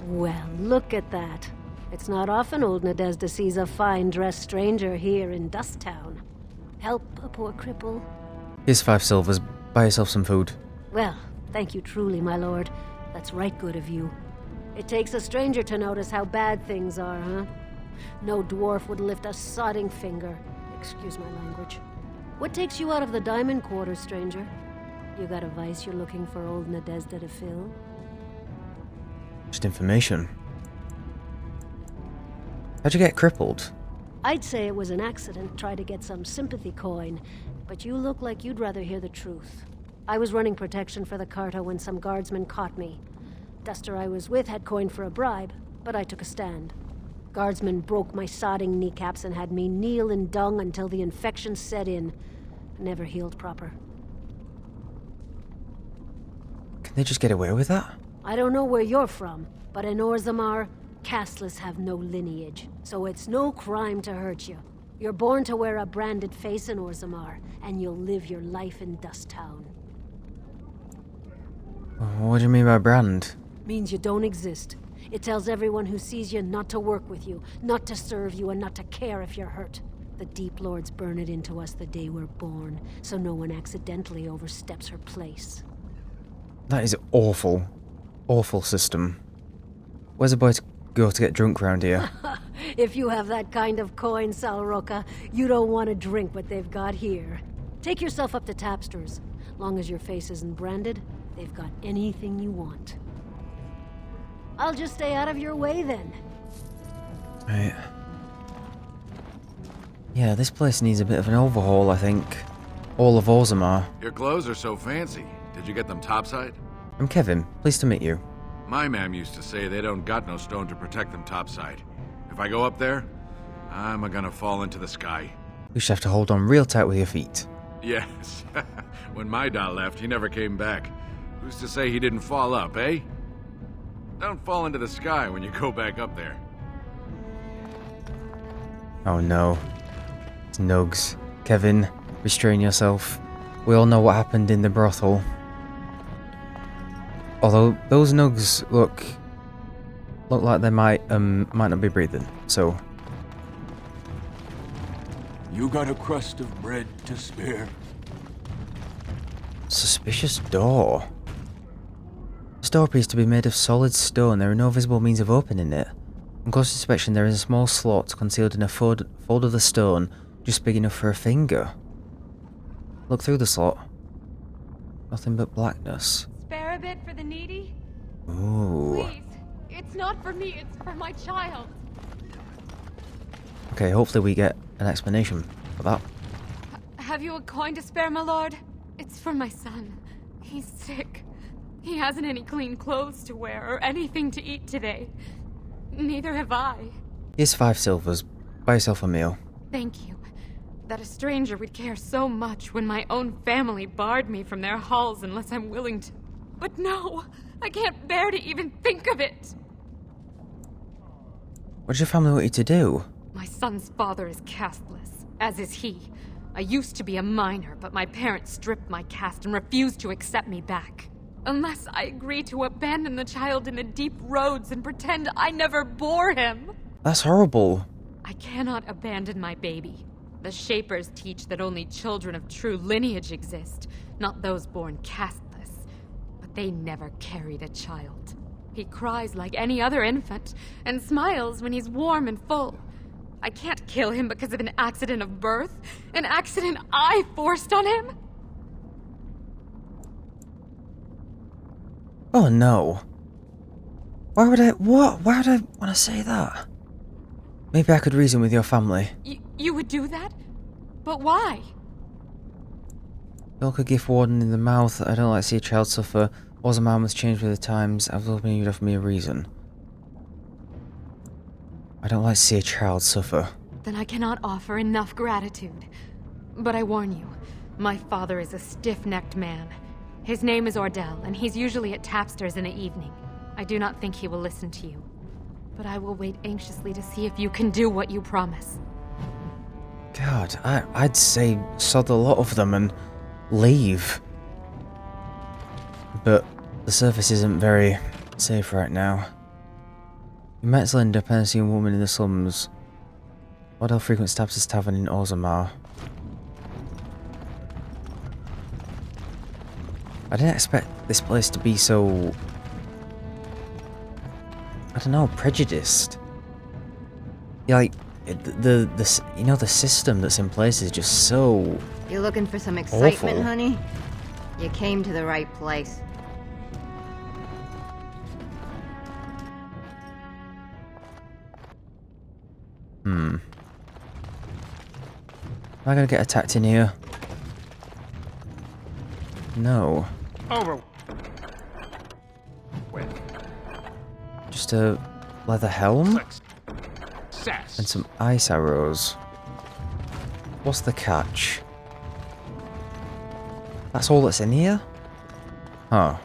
Well, look at that. It's not often old Nadezhda sees a fine-dressed stranger here in Dusttown. Help a poor cripple? Here's 5 silvers. Buy yourself some food. Well, thank you truly, my lord. That's right good of you. It takes a stranger to notice how bad things are, huh? No dwarf would lift a sodding finger. Excuse my language. What takes you out of the diamond quarter, stranger? You got a vice you're looking for old Nadezhda to fill? Just information. How'd you get crippled? I'd say it was an accident, try to get some sympathy coin, but you look like you'd rather hear the truth. I was running protection for the Carta when some guardsmen caught me. Duster I was with had coin for a bribe, but I took a stand. Guardsmen broke my sodding kneecaps and had me kneel in dung until the infection set in. Never healed proper. Can they just get away with that? I don't know where you're from, but in Orzammar, casteless have no lineage, so it's no crime to hurt you. You're born to wear a branded face in Orzammar, and you'll live your life in Dusttown. What do you mean by brand? Means you don't exist. It tells everyone who sees you not to work with you, not to serve you, and not to care if you're hurt. The Deep Lords burn it into us the day we're born, so no one accidentally oversteps her place. That is awful. Awful system. Where's a boy to go to get drunk round here? If you have that kind of coin, Salroka, you don't want to drink what they've got here. Take yourself up to Tapster's. Long as your face isn't branded, they've got anything you want. I'll just stay out of your way then. Right. Yeah, this place needs a bit of an overhaul, I think. All of Orzammar. Your clothes are so fancy. Did you get them topside? I'm Kevvin. Pleased to meet you. My mam used to say they don't got no stone to protect them topside. If I go up there, I'm gonna fall into the sky. You should have to hold on real tight with your feet. Yes. When my doll left, he never came back. Who's to say he didn't fall up, eh? Don't fall into the sky when you go back up there. Oh no. It's Nugs. Kevvin, restrain yourself. We all know what happened in the brothel. Although those Nugs look like they might not be breathing, so... You got a crust of bread to spare? Suspicious door. This door appears to be made of solid stone. There are no visible means of opening it. On close inspection, there is a small slot concealed in a fold of the stone, just big enough for a finger. Look through the slot. Nothing but blackness. Spare a bit for the needy? Ooh. Please. It's not for me, it's for my child. Okay, hopefully we get an explanation for that. Have you a coin to spare, my lord? It's for my son. He's sick. He hasn't any clean clothes to wear or anything to eat today. Neither have I. Here's 5 silvers. Buy yourself a meal. Thank you. That a stranger would care so much when my own family barred me from their halls unless I'm willing to. But no! I can't bear to even think of it! What does your family want you to do? My son's father is casteless, as is he. I used to be a minor, but my parents stripped my caste and refused to accept me back. Unless I agree to abandon the child in the deep roads and pretend I never bore him. That's horrible. I cannot abandon my baby. The Shapers teach that only children of true lineage exist, not those born casteless. But they never carried a child. He cries like any other infant, and smiles when he's warm and full. I can't kill him because of an accident of birth. An accident I forced on him. Oh no. Why would I want to say that? Maybe I could reason with your family. You would do that? But why? Look a gift warden in the mouth. I don't like to see a child suffer. Orzammar must change with the times. I was hoping you'd offer me a reason. I don't like to see a child suffer. Then I cannot offer enough gratitude. But I warn you, my father is a stiff-necked man. His name is Ordell, and he's usually at Tapster's in the evening. I do not think he will listen to you. But I will wait anxiously to see if you can do what you promise. God, I'd say sod a lot of them and leave. But the surface isn't very safe right now. You met Zelinda, Pensian woman in the slums. Ordell frequents Tapster's tavern in Orzammar. I didn't expect this place to be so... I don't know, prejudiced. Yeah, like, the system that's in place is just so... You looking for some excitement, awful. honey? You came to the right place. Am I gonna get attacked in here? No. Over. Just a leather helm? Success. And some ice arrows. What's the catch? That's all that's in here? Huh.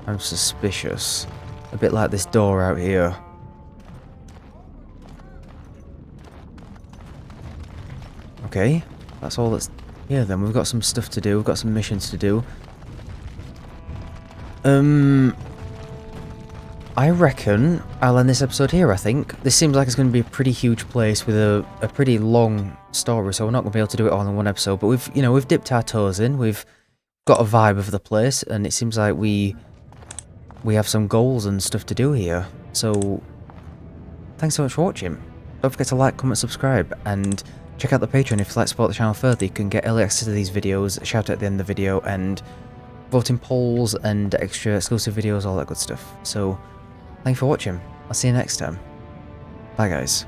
I'm suspicious. A bit like this door out here. Okay, that's all that's here then. We've got some stuff to do, we've got some missions to do. I reckon I'll end this episode here, I think. This seems like it's going to be a pretty huge place with a pretty long story, so we're not going to be able to do it all in one episode, but we've dipped our toes in, we've got a vibe of the place, and it seems like we have some goals and stuff to do here. So, thanks so much for watching. Don't forget to like, comment, subscribe, and check out the Patreon if you'd like to support the channel further. You can get early access to these videos, shout out at the end of the video, and voting polls and extra exclusive videos, all that good stuff. So, thank you for watching. I'll see you next time. Bye guys.